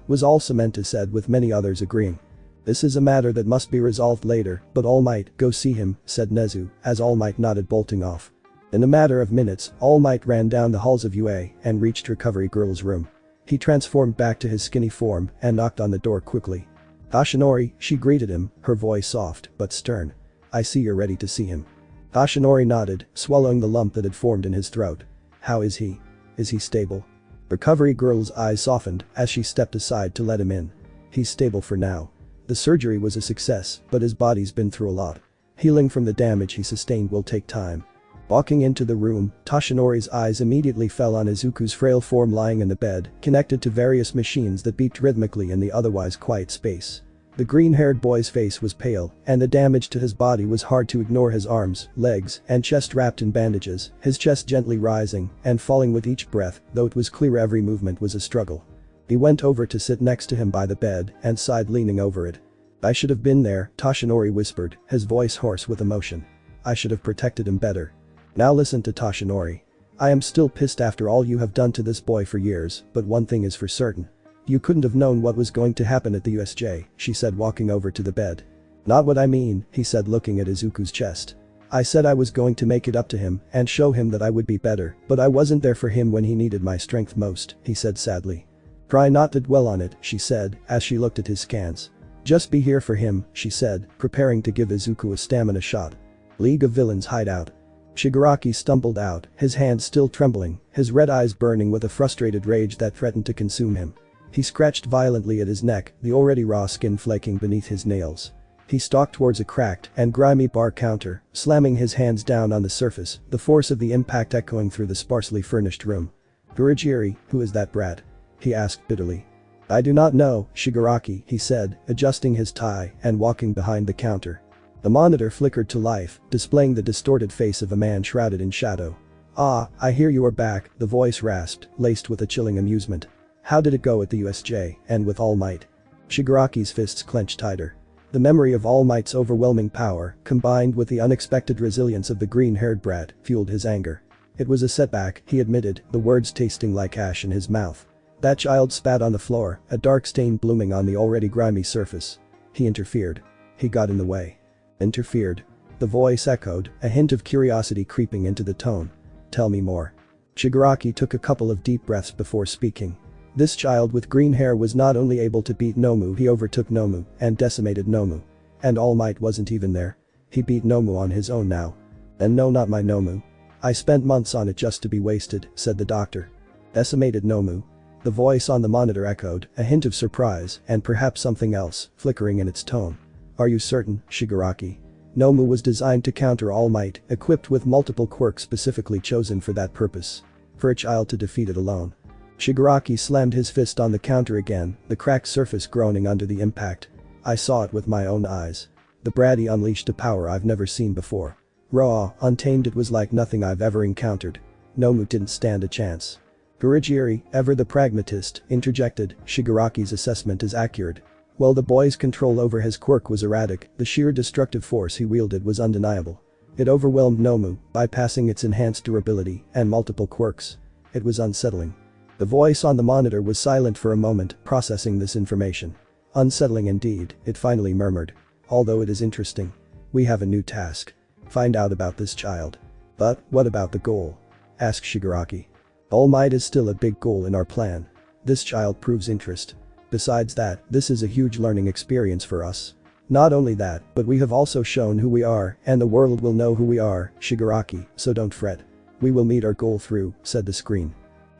Was all Samantha said, with many others agreeing. "This is a matter that must be resolved later, but All Might, go see him," said Nezu, as All Might nodded, bolting off. In a matter of minutes, All Might ran down the halls of UA and reached Recovery Girl's room. He transformed back to his skinny form and knocked on the door quickly. "Tashinori," she greeted him, her voice soft but stern. "I see you're ready to see him." Tashinori nodded, swallowing the lump that had formed in his throat. "How is he? Is he stable?" Recovery Girl's eyes softened as she stepped aside to let him in. "He's stable for now. The surgery was a success, but his body's been through a lot. Healing from the damage he sustained will take time." Walking into the room, Tashinori's eyes immediately fell on Izuku's frail form lying in the bed, connected to various machines that beeped rhythmically in the otherwise quiet space. The green-haired boy's face was pale, and the damage to his body was hard to ignore. His arms, legs, and chest wrapped in bandages, his chest gently rising and falling with each breath, though it was clear every movement was a struggle. He went over to sit next to him by the bed and sighed, leaning over it. "I should have been there," Tashinori whispered, his voice hoarse with emotion. "I should have protected him better." "Now listen to Tashinori. I am still pissed after all you have done to this boy for years, but one thing is for certain. You couldn't have known what was going to happen at the USJ," she said, walking over to the bed. "Not what I mean," he said, looking at Izuku's chest. "I said I was going to make it up to him and show him that I would be better, but I wasn't there for him when he needed my strength most," he said sadly. "Try not to dwell on it," she said, as she looked at his scans. "Just be here for him," she said, preparing to give Izuku a stamina shot. League of Villains hideout. Shigaraki stumbled out, his hands still trembling, his red eyes burning with a frustrated rage that threatened to consume him. He scratched violently at his neck, the already raw skin flaking beneath his nails. He stalked towards a cracked and grimy bar counter, slamming his hands down on the surface, the force of the impact echoing through the sparsely furnished room. "Kurajiri, who is that brat?" he asked bitterly. "I do not know, Shigaraki," he said, adjusting his tie and walking behind the counter. The monitor flickered to life, displaying the distorted face of a man shrouded in shadow. "Ah, I hear you are back," the voice rasped, laced with a chilling amusement. "How did it go at the USJ and with All Might?" Shigaraki's fists clenched tighter. The memory of All Might's overwhelming power, combined with the unexpected resilience of the green-haired brat, fueled his anger. It was a setback, he admitted, the words tasting like ash in his mouth. That child spat on the floor, a dark stain blooming on the already grimy surface. He interfered. He got in the way. Interfered. The voice echoed, a hint of curiosity creeping into the tone. Tell me more. Shigaraki took a couple of deep breaths before speaking. This child with green hair was not only able to beat Nomu, he overtook Nomu and decimated Nomu. And All Might wasn't even there. He beat Nomu on his own now. And no, not my Nomu. I spent months on it just to be wasted, said the doctor. Decimated Nomu. The voice on the monitor echoed, a hint of surprise and perhaps something else, flickering in its tone. Are you certain, Shigaraki? Nomu was designed to counter All Might, equipped with multiple quirks specifically chosen for that purpose. For a child to defeat it alone. Shigaraki slammed his fist on the counter again, the cracked surface groaning under the impact. I saw it with my own eyes. The bratty unleashed a power I've never seen before. Raw, untamed, it was like nothing I've ever encountered. Nomu didn't stand a chance. Gurigiri, ever the pragmatist, interjected, Shigaraki's assessment is accurate. While the boy's control over his quirk was erratic, the sheer destructive force he wielded was undeniable. It overwhelmed Nomu, bypassing its enhanced durability and multiple quirks. It was unsettling. The voice on the monitor was silent for a moment, processing this information. Unsettling indeed, it finally murmured. Although it is interesting. We have a new task. Find out about this child. But, what about the goal? Asked Shigaraki. All Might is still a big goal in our plan. This child proves interest. Besides that, this is a huge learning experience for us. Not only that, but we have also shown who we are, and the world will know who we are, Shigaraki, so don't fret. We will meet our goal through, said the screen.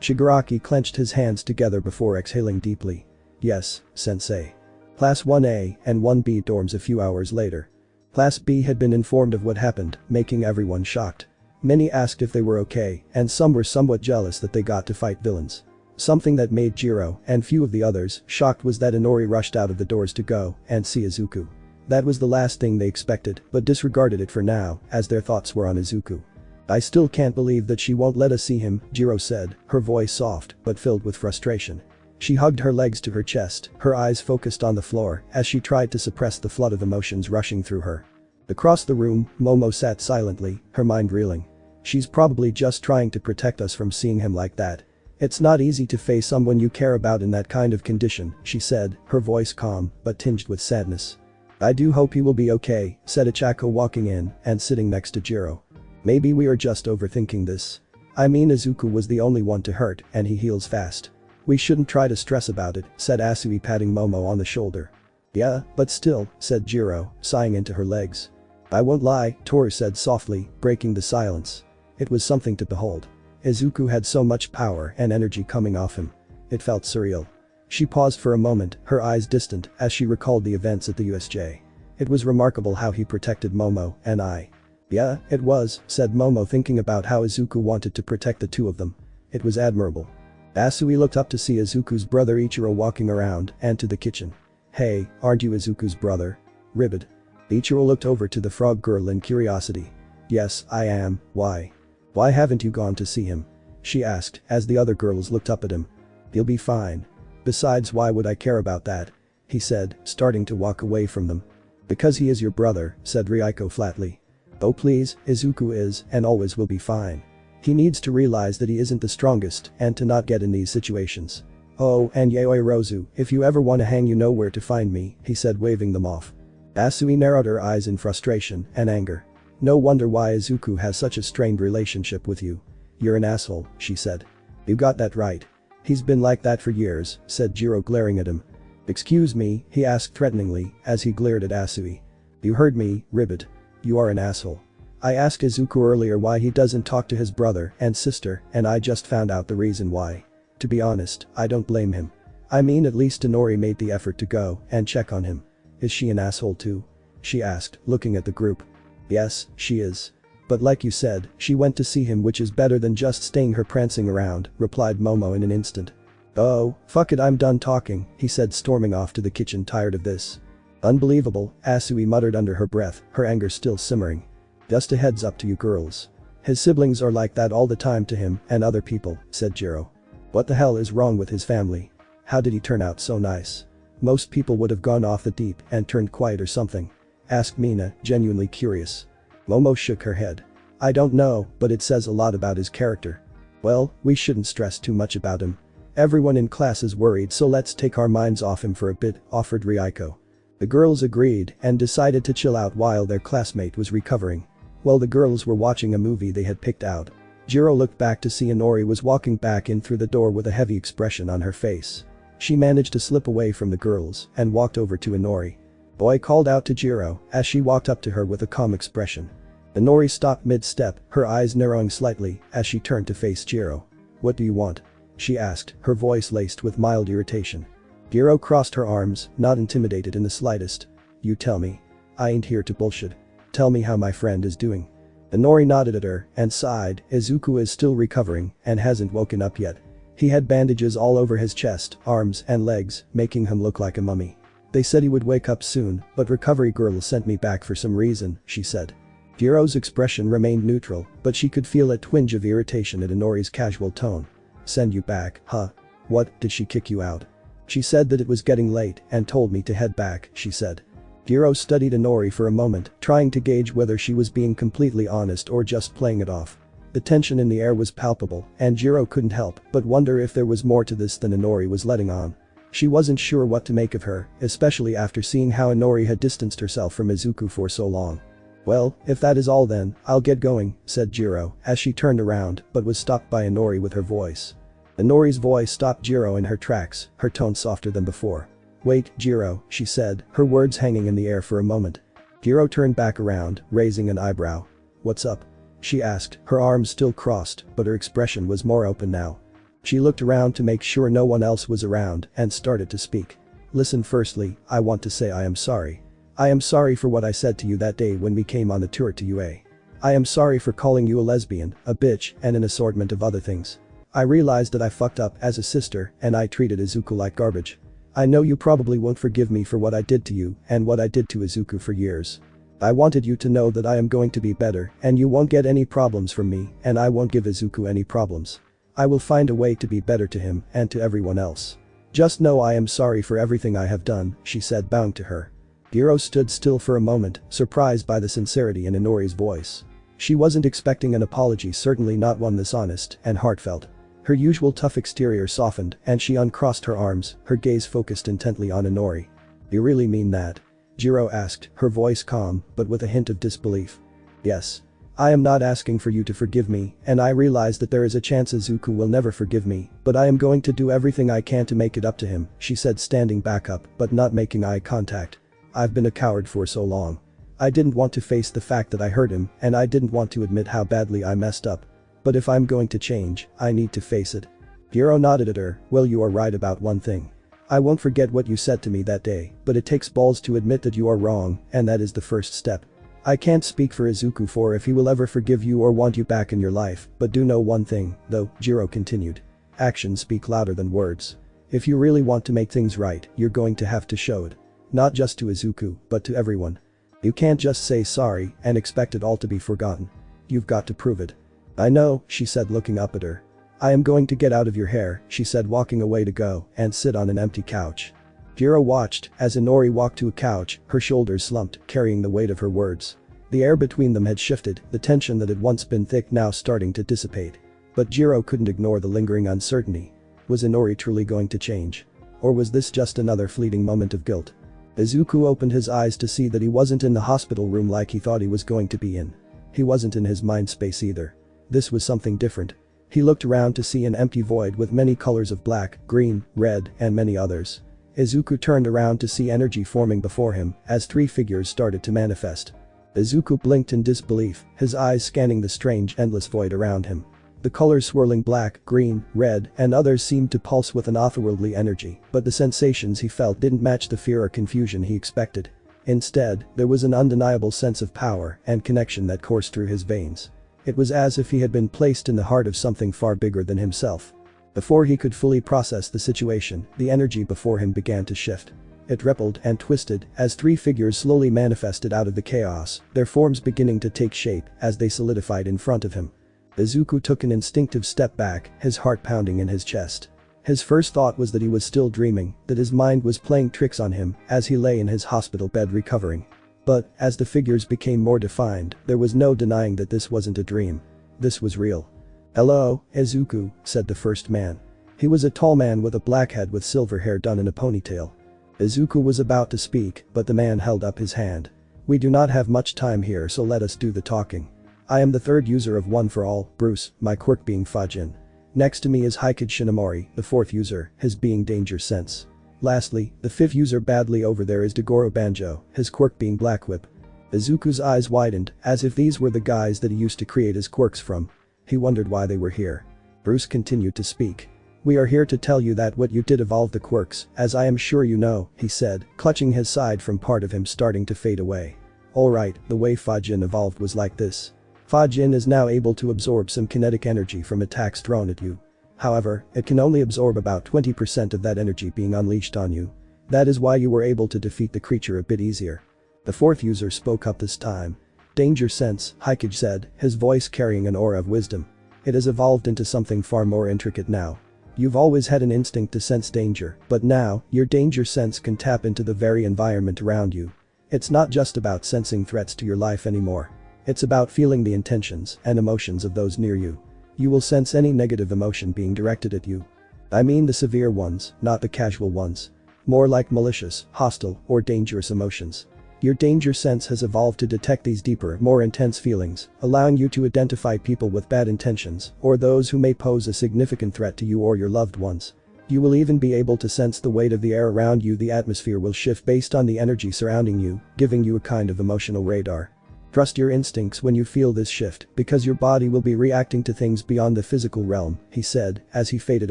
Shigaraki clenched his hands together before exhaling deeply. Yes, sensei. Class 1A and 1B dorms a few hours later. Class B had been informed of what happened, making everyone shocked. Many asked if they were okay, and some were somewhat jealous that they got to fight villains. Something that made Jiro, and few of the others, shocked was that Inori rushed out of the doors to go and see Izuku. That was the last thing they expected, but disregarded it for now, as their thoughts were on Izuku. I still can't believe that she won't let us see him, Jiro said, her voice soft, but filled with frustration. She hugged her legs to her chest, her eyes focused on the floor as she tried to suppress the flood of emotions rushing through her. Across the room, Momo sat silently, her mind reeling. She's probably just trying to protect us from seeing him like that. It's not easy to face someone you care about in that kind of condition, she said, her voice calm, but tinged with sadness. I do hope he will be okay, said Ichako walking in and sitting next to Jiro. Maybe we are just overthinking this. I mean, Izuku was the only one to hurt and he heals fast. We shouldn't try to stress about it, said Asui patting Momo on the shoulder. Yeah, but still, said Jiro, sighing into her legs. I won't lie, Toru said softly, breaking the silence. It was something to behold. Izuku had so much power and energy coming off him. It felt surreal. She paused for a moment, her eyes distant, as she recalled the events at the USJ. It was remarkable how he protected Momo and I. Yeah, it was, said Momo, thinking about how Izuku wanted to protect the two of them. It was admirable. Asui looked up to see Izuku's brother Ichiro walking around and to the kitchen. Hey, aren't you Izuku's brother? Ribbit. Ichiro looked over to the frog girl in curiosity. Yes, I am, why? Why haven't you gone to see him? She asked as the other girls looked up at him. He'll be fine. Besides, why would I care about that? He said, starting to walk away from them. Because he is your brother, said Ryuko flatly. Oh please, Izuku is and always will be fine. He needs to realize that he isn't the strongest and to not get in these situations. Oh, and Yaoi Rozu, if you ever want to hang you know where to find me, he said, waving them off. Asui narrowed her eyes in frustration and anger. No wonder why Izuku has such a strained relationship with you. You're an asshole, she said. You got that right. He's been like that for years, said Jiro, glaring at him. Excuse me, he asked threateningly as he glared at Asui. You heard me, Ribbit. You are an asshole. I asked Izuku earlier why he doesn't talk to his brother and sister, and I just found out the reason why. To be honest, I don't blame him. I mean, at least Inori made the effort to go and check on him. Is she an asshole too? She asked, looking at the group. Yes, she is. But like you said, she went to see him, which is better than just staying her prancing around, replied Momo in an instant. Oh, fuck it, I'm done talking, he said, storming off to the kitchen, tired of this. Unbelievable, Asui muttered under her breath, her anger still simmering. Just a heads up to you girls. His siblings are like that all the time to him and other people, said Jiro. What the hell is wrong with his family? How did he turn out so nice? Most people would have gone off the deep and turned quiet or something. Asked Mina, genuinely curious. Momo shook her head. I don't know, but it says a lot about his character. Well, we shouldn't stress too much about him. Everyone in class is worried, so let's take our minds off him for a bit, offered Ryuko. The girls agreed and decided to chill out while their classmate was recovering. While the girls were watching a movie they had picked out, Jiro looked back to see Inori was walking back in through the door with a heavy expression on her face. She managed to slip away from the girls and walked over to Inori. Boy called out to Jiro as she walked up to her with a calm expression. Inori stopped mid-step, her eyes narrowing slightly as she turned to face Jiro. What do you want? She asked, her voice laced with mild irritation. Jiro crossed her arms, not intimidated in the slightest. You tell me. I ain't here to bullshit. Tell me how my friend is doing. Inori nodded at her and sighed. Izuku is still recovering and hasn't woken up yet. He had bandages all over his chest, arms and legs, making him look like a mummy. They said he would wake up soon, but recovery girl sent me back for some reason, she said. Jiro's expression remained neutral, but she could feel a twinge of irritation at Inori's casual tone. Send you back, huh? What, did she kick you out? She said that it was getting late and told me to head back, she said. Jiro studied Inori for a moment, trying to gauge whether she was being completely honest or just playing it off. The tension in the air was palpable, and Jiro couldn't help but wonder if there was more to this than Inori was letting on. She wasn't sure what to make of her, especially after seeing how Inori had distanced herself from Izuku for so long. Well, if that is all then, I'll get going, said Jiro as she turned around but was stopped by Inori with her voice. Inori's voice stopped Jiro in her tracks, her tone softer than before. Wait, Jiro, she said, her words hanging in the air for a moment. Jiro turned back around, raising an eyebrow. What's up? She asked, her arms still crossed, but her expression was more open now. She looked around to make sure no one else was around and started to speak. Listen, firstly, I want to say I am sorry. I am sorry for what I said to you that day when we came on the tour to UA. I am sorry for calling you a lesbian, a bitch, and an assortment of other things. I realized that I fucked up as a sister and I treated Izuku like garbage. I know you probably won't forgive me for what I did to you and what I did to Izuku for years. I wanted you to know that I am going to be better and you won't get any problems from me and I won't give Izuku any problems. I will find a way to be better to him and to everyone else. Just know I am sorry for everything I have done, she said, bowing to her. Jiro stood still for a moment, surprised by the sincerity in Inori's voice. She wasn't expecting an apology, certainly not one this honest and heartfelt. Her usual tough exterior softened and she uncrossed her arms, her gaze focused intently on Inori. You really mean that? Jiro asked, her voice calm but with a hint of disbelief. Yes. I am not asking for you to forgive me, and I realize that there is a chance Izuku will never forgive me, but I am going to do everything I can to make it up to him, she said, standing back up but not making eye contact. I've been a coward for so long. I didn't want to face the fact that I hurt him and I didn't want to admit how badly I messed up. But if I'm going to change, I need to face it. Jiro nodded at her. Well, you are right about one thing. I won't forget what you said to me that day, but it takes balls to admit that you are wrong, and that is the first step. I can't speak for Izuku for if he will ever forgive you or want you back in your life, but do know one thing, though, Jiro continued. Actions speak louder than words. If you really want to make things right, you're going to have to show it. Not just to Izuku, but to everyone. You can't just say sorry and expect it all to be forgotten. You've got to prove it. I know, she said, looking up at her. I am going to get out of your hair, she said, walking away to go and sit on an empty couch. Jiro watched as Inori walked to a couch, her shoulders slumped, carrying the weight of her words. The air between them had shifted, the tension that had once been thick now starting to dissipate. But Jiro couldn't ignore the lingering uncertainty. Was Inori truly going to change? Or was this just another fleeting moment of guilt? Izuku opened his eyes to see that he wasn't in the hospital room like he thought he was going to be in. He wasn't in his mind space either. This was something different. He looked around to see an empty void with many colors of black, green, red, and many others. Izuku turned around to see energy forming before him as three figures started to manifest. Izuku blinked in disbelief, his eyes scanning the strange, endless void around him. The colors swirling black, green, red, and others seemed to pulse with an otherworldly energy, but the sensations he felt didn't match the fear or confusion he expected. Instead, there was an undeniable sense of power and connection that coursed through his veins. It was as if he had been placed in the heart of something far bigger than himself. Before he could fully process the situation, the energy before him began to shift. It rippled and twisted as three figures slowly manifested out of the chaos, their forms beginning to take shape as they solidified in front of him. Izuku took an instinctive step back, his heart pounding in his chest. His first thought was that he was still dreaming, that his mind was playing tricks on him as he lay in his hospital bed recovering. But, as the figures became more defined, there was no denying that this wasn't a dream. This was real. "Hello, Izuku," said the first man. He was a tall man with a black head with silver hair done in a ponytail. Izuku was about to speak, but the man held up his hand. "We do not have much time here, so let us do the talking. I am the third user of One for All, Bruce, my quirk being Fajin. Next to me is Hikage Shinomori, the fourth user, his being Danger Sense. Lastly, the fifth user badly over there is Dagoro Banjo, his quirk being Black Whip." Izuku's eyes widened, as if these were the guys that he used to create his quirks from. He wondered why they were here. Bruce continued to speak. "We are here to tell you that what you did evolved the quirks, as I am sure you know," he said, clutching his side from part of him starting to fade away. "Alright, the way Fajin evolved was like this. Fajin is now able to absorb some kinetic energy from attacks thrown at you. However, it can only absorb about 20% of that energy being unleashed on you. That is why you were able to defeat the creature a bit easier." The fourth user spoke up this time. "Danger Sense," Hikage said, his voice carrying an aura of wisdom. "It has evolved into something far more intricate now. You've always had an instinct to sense danger, but now, your danger sense can tap into the very environment around you. It's not just about sensing threats to your life anymore. It's about feeling the intentions and emotions of those near you. You will sense any negative emotion being directed at you. I mean the severe ones, not the casual ones. More like malicious, hostile, or dangerous emotions. Your danger sense has evolved to detect these deeper, more intense feelings, allowing you to identify people with bad intentions, or those who may pose a significant threat to you or your loved ones. You will even be able to sense the weight of the air around you. The atmosphere will shift based on the energy surrounding you, giving you a kind of emotional radar. Trust your instincts when you feel this shift, because your body will be reacting to things beyond the physical realm," he said, as he faded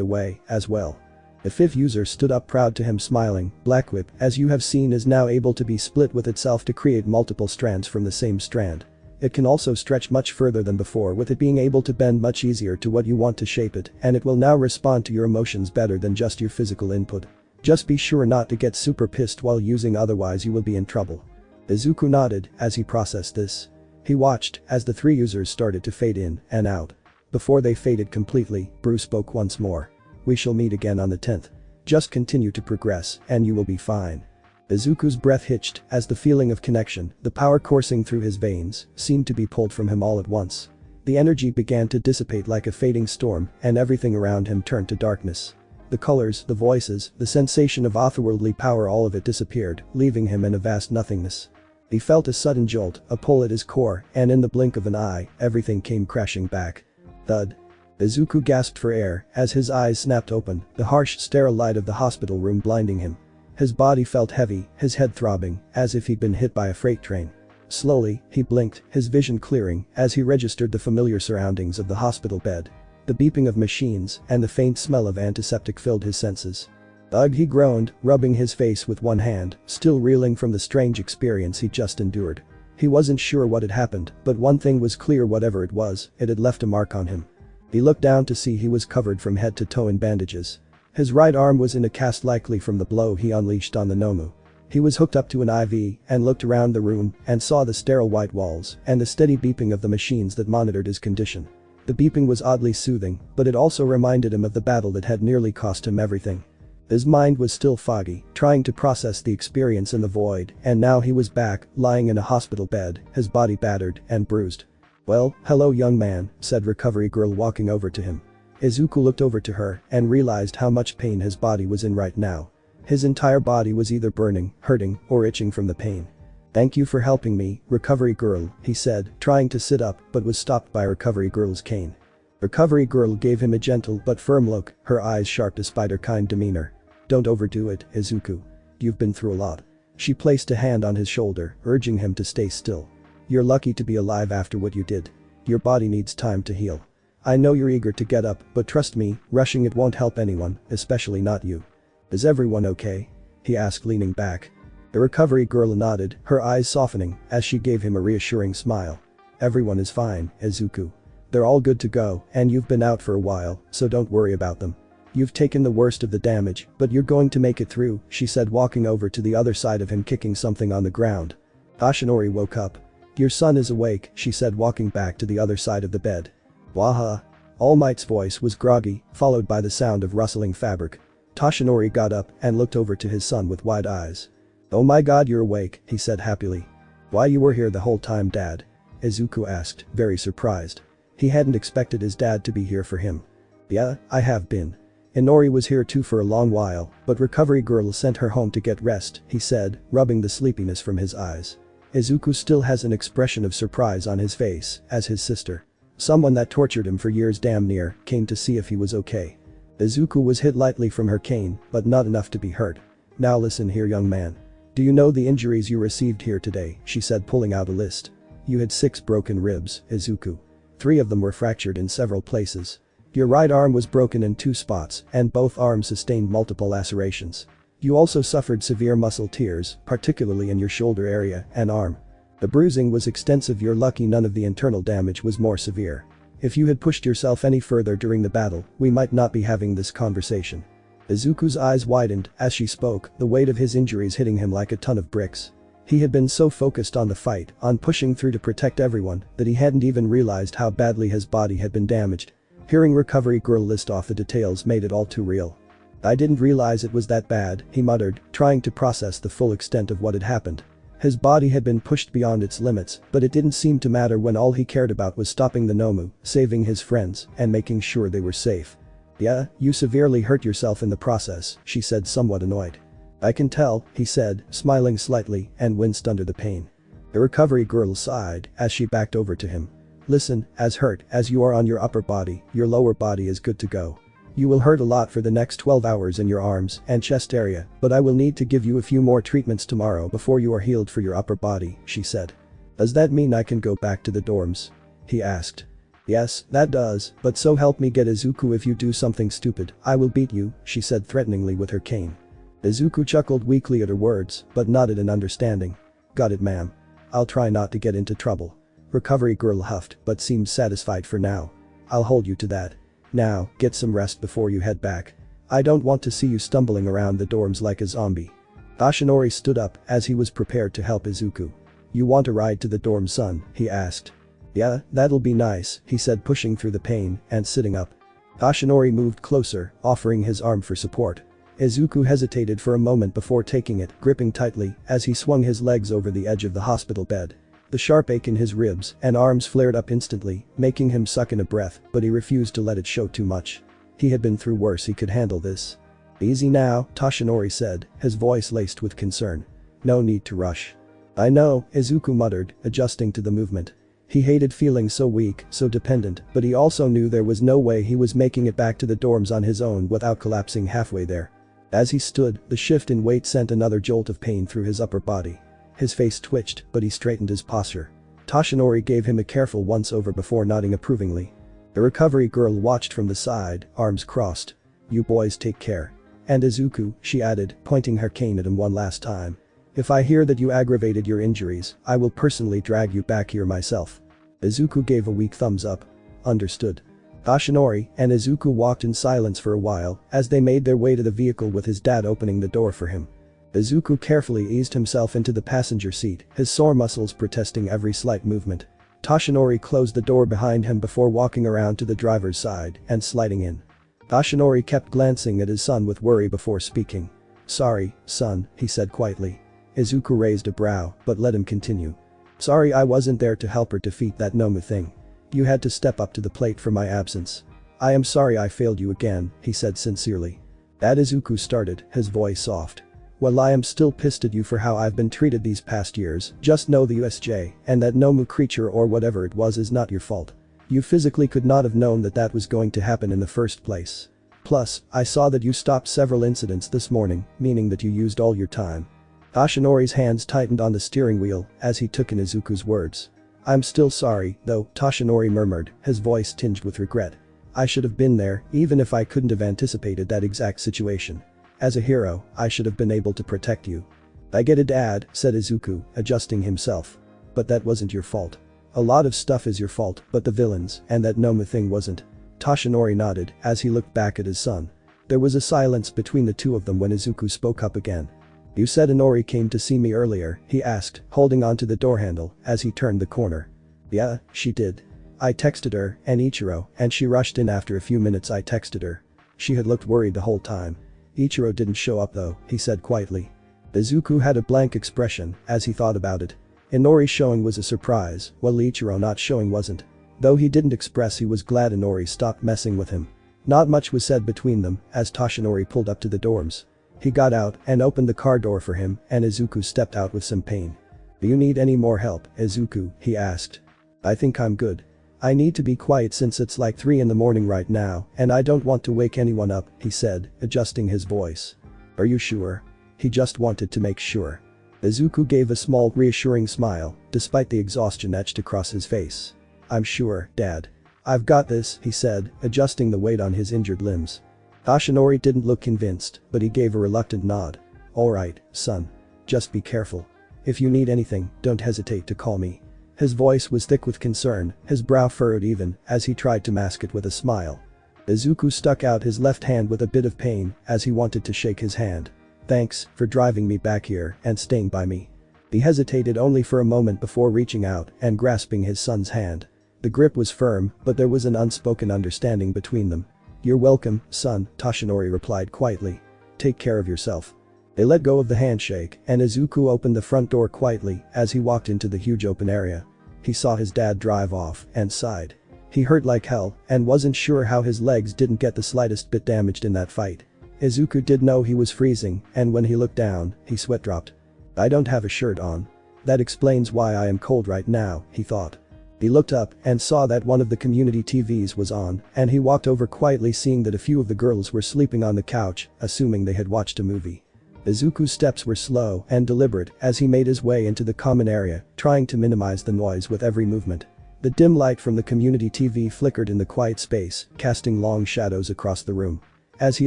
away, as well. The fifth user stood up proud to him smiling. "Black Whip, as you have seen, is now able to be split with itself to create multiple strands from the same strand. It can also stretch much further than before, with it being able to bend much easier to what you want to shape it, and it will now respond to your emotions better than just your physical input. Just be sure not to get super pissed while using, otherwise you will be in trouble." Izuku nodded as he processed this. He watched as the three users started to fade in and out. Before they faded completely, Bruce spoke once more. "We shall meet again on the 10th. Just continue to progress and you will be fine." Izuku's breath hitched as the feeling of connection, the power coursing through his veins, seemed to be pulled from him all at once. The energy began to dissipate like a fading storm, and everything around him turned to darkness. The colors, the voices, the sensation of otherworldly power, all of it disappeared, leaving him in a vast nothingness. He felt a sudden jolt, a pull at his core, and in the blink of an eye, everything came crashing back. Thud. Izuku gasped for air as his eyes snapped open, the harsh, sterile light of the hospital room blinding him. His body felt heavy, his head throbbing, as if he'd been hit by a freight train. Slowly, he blinked, his vision clearing, as he registered the familiar surroundings of the hospital bed. The beeping of machines and the faint smell of antiseptic filled his senses. "Ugh," he groaned, rubbing his face with one hand, still reeling from the strange experience he just endured. He wasn't sure what had happened, but one thing was clear: whatever it was, it had left a mark on him. He looked down to see he was covered from head to toe in bandages. His right arm was in a cast, likely from the blow he unleashed on the Nomu. He was hooked up to an IV and looked around the room and saw the sterile white walls and the steady beeping of the machines that monitored his condition. The beeping was oddly soothing, but it also reminded him of the battle that had nearly cost him everything. His mind was still foggy, trying to process the experience in the void, and now he was back, lying in a hospital bed, his body battered and bruised. "Well, hello young man," said Recovery Girl, walking over to him. Izuku looked over to her and realized how much pain his body was in right now. His entire body was either burning, hurting, or itching from the pain. "Thank you for helping me, Recovery Girl," he said, trying to sit up but was stopped by Recovery Girl's cane. Recovery Girl gave him a gentle but firm look, her eyes sharp despite her kind demeanor. "Don't overdo it, Izuku. You've been through a lot." She placed a hand on his shoulder, urging him to stay still. "You're lucky to be alive after what you did. Your body needs time to heal. I know you're eager to get up, but trust me, rushing it won't help anyone, especially not you." "Is everyone okay?" he asked, leaning back. The Recovery Girl nodded, her eyes softening as she gave him a reassuring smile. "Everyone is fine, Izuku. They're all good to go, and you've been out for a while, so don't worry about them. You've taken the worst of the damage, but you're going to make it through," she said, walking over to the other side of him, kicking something on the ground. Ashinori woke up. "Your son is awake," she said, walking back to the other side of the bed. "Waha." All Might's voice was groggy, followed by the sound of rustling fabric. Toshinori got up and looked over to his son with wide eyes. "Oh my god, you're awake," he said happily. "Why, you were here the whole time, Dad?" Izuku asked, very surprised. He hadn't expected his dad to be here for him. "Yeah, I have been. Inori was here too for a long while, but recovery girl sent her home to get rest," he said, rubbing the sleepiness from his eyes. Izuku still has an expression of surprise on his face, as his sister, someone that tortured him for years damn near, came to see if he was okay. Izuku was hit lightly from her cane, but not enough to be hurt. "Now listen here, young man. Do you know the injuries you received here today?" she said, pulling out a list. "You had 6 broken ribs, Izuku. 3 of them were fractured in several places. Your right arm was broken in 2 spots, and both arms sustained multiple lacerations. You also suffered severe muscle tears, particularly in your shoulder area and arm. The bruising was extensive. You're lucky none of the internal damage was more severe. If you had pushed yourself any further during the battle, we might not be having this conversation." Izuku's eyes widened as she spoke, the weight of his injuries hitting him like a ton of bricks. He had been so focused on the fight, on pushing through to protect everyone, that he hadn't even realized how badly his body had been damaged. Hearing recovery girl list off the details made it all too real. "I didn't realize it was that bad," he muttered, trying to process the full extent of what had happened. His body had been pushed beyond its limits, but it didn't seem to matter when all he cared about was stopping the Nomu, saving his friends, and making sure they were safe. "Yeah, you severely hurt yourself in the process," she said, somewhat annoyed. "I can tell," he said, smiling slightly, and winced under the pain. The recovery girl sighed as she backed over to him. "Listen, as hurt as you are on your upper body, your lower body is good to go. You will hurt a lot for the next 12 hours in your arms and chest area, but I will need to give you a few more treatments tomorrow before you are healed for your upper body," she said. "Does that mean I can go back to the dorms?" he asked. "Yes, that does, but so help me get Izuku, if you do something stupid, I will beat you," she said threateningly with her cane. Izuku chuckled weakly at her words, but nodded in understanding. "Got it, ma'am. I'll try not to get into trouble." Recovery girl huffed, but seemed satisfied for now. "I'll hold you to that. Now, get some rest before you head back. I don't want to see you stumbling around the dorms like a zombie." Toshinori stood up as he was prepared to help Izuku. "You want a ride to the dorm, son?" he asked. "Yeah, that'll be nice," he said, pushing through the pain and sitting up. Toshinori moved closer, offering his arm for support. Izuku hesitated for a moment before taking it, gripping tightly as he swung his legs over the edge of the hospital bed. The sharp ache in his ribs and arms flared up instantly, making him suck in a breath, but he refused to let it show too much. He had been through worse, he could handle this. "Easy now," Toshinori said, his voice laced with concern. "No need to rush." "I know," Izuku muttered, adjusting to the movement. He hated feeling so weak, so dependent, but he also knew there was no way he was making it back to the dorms on his own without collapsing halfway there. As he stood, the shift in weight sent another jolt of pain through his upper body. His face twitched, but he straightened his posture. Toshinori gave him a careful once-over before nodding approvingly. The recovery girl watched from the side, arms crossed. "You boys take care. And Izuku," she added, pointing her cane at him one last time. "If I hear that you aggravated your injuries, I will personally drag you back here myself." Izuku gave a weak thumbs up. "Understood." Toshinori and Izuku walked in silence for a while as they made their way to the vehicle with his dad opening the door for him. Izuku carefully eased himself into the passenger seat, his sore muscles protesting every slight movement. Toshinori closed the door behind him before walking around to the driver's side and sliding in. Toshinori kept glancing at his son with worry before speaking. "Sorry, son," he said quietly. Izuku raised a brow, but let him continue. "Sorry I wasn't there to help her defeat that Nomu thing. You had to step up to the plate for my absence. I am sorry I failed you again," he said sincerely. That Izuku started, his voice soft. "Well, I am still pissed at you for how I've been treated these past years. Just know the USJ and that Nomu creature or whatever it was is not your fault. You physically could not have known that that was going to happen in the first place. Plus, I saw that you stopped several incidents this morning, meaning that you used all your time." Toshinori's hands tightened on the steering wheel as he took in Izuku's words. "I'm still sorry, though," Toshinori murmured, his voice tinged with regret. "I should have been there, even if I couldn't have anticipated that exact situation. As a hero, I should have been able to protect you." "I get it, Dad," said Izuku, adjusting himself. "But that wasn't your fault. A lot of stuff is your fault, but the villains and that Nomu thing wasn't." Toshinori nodded as he looked back at his son. There was a silence between the two of them when Izuku spoke up again. "You said Inori came to see me earlier," he asked, holding onto the door handle as he turned the corner. "Yeah, she did. I texted her, and Ichiro, and she rushed in after a few minutes. I texted her. She had looked worried the whole time. Ichiro didn't show up though, he said quietly. Izuku had a blank expression as he thought about it. Inori showing was a surprise, while Ichiro not showing wasn't. Though he didn't express he was glad Inori stopped messing with him. Not much was said between them as Toshinori pulled up to the dorms. He got out and opened the car door for him, and Izuku stepped out with some pain. "Do you need any more help, Izuku?" he asked. "I think I'm good. I need to be quiet since it's like 3 in the morning right now and I don't want to wake anyone up," he said, adjusting his voice. "Are you sure?" He just wanted to make sure. Izuku gave a small reassuring smile, despite the exhaustion etched across his face. "I'm sure, Dad. I've got this," he said, adjusting the weight on his injured limbs. Toshinori didn't look convinced, but he gave a reluctant nod. "Alright, son. Just be careful. If you need anything, don't hesitate to call me." His voice was thick with concern, his brow furrowed even as he tried to mask it with a smile. Izuku stuck out his left hand with a bit of pain as he wanted to shake his hand. "Thanks for driving me back here and staying by me." He hesitated only for a moment before reaching out and grasping his son's hand. The grip was firm, but there was an unspoken understanding between them. "You're welcome, son," Toshinori replied quietly. "Take care of yourself." They let go of the handshake, and Izuku opened the front door quietly as he walked into the huge open area. He saw his dad drive off and sighed. He hurt like hell and wasn't sure how his legs didn't get the slightest bit damaged in that fight. Izuku did know he was freezing, and when he looked down, he sweat dropped. "I don't have a shirt on. That explains why I am cold right now," he thought. He looked up and saw that one of the community TVs was on, and he walked over quietly, seeing that a few of the girls were sleeping on the couch, assuming they had watched a movie. Izuku's steps were slow and deliberate as he made his way into the common area, trying to minimize the noise with every movement. The dim light from the community TV flickered in the quiet space, casting long shadows across the room. As he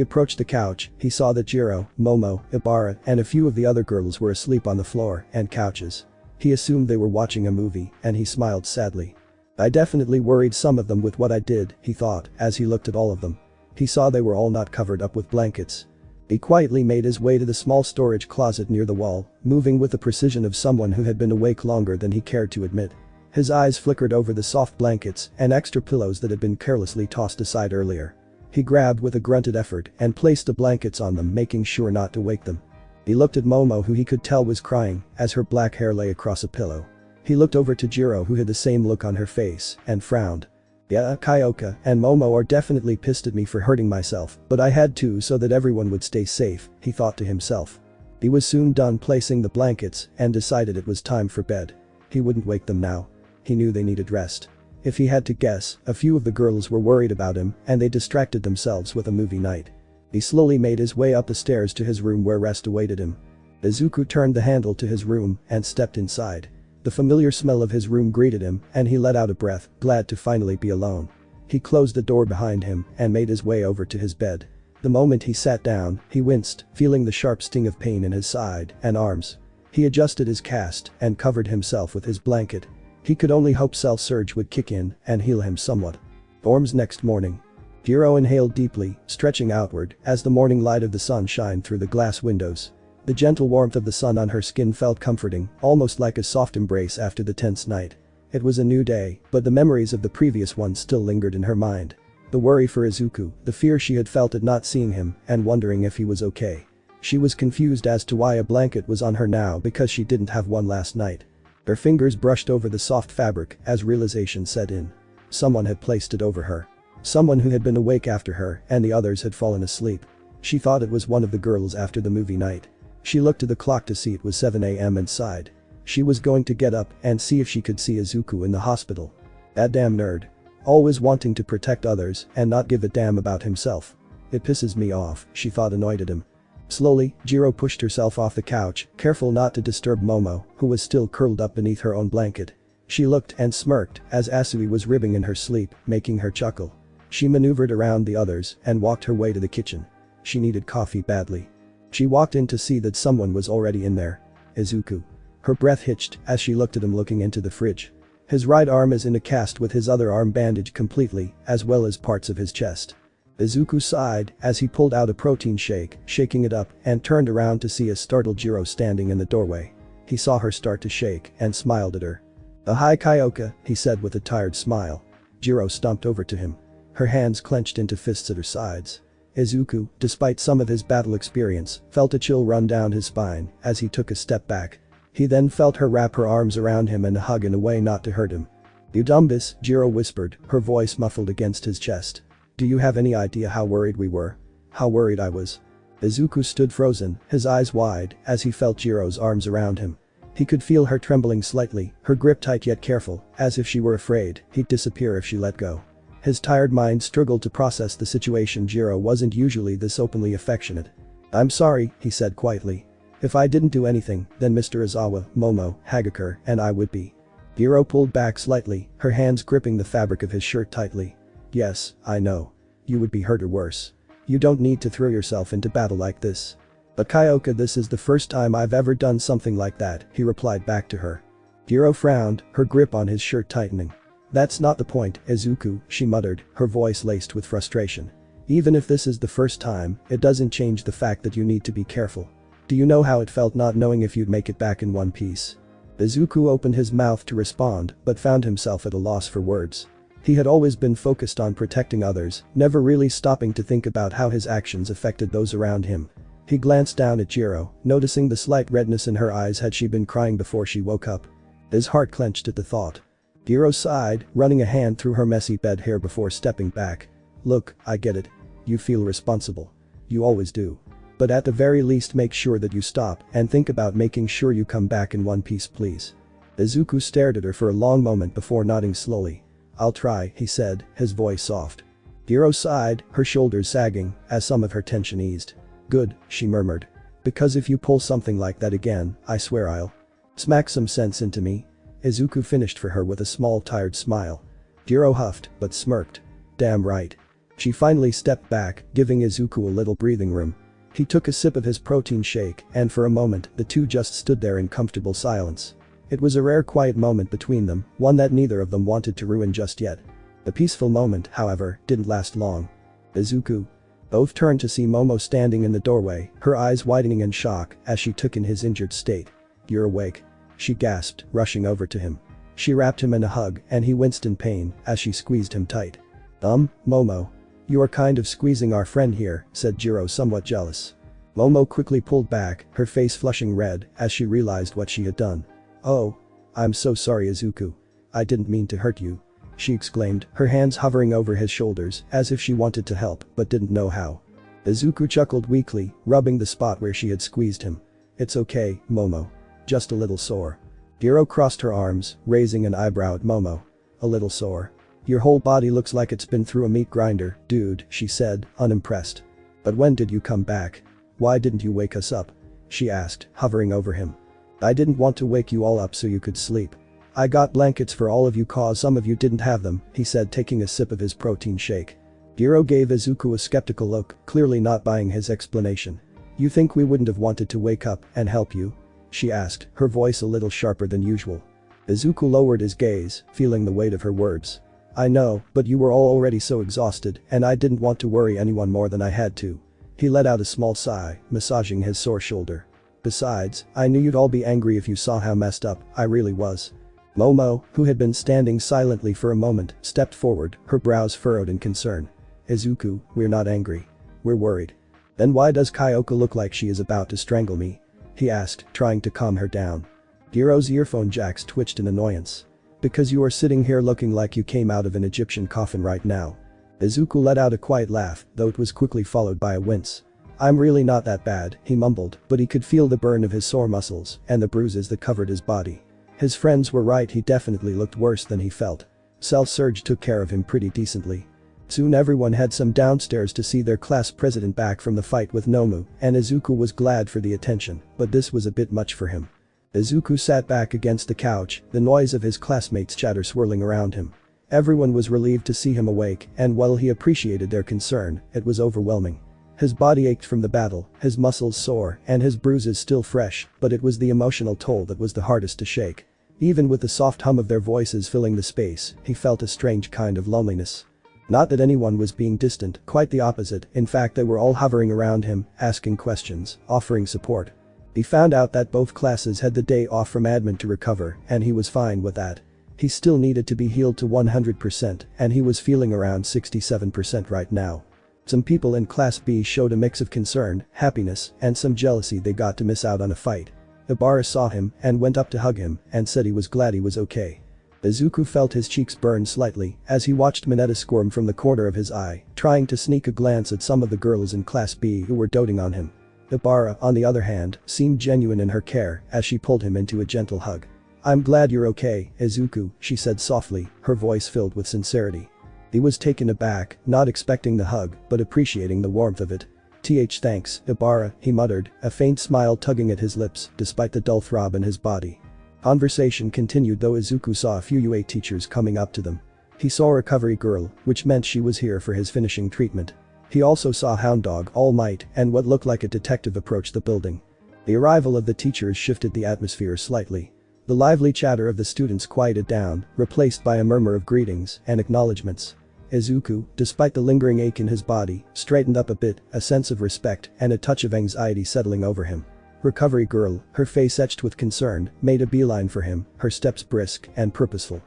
approached the couch, he saw that Jiro, Momo, Ibara, and a few of the other girls were asleep on the floor and couches. He assumed they were watching a movie, and he smiled sadly. "I definitely worried some of them with what I did," he thought as he looked at all of them. He saw they were all not covered up with blankets. He quietly made his way to the small storage closet near the wall, moving with the precision of someone who had been awake longer than he cared to admit. His eyes flickered over the soft blankets and extra pillows that had been carelessly tossed aside earlier. He grabbed with a grunted effort and placed the blankets on them, making sure not to wake them. He looked at Momo, who he could tell was crying as her black hair lay across a pillow. He looked over to Jiro, who had the same look on her face, and frowned. "Yeah, Kyoka and Momo are definitely pissed at me for hurting myself, but I had to so that everyone would stay safe," he thought to himself. He was soon done placing the blankets and decided it was time for bed. He wouldn't wake them now. He knew they needed rest. If he had to guess, a few of the girls were worried about him and they distracted themselves with a movie night. He slowly made his way up the stairs to his room where rest awaited him. Izuku turned the handle to his room and stepped inside. The familiar smell of his room greeted him and he let out a breath, glad to finally be alone. He closed the door behind him and made his way over to his bed. The moment he sat down, he winced, feeling the sharp sting of pain in his side and arms. He adjusted his cast and covered himself with his blanket. He could only hope cell surge would kick in and heal him somewhat. Dorm's next morning. Jiro inhaled deeply, stretching outward as the morning light of the sun shined through the glass windows. The gentle warmth of the sun on her skin felt comforting, almost like a soft embrace after the tense night. It was a new day, but the memories of the previous one still lingered in her mind. The worry for Izuku, the fear she had felt at not seeing him, and wondering if he was okay. She was confused as to why a blanket was on her now because she didn't have one last night. Her fingers brushed over the soft fabric as realization set in. Someone had placed it over her. Someone who had been awake after her and the others had fallen asleep. She thought it was one of the girls after the movie night. She looked at the clock to see it was 7 a.m. and sighed. She was going to get up and see if she could see Izuku in the hospital. That damn nerd. Always wanting to protect others and not give a damn about himself. It pisses me off, she thought, annoyed at him. Slowly, Jiro pushed herself off the couch, careful not to disturb Momo, who was still curled up beneath her own blanket. She looked and smirked as Asui was ribbing in her sleep, making her chuckle. She maneuvered around the others and walked her way to the kitchen. She needed coffee badly. She walked in to see that someone was already in there. Izuku. Her breath hitched as she looked at him looking into the fridge. His right arm is in a cast with his other arm bandaged completely, as well as parts of his chest. Izuku sighed as he pulled out a protein shake, shaking it up, and turned around to see a startled Jiro standing in the doorway. He saw her start to shake and smiled at her. "Hi Kyoka," he said with a tired smile. Jiro stomped over to him. Her hands clenched into fists at her sides. Izuku, despite some of his battle experience, felt a chill run down his spine as he took a step back. He then felt her wrap her arms around him and hug in a way not to hurt him. "You dumbass," Jiro whispered, her voice muffled against his chest. "Do you have any idea how worried we were? How worried I was?" Izuku stood frozen, his eyes wide, as he felt Jiro's arms around him. He could feel her trembling slightly, her grip tight yet careful, as if she were afraid he'd disappear if she let go. His tired mind struggled to process the situation. Jiro wasn't usually this openly affectionate. "I'm sorry," he said quietly. "If I didn't do anything, then Mr. Izawa, Momo, Hagakure, and I would be." Jiro pulled back slightly, her hands gripping the fabric of his shirt tightly. "Yes, I know. You would be hurt or worse. You don't need to throw yourself into battle like this." "But Kyoka, this is the first time I've ever done something like that," he replied back to her. Jiro frowned, her grip on his shirt tightening. "That's not the point, Izuku," she muttered, her voice laced with frustration. "Even if this is the first time, it doesn't change the fact that you need to be careful. Do you know how it felt not knowing if you'd make it back in one piece?" Izuku opened his mouth to respond, but found himself at a loss for words. He had always been focused on protecting others, never really stopping to think about how his actions affected those around him. He glanced down at Jiro, noticing the slight redness in her eyes. Had she been crying before she woke up? His heart clenched at the thought. Jiro sighed, running a hand through her messy bed hair before stepping back. "Look, I get it. You feel responsible. You always do. But at the very least make sure that you stop and think about making sure you come back in one piece, please." Izuku stared at her for a long moment before nodding slowly. "I'll try," he said, his voice soft. Jiro sighed, her shoulders sagging, as some of her tension eased. "Good," she murmured. "Because if you pull something like that again, I swear I'll smack some sense into me." Izuku finished for her with a small tired smile. Jiro huffed, but smirked. "Damn right." She finally stepped back, giving Izuku a little breathing room. He took a sip of his protein shake, and for a moment, the two just stood there in comfortable silence. It was a rare quiet moment between them, one that neither of them wanted to ruin just yet. The peaceful moment, however, didn't last long. "Izuku." Both turned to see Momo standing in the doorway, her eyes widening in shock as she took in his injured state. "You're awake," she gasped, rushing over to him. She wrapped him in a hug and he winced in pain as she squeezed him tight. Momo. "You are kind of squeezing our friend here," said Jiro, somewhat jealous. Momo quickly pulled back, her face flushing red as she realized what she had done. "Oh. I'm so sorry, Izuku. I didn't mean to hurt you," she exclaimed, her hands hovering over his shoulders as if she wanted to help but didn't know how. Izuku chuckled weakly, rubbing the spot where she had squeezed him. "It's okay, Momo. Just a little sore." Jiro crossed her arms, raising an eyebrow at Momo. "A little sore? Your whole body looks like it's been through a meat grinder, dude," she said, unimpressed. "But when did you come back? Why didn't you wake us up?" she asked, hovering over him. "I didn't want to wake you all up so you could sleep. I got blankets for all of you cause some of you didn't have them," he said, taking a sip of his protein shake. Jiro gave Izuku a skeptical look, clearly not buying his explanation. "You think we wouldn't have wanted to wake up and help you?" she asked, her voice a little sharper than usual. Izuku lowered his gaze, feeling the weight of her words. "I know, but you were all already so exhausted and I didn't want to worry anyone more than I had to." He let out a small sigh, massaging his sore shoulder. "Besides, I knew you'd all be angry if you saw how messed up I really was." Momo, who had been standing silently for a moment, stepped forward, her brows furrowed in concern. "Izuku, we're not angry. We're worried." "Then why does Kyoka look like she is about to strangle me?" he asked, trying to calm her down. Jiro's earphone jacks twitched in annoyance. "Because you are sitting here looking like you came out of an Egyptian coffin right now." Izuku let out a quiet laugh, though it was quickly followed by a wince. "I'm really not that bad," he mumbled, but he could feel the burn of his sore muscles and the bruises that covered his body. His friends were right, he definitely looked worse than he felt. Self-Surge took care of him pretty decently. Soon everyone had some downstairs to see their class president back from the fight with Nomu, and Izuku was glad for the attention, but this was a bit much for him. Izuku sat back against the couch, the noise of his classmates' chatter swirling around him. Everyone was relieved to see him awake, and while he appreciated their concern, it was overwhelming. His body ached from the battle, his muscles sore, and his bruises still fresh, but it was the emotional toll that was the hardest to shake. Even with the soft hum of their voices filling the space, he felt a strange kind of loneliness. Not that anyone was being distant, quite the opposite, in fact they were all hovering around him, asking questions, offering support. He found out that both classes had the day off from admin to recover, and he was fine with that. He still needed to be healed to 100% and he was feeling around 67% right now. Some people in Class B showed a mix of concern, happiness, and some jealousy they got to miss out on a fight. Ibarra saw him and went up to hug him and said he was glad he was okay. Izuku felt his cheeks burn slightly as he watched Mineta squirm from the corner of his eye, trying to sneak a glance at some of the girls in Class B who were doting on him. Ibarra, on the other hand, seemed genuine in her care as she pulled him into a gentle hug. "I'm glad you're okay, Izuku," she said softly, her voice filled with sincerity. He was taken aback, not expecting the hug but appreciating the warmth of it. Thanks, Ibarra," he muttered, a faint smile tugging at his lips despite the dull throb in his body. Conversation continued though Izuku saw a few UA teachers coming up to them. He saw a recovery girl, which meant she was here for his finishing treatment. He also saw Hound Dog, All Might, and what looked like a detective approach the building. The arrival of the teachers shifted the atmosphere slightly. The lively chatter of the students quieted down, replaced by a murmur of greetings and acknowledgements. Izuku, despite the lingering ache in his body, straightened up a bit, a sense of respect and a touch of anxiety settling over him. Recovery girl, her face etched with concern, made a beeline for him, her steps brisk and purposeful.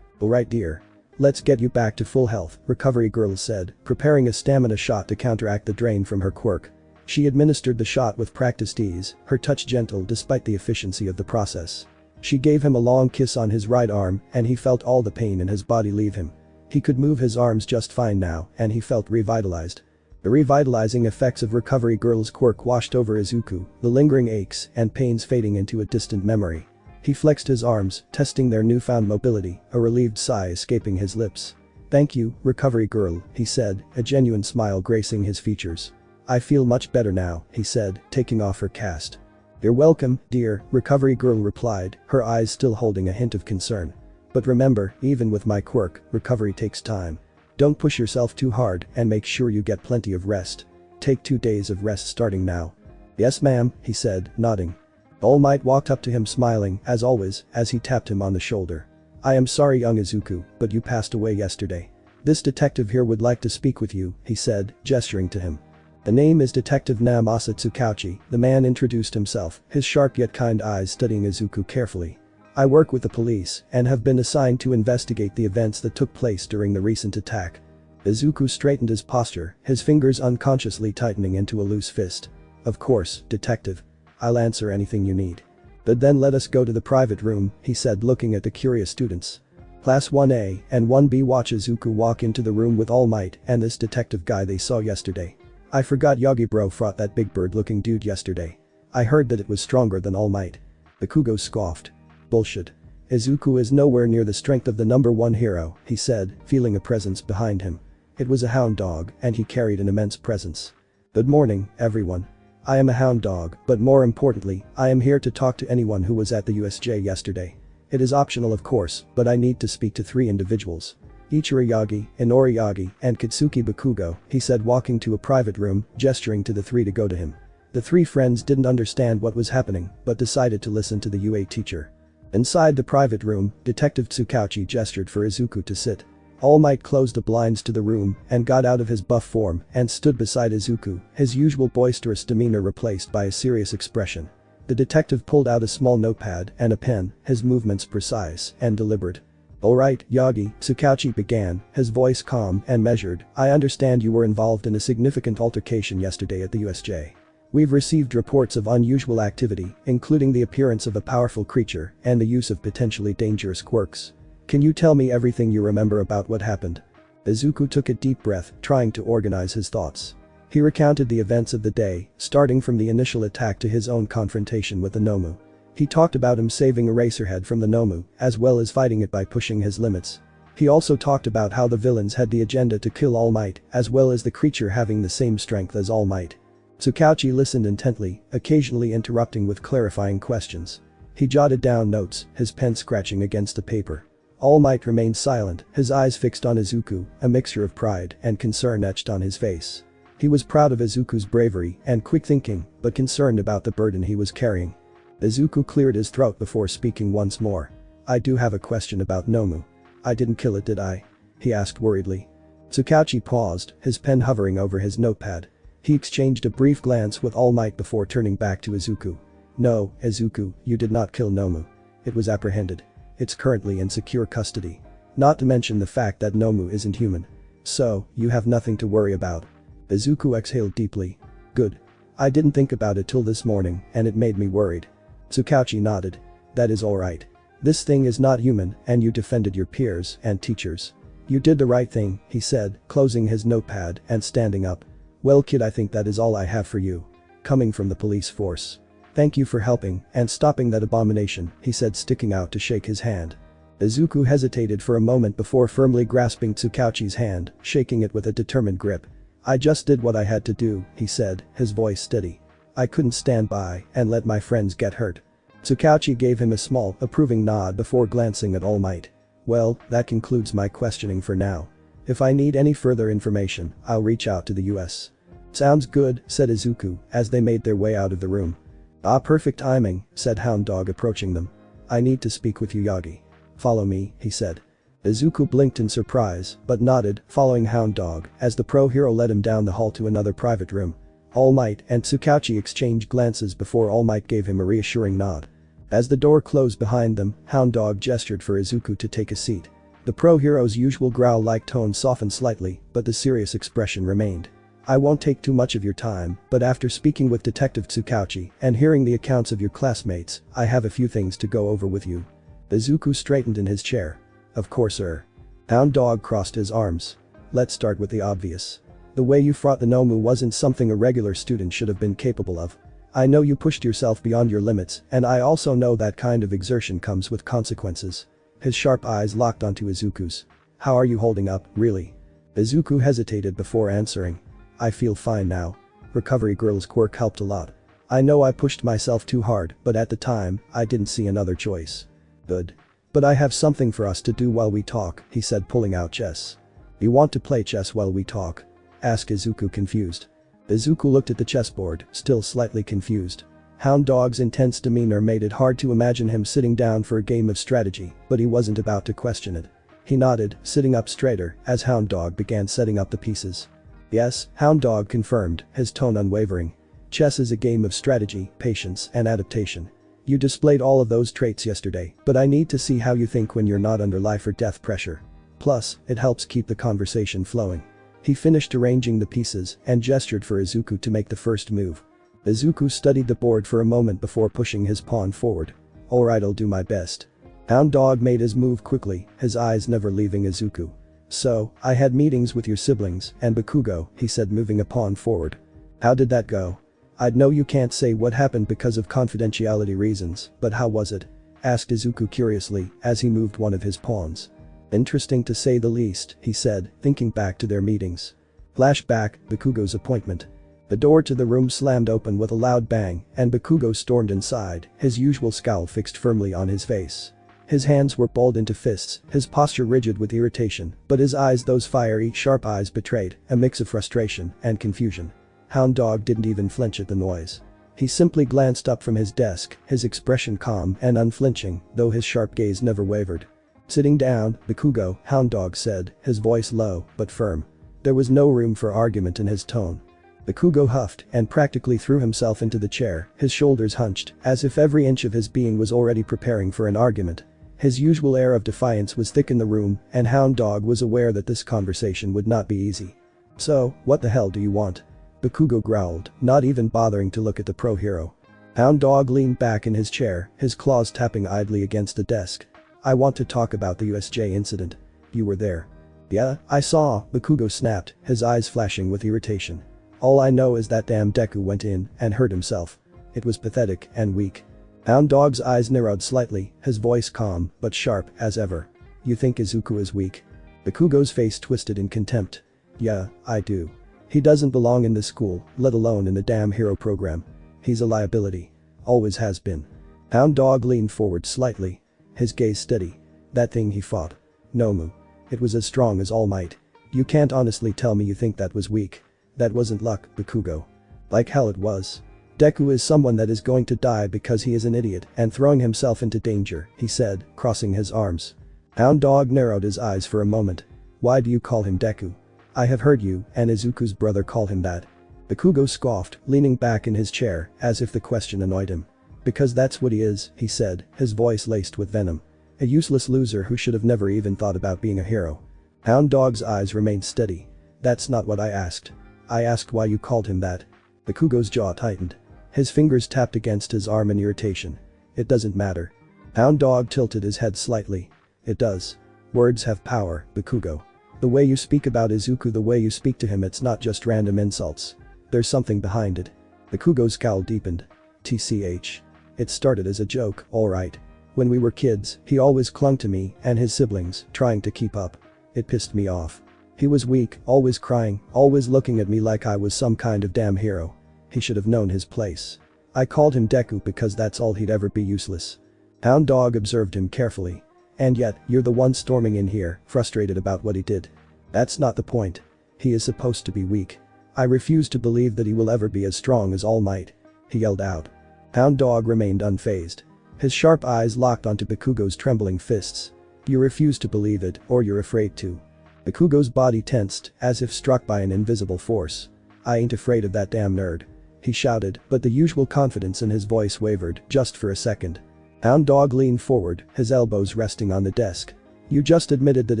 "Alright dear. Let's get you back to full health," Recovery girl said, preparing a stamina shot to counteract the drain from her quirk. She administered the shot with practiced ease, her touch gentle despite the efficiency of the process. She gave him a long kiss on his right arm and he felt all the pain in his body leave him. He could move his arms just fine now and he felt revitalized. The revitalizing effects of Recovery Girl's quirk washed over Izuku, the lingering aches and pains fading into a distant memory. He flexed his arms, testing their newfound mobility, a relieved sigh escaping his lips. "Thank you, Recovery Girl," he said, a genuine smile gracing his features. "I feel much better now," he said, taking off her cast. "You're welcome, dear," Recovery Girl replied, her eyes still holding a hint of concern. "But remember, even with my quirk, recovery takes time. Don't push yourself too hard and make sure you get plenty of rest. Take 2 days of rest starting now." "Yes ma'am," he said, nodding. All Might walked up to him smiling, as always, as he tapped him on the shoulder. "I am sorry young Izuku, but you passed away yesterday. This detective here would like to speak with you," he said, gesturing to him. "The name is Detective Namasa Tsukauchi," the man introduced himself, his sharp yet kind eyes studying Izuku carefully. "I work with the police and have been assigned to investigate the events that took place during the recent attack." Izuku straightened his posture, his fingers unconsciously tightening into a loose fist. "Of course, detective. I'll answer anything you need. But then let us go to the private room," he said looking at the curious students. Class 1A and 1B watch Izuku walk into the room with All Might and this detective guy they saw yesterday. "I forgot Yagi bro fought that big bird looking dude yesterday. I heard that it was stronger than All Might." Bakugo scoffed. "Bullshit. Izuku is nowhere near the strength of the #1 hero," he said, feeling a presence behind him. It was a hound dog and he carried an immense presence. "Good morning, everyone. I am a hound dog, but more importantly, I am here to talk to anyone who was at the USJ yesterday. It is optional of course, but I need to speak to 3 individuals. Ichiro Yagi, Inori Yagi, and Kitsuki Bakugo," he said walking to a private room, gesturing to the 3 to go to him. The 3 friends didn't understand what was happening, but decided to listen to the UA teacher. Inside the private room, Detective Tsukauchi gestured for Izuku to sit. All Might closed the blinds to the room and got out of his buff form and stood beside Izuku, his usual boisterous demeanor replaced by a serious expression. The detective pulled out a small notepad and a pen, his movements precise and deliberate. "Alright, Yagi," Tsukauchi began, his voice calm and measured, "I understand you were involved in a significant altercation yesterday at the USJ. We've received reports of unusual activity, including the appearance of a powerful creature and the use of potentially dangerous quirks. Can you tell me everything you remember about what happened?" Izuku took a deep breath, trying to organize his thoughts. He recounted the events of the day, starting from the initial attack to his own confrontation with the Nomu. He talked about him saving Eraserhead from the Nomu, as well as fighting it by pushing his limits. He also talked about how the villains had the agenda to kill All Might, as well as the creature having the same strength as All Might. Tsukauchi listened intently, occasionally interrupting with clarifying questions. He jotted down notes, his pen scratching against the paper. All Might remained silent, his eyes fixed on Izuku, a mixture of pride and concern etched on his face. He was proud of Izuku's bravery and quick thinking, but concerned about the burden he was carrying. Izuku cleared his throat before speaking once more. "I do have a question about Nomu. I didn't kill it, did I?" he asked worriedly. Tsukauchi paused, his pen hovering over his notepad. He exchanged a brief glance with All Might before turning back to Izuku. "No, Izuku, you did not kill Nomu. It was apprehended. it's currently in secure custody. Not to mention the fact that Nomu isn't human. So, you have nothing to worry about. Izuku exhaled deeply. Good. I didn't think about it till this morning, and it made me worried. Tsukauchi nodded. That is alright. This thing is not human, and you defended your peers and teachers. You did the right thing, he said, closing his notepad and standing up. Well kid, I think that is all I have for you. Coming from the police force. Thank you for helping and stopping that abomination, he said, sticking out to shake his hand. Izuku hesitated for a moment before firmly grasping Tsukauchi's hand, shaking it with a determined grip. I just did what I had to do, he said, his voice steady. I couldn't stand by and let my friends get hurt. Tsukauchi gave him a small, approving nod before glancing at All Might. Well, that concludes my questioning for now. If I need any further information, I'll reach out to the US. Sounds good, said Izuku, as they made their way out of the room. Ah, perfect timing, said Hound Dog, approaching them. I need to speak with you, Yagi. Follow me, he said. Izuku blinked in surprise, but nodded, following Hound Dog, as the pro hero led him down the hall to another private room. All Might and Tsukauchi exchanged glances before All Might gave him a reassuring nod. As the door closed behind them, Hound Dog gestured for Izuku to take a seat. The pro hero's usual growl-like tone softened slightly, but the serious expression remained. I won't take too much of your time, but after speaking with Detective Tsukauchi and hearing the accounts of your classmates, I have a few things to go over with you. Izuku straightened in his chair. Of course, sir. Hound Dog crossed his arms. Let's start with the obvious. The way you fought the Nomu wasn't something a regular student should have been capable of. I know you pushed yourself beyond your limits, and I also know that kind of exertion comes with consequences. His sharp eyes locked onto Izuku's. How are you holding up, really? Izuku hesitated before answering. I feel fine now. Recovery Girl's quirk helped a lot. I know I pushed myself too hard, but at the time, I didn't see another choice. Good. But I have something for us to do while we talk, he said, pulling out chess. You want to play chess while we talk? Asked Izuku, confused. Izuku looked at the chessboard, still slightly confused. Hound Dog's intense demeanor made it hard to imagine him sitting down for a game of strategy, but he wasn't about to question it. He nodded, sitting up straighter, as Hound Dog began setting up the pieces. Yes, Hound Dog confirmed, his tone unwavering. Chess is a game of strategy, patience, and adaptation. You displayed all of those traits yesterday, but I need to see how you think when you're not under life or death pressure. Plus, it helps keep the conversation flowing. He finished arranging the pieces and gestured for Izuku to make the first move. Izuku studied the board for a moment before pushing his pawn forward. Alright, I'll do my best. Hound Dog made his move quickly, his eyes never leaving Izuku. So, I had meetings with your siblings and Bakugo, he said, moving a pawn forward. How did that go? I'd know you can't say what happened because of confidentiality reasons, but how was it? Asked Izuku curiously as he moved one of his pawns. Interesting to say the least, he said, thinking back to their meetings. Flashback, Bakugo's appointment. The door to the room slammed open with a loud bang, and Bakugo stormed inside, his usual scowl fixed firmly on his face. His hands were balled into fists, his posture rigid with irritation, but his eyes, those fiery, sharp eyes, betrayed a mix of frustration and confusion. Hound Dog didn't even flinch at the noise. He simply glanced up from his desk, his expression calm and unflinching, though his sharp gaze never wavered. Sitting down, Bakugo, Hound Dog said, his voice low but firm. There was no room for argument in his tone. Bakugo huffed and practically threw himself into the chair, his shoulders hunched, as if every inch of his being was already preparing for an argument. His usual air of defiance was thick in the room, and Hound Dog was aware that this conversation would not be easy. So, what the hell do you want? Bakugo growled, not even bothering to look at the pro hero. Hound Dog leaned back in his chair, his claws tapping idly against the desk. I want to talk about the USJ incident. You were there. Yeah, I saw, Bakugo snapped, his eyes flashing with irritation. All I know is that damn Deku went in and hurt himself. It was pathetic and weak. Hound Dog's eyes narrowed slightly, his voice calm but sharp as ever. You think Izuku is weak? Bakugo's face twisted in contempt. Yeah, I do. He doesn't belong in this school, let alone in the damn hero program. He's a liability. Always has been. Hound Dog leaned forward slightly, his gaze steady. That thing he fought. Nomu. It was as strong as All Might. You can't honestly tell me you think that was weak. That wasn't luck, Bakugo. Like hell it was. Deku is someone that is going to die because he is an idiot and throwing himself into danger, he said, crossing his arms. Hound Dog narrowed his eyes for a moment. Why do you call him Deku? I have heard you and Izuku's brother call him that. Bakugo scoffed, leaning back in his chair as if the question annoyed him. Because that's what he is, he said, his voice laced with venom. A useless loser who should have never even thought about being a hero. Hound Dog's eyes remained steady. That's not what I asked. I asked why you called him that. Bakugo's jaw tightened. His fingers tapped against his arm in irritation. It doesn't matter. Hound Dog tilted his head slightly. It does. Words have power, Bakugo. The way you speak about Izuku, the way you speak to him, it's not just random insults. There's something behind it. Bakugo's scowl deepened. TCH. It started as a joke, alright. When we were kids, he always clung to me and his siblings, trying to keep up. It pissed me off. He was weak, always crying, always looking at me like I was some kind of damn hero. He should have known his place. I called him Deku because that's all he'd ever be, useless. Hound Dog observed him carefully. And yet, you're the one storming in here, frustrated about what he did. That's not the point. He is supposed to be weak. I refuse to believe that he will ever be as strong as All Might. He yelled out. Hound Dog remained unfazed. His sharp eyes locked onto Bakugo's trembling fists. You refuse to believe it, or you're afraid to. Bakugo's body tensed, as if struck by an invisible force. I ain't afraid of that damn nerd. He shouted, but the usual confidence in his voice wavered, just for a second. Hound Dog leaned forward, his elbows resting on the desk. You just admitted that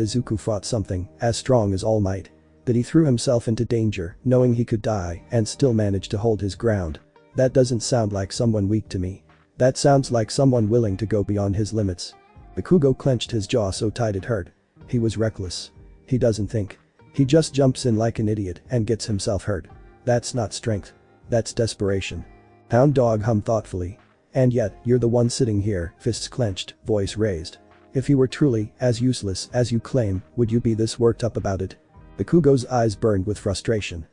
Izuku fought something as strong as All Might. That he threw himself into danger, knowing he could die, and still managed to hold his ground. That doesn't sound like someone weak to me. That sounds like someone willing to go beyond his limits. Bakugo clenched his jaw so tight it hurt. He was reckless. He doesn't think. He just jumps in like an idiot and gets himself hurt. That's not strength. That's desperation. Hound Dog hummed thoughtfully. And yet, you're the one sitting here, fists clenched, voice raised. If you were truly as useless as you claim, would you be this worked up about it? Bakugo's eyes burned with frustration.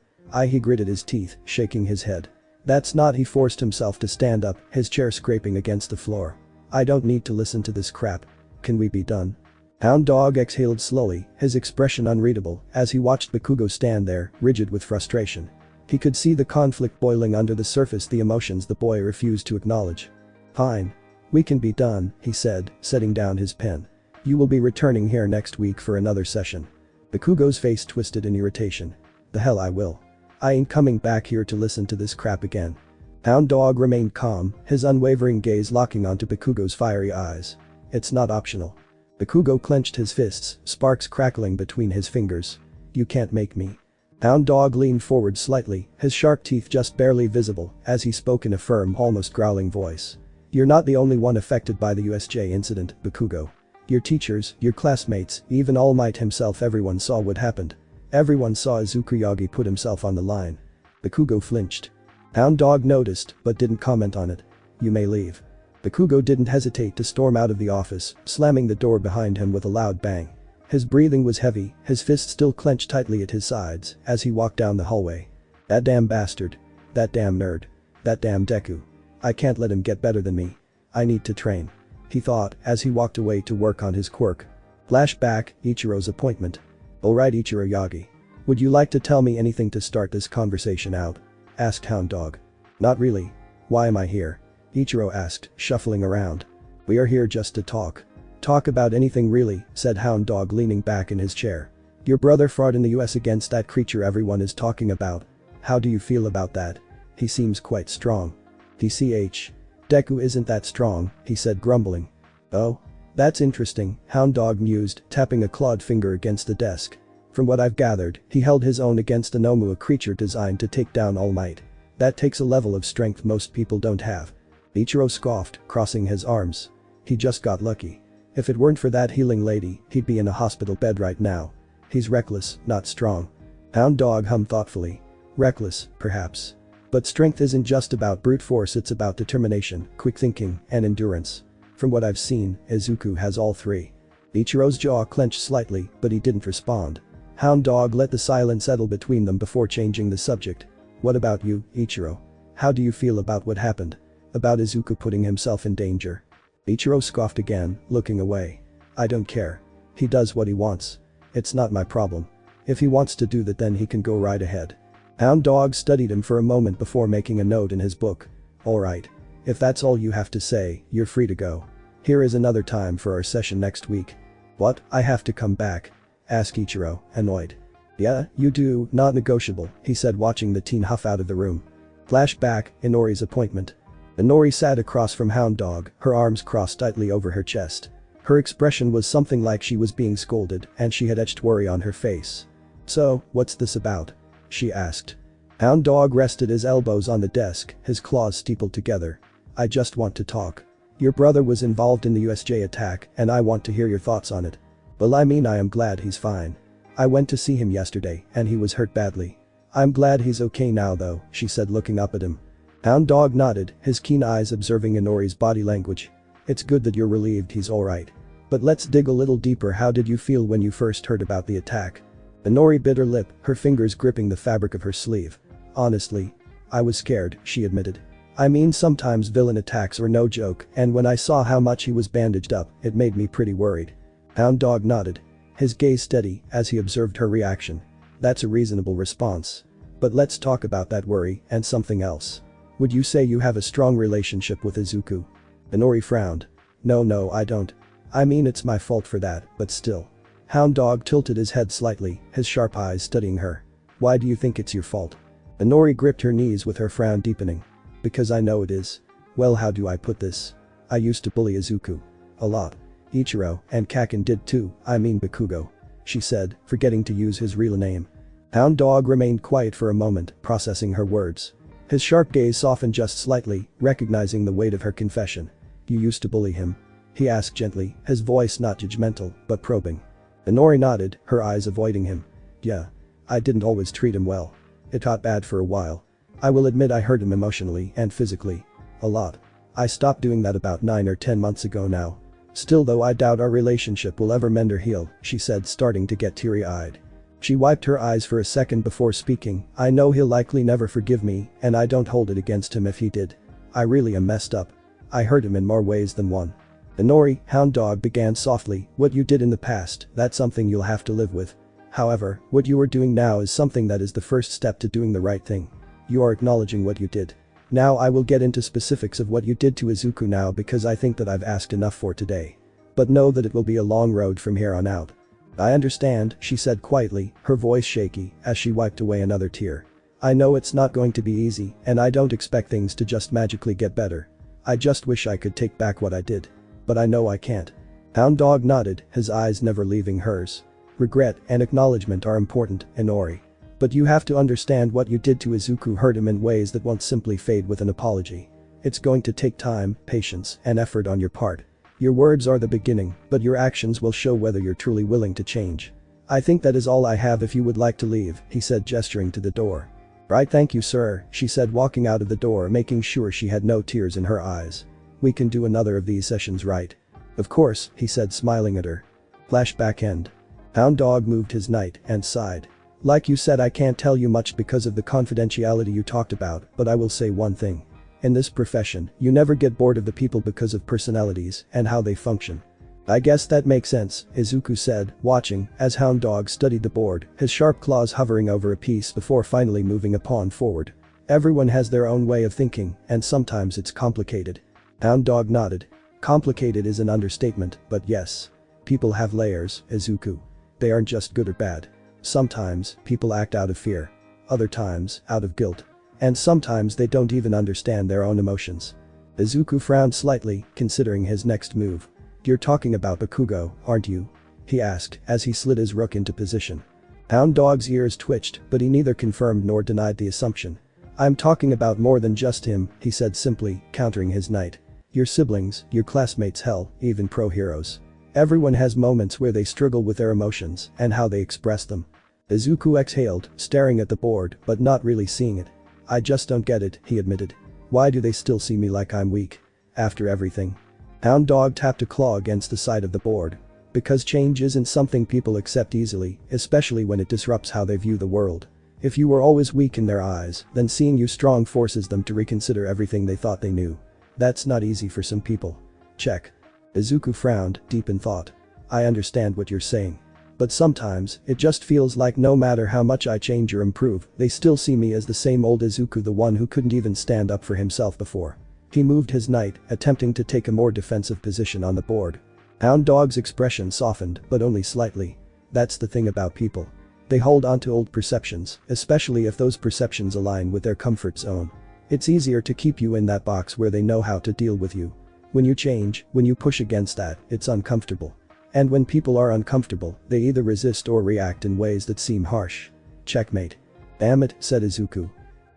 He gritted his teeth, shaking his head. That's not. He forced himself to stand up, his chair scraping against the floor. I don't need to listen to this crap. Can we be done? Hound Dog exhaled slowly, his expression unreadable, as he watched Bakugo stand there, rigid with frustration. He could see the conflict boiling under the surface, the emotions the boy refused to acknowledge. Fine. We can be done, he said, setting down his pen. You will be returning here next week for another session. Bakugo's face twisted in irritation. The hell I will. I ain't coming back here to listen to this crap again. Hound Dog remained calm, his unwavering gaze locking onto Bakugo's fiery eyes. It's not optional. Bakugo clenched his fists, sparks crackling between his fingers. You can't make me. Hound Dog leaned forward slightly, his sharp teeth just barely visible, as he spoke in a firm, almost growling voice. You're not the only one affected by the USJ incident, Bakugo. Your teachers, your classmates, even All Might himself, everyone saw what happened. Everyone saw Izuku Yagi put himself on the line. Bakugo flinched. Hound Dog noticed, but didn't comment on it. You may leave. Bakugo didn't hesitate to storm out of the office, slamming the door behind him with a loud bang. His breathing was heavy, his fists still clenched tightly at his sides, as he walked down the hallway. That damn bastard. That damn nerd. That damn Deku. I can't let him get better than me. I need to train. He thought, as he walked away to work on his quirk. Flashback, Ichiro's appointment. Alright, Ichiro Yagi. Would you like to tell me anything to start this conversation out? Asked Hound Dog. Not really. Why am I here? Ichiro asked, shuffling around. We are here just to talk. Talk about anything really, said Hound Dog, leaning back in his chair. Your brother fought in the US against that creature everyone is talking about. How do you feel about that? He seems quite strong. TCH. Deku isn't that strong, he said, grumbling. Oh? That's interesting, Hound Dog mused, tapping a clawed finger against the desk. From what I've gathered, he held his own against a Nomu, a creature designed to take down All Might. That takes a level of strength most people don't have. Ichiro scoffed, crossing his arms. He just got lucky. If it weren't for that healing lady, he'd be in a hospital bed right now. He's reckless, not strong. Hound Dog hummed thoughtfully. Reckless, perhaps. But strength isn't just about brute force, it's about determination, quick thinking, and endurance. From what I've seen, Izuku has all three. Ichiro's jaw clenched slightly, but he didn't respond. Hound Dog let the silence settle between them before changing the subject. What about you, Ichiro? How do you feel about what happened? About Izuku putting himself in danger? Ichiro scoffed again, looking away. I don't care. He does what he wants. It's not my problem. If he wants to do that, then he can go right ahead. Hound Dog studied him for a moment before making a note in his book. Alright. If that's all you have to say, you're free to go. Here is another time for our session next week. What, I have to come back? Asked Ichiro, annoyed. Yeah, you do, not negotiable, he said, watching the teen huff out of the room. Flashback, Inori's appointment. Inori sat across from Hound Dog, her arms crossed tightly over her chest. Her expression was something like she was being scolded and she had etched worry on her face. "So, what's this about?" she asked. Hound Dog rested his elbows on the desk, his claws steepled together. "I just want to talk. Your brother was involved in the USJ attack and I want to hear your thoughts on it." "Well, I mean, I am glad he's fine. I went to see him yesterday and he was hurt badly. I'm glad he's okay now though," she said, looking up at him. Hound Dog nodded, his keen eyes observing Inori's body language. "It's good that you're relieved he's alright. But let's dig a little deeper. How did you feel when you first heard about the attack?" Inori bit her lip, her fingers gripping the fabric of her sleeve. "Honestly, I was scared," she admitted. "I mean, sometimes villain attacks are no joke, and when I saw how much he was bandaged up, it made me pretty worried." Hound Dog nodded, his gaze steady as he observed her reaction. "That's a reasonable response. But let's talk about that worry and something else. Would you say you have a strong relationship with Izuku?" Inori frowned. No, I don't. I mean, it's my fault for that, but still." Hound Dog tilted his head slightly, his sharp eyes studying her. "Why do you think it's your fault?" Inori gripped her knees with her frown deepening. "Because I know it is. Well, how do I put this? I used to bully Izuku. A lot. Ichiro and Kaken did too, I mean Bakugo," she said, forgetting to use his real name. Hound Dog remained quiet for a moment, processing her words. His sharp gaze softened just slightly, recognizing the weight of her confession. "You used to bully him?" he asked gently, his voice not judgmental, but probing. Inori nodded, her eyes avoiding him. "Yeah. I didn't always treat him well. It got bad for a while. I will admit I hurt him emotionally and physically. A lot. I stopped doing that about 9 or 10 months ago now. Still though, I doubt our relationship will ever mend or heal," she said, starting to get teary-eyed. She wiped her eyes for a second before speaking. "I know he'll likely never forgive me, and I don't hold it against him if he did. I really am messed up. I hurt him in more ways than one." "Inori," Hound Dog began softly, "what you did in the past, that's something you'll have to live with. However, what you are doing now is something that is the first step to doing the right thing. You are acknowledging what you did. Now I will get into specifics of what you did to Izuku now because I think that I've asked enough for today. But know that it will be a long road from here on out." "I understand," she said quietly, her voice shaky as she wiped away another tear. "I know it's not going to be easy and I don't expect things to just magically get better. I just wish I could take back what I did. But I know I can't." Hound Dog nodded, his eyes never leaving hers. "Regret and acknowledgement are important, Inori. But you have to understand what you did to Izuku hurt him in ways that won't simply fade with an apology. It's going to take time, patience, and effort on your part. Your words are the beginning, but your actions will show whether you're truly willing to change. I think that is all I have if you would like to leave," he said, gesturing to the door. "Right, thank you sir," she said, walking out of the door, making sure she had no tears in her eyes. "We can do another of these sessions, right?" "Of course," he said, smiling at her. Flashback end. Hound Dog moved his knight and sighed. "Like you said, I can't tell you much because of the confidentiality you talked about, but I will say one thing. In this profession, you never get bored of the people because of personalities and how they function." "I guess that makes sense," Izuku said, watching as Hound Dog studied the board, his sharp claws hovering over a piece before finally moving a pawn forward. "Everyone has their own way of thinking, and sometimes it's complicated." Hound Dog nodded. "Complicated is an understatement, but yes. People have layers, Izuku. They aren't just good or bad. Sometimes, people act out of fear. Other times, out of guilt. And sometimes they don't even understand their own emotions." Izuku frowned slightly, considering his next move. "You're talking about Bakugo, aren't you?" he asked as he slid his rook into position. Hound Dog's ears twitched, but he neither confirmed nor denied the assumption. "I'm talking about more than just him," he said simply, countering his knight. "Your siblings, your classmates, hell, even pro-heroes. Everyone has moments where they struggle with their emotions and how they express them." Izuku exhaled, staring at the board but not really seeing it. "I just don't get it," he admitted. "Why do they still see me like I'm weak? After everything?" Hound Dog tapped a claw against the side of the board. "Because change isn't something people accept easily, especially when it disrupts how they view the world. If you were always weak in their eyes, then seeing you strong forces them to reconsider everything they thought they knew. That's not easy for some people." Check. Izuku frowned, deep in thought. "I understand what you're saying. But sometimes, it just feels like no matter how much I change or improve, they still see me as the same old Izuku, the one who couldn't even stand up for himself before." He moved his knight, attempting to take a more defensive position on the board. Hound Dog's expression softened, but only slightly. "That's the thing about people. They hold on to old perceptions, especially if those perceptions align with their comfort zone. It's easier to keep you in that box where they know how to deal with you. When you change, when you push against that, it's uncomfortable. And when people are uncomfortable, they either resist or react in ways that seem harsh. Checkmate. Damn it, said Izuku.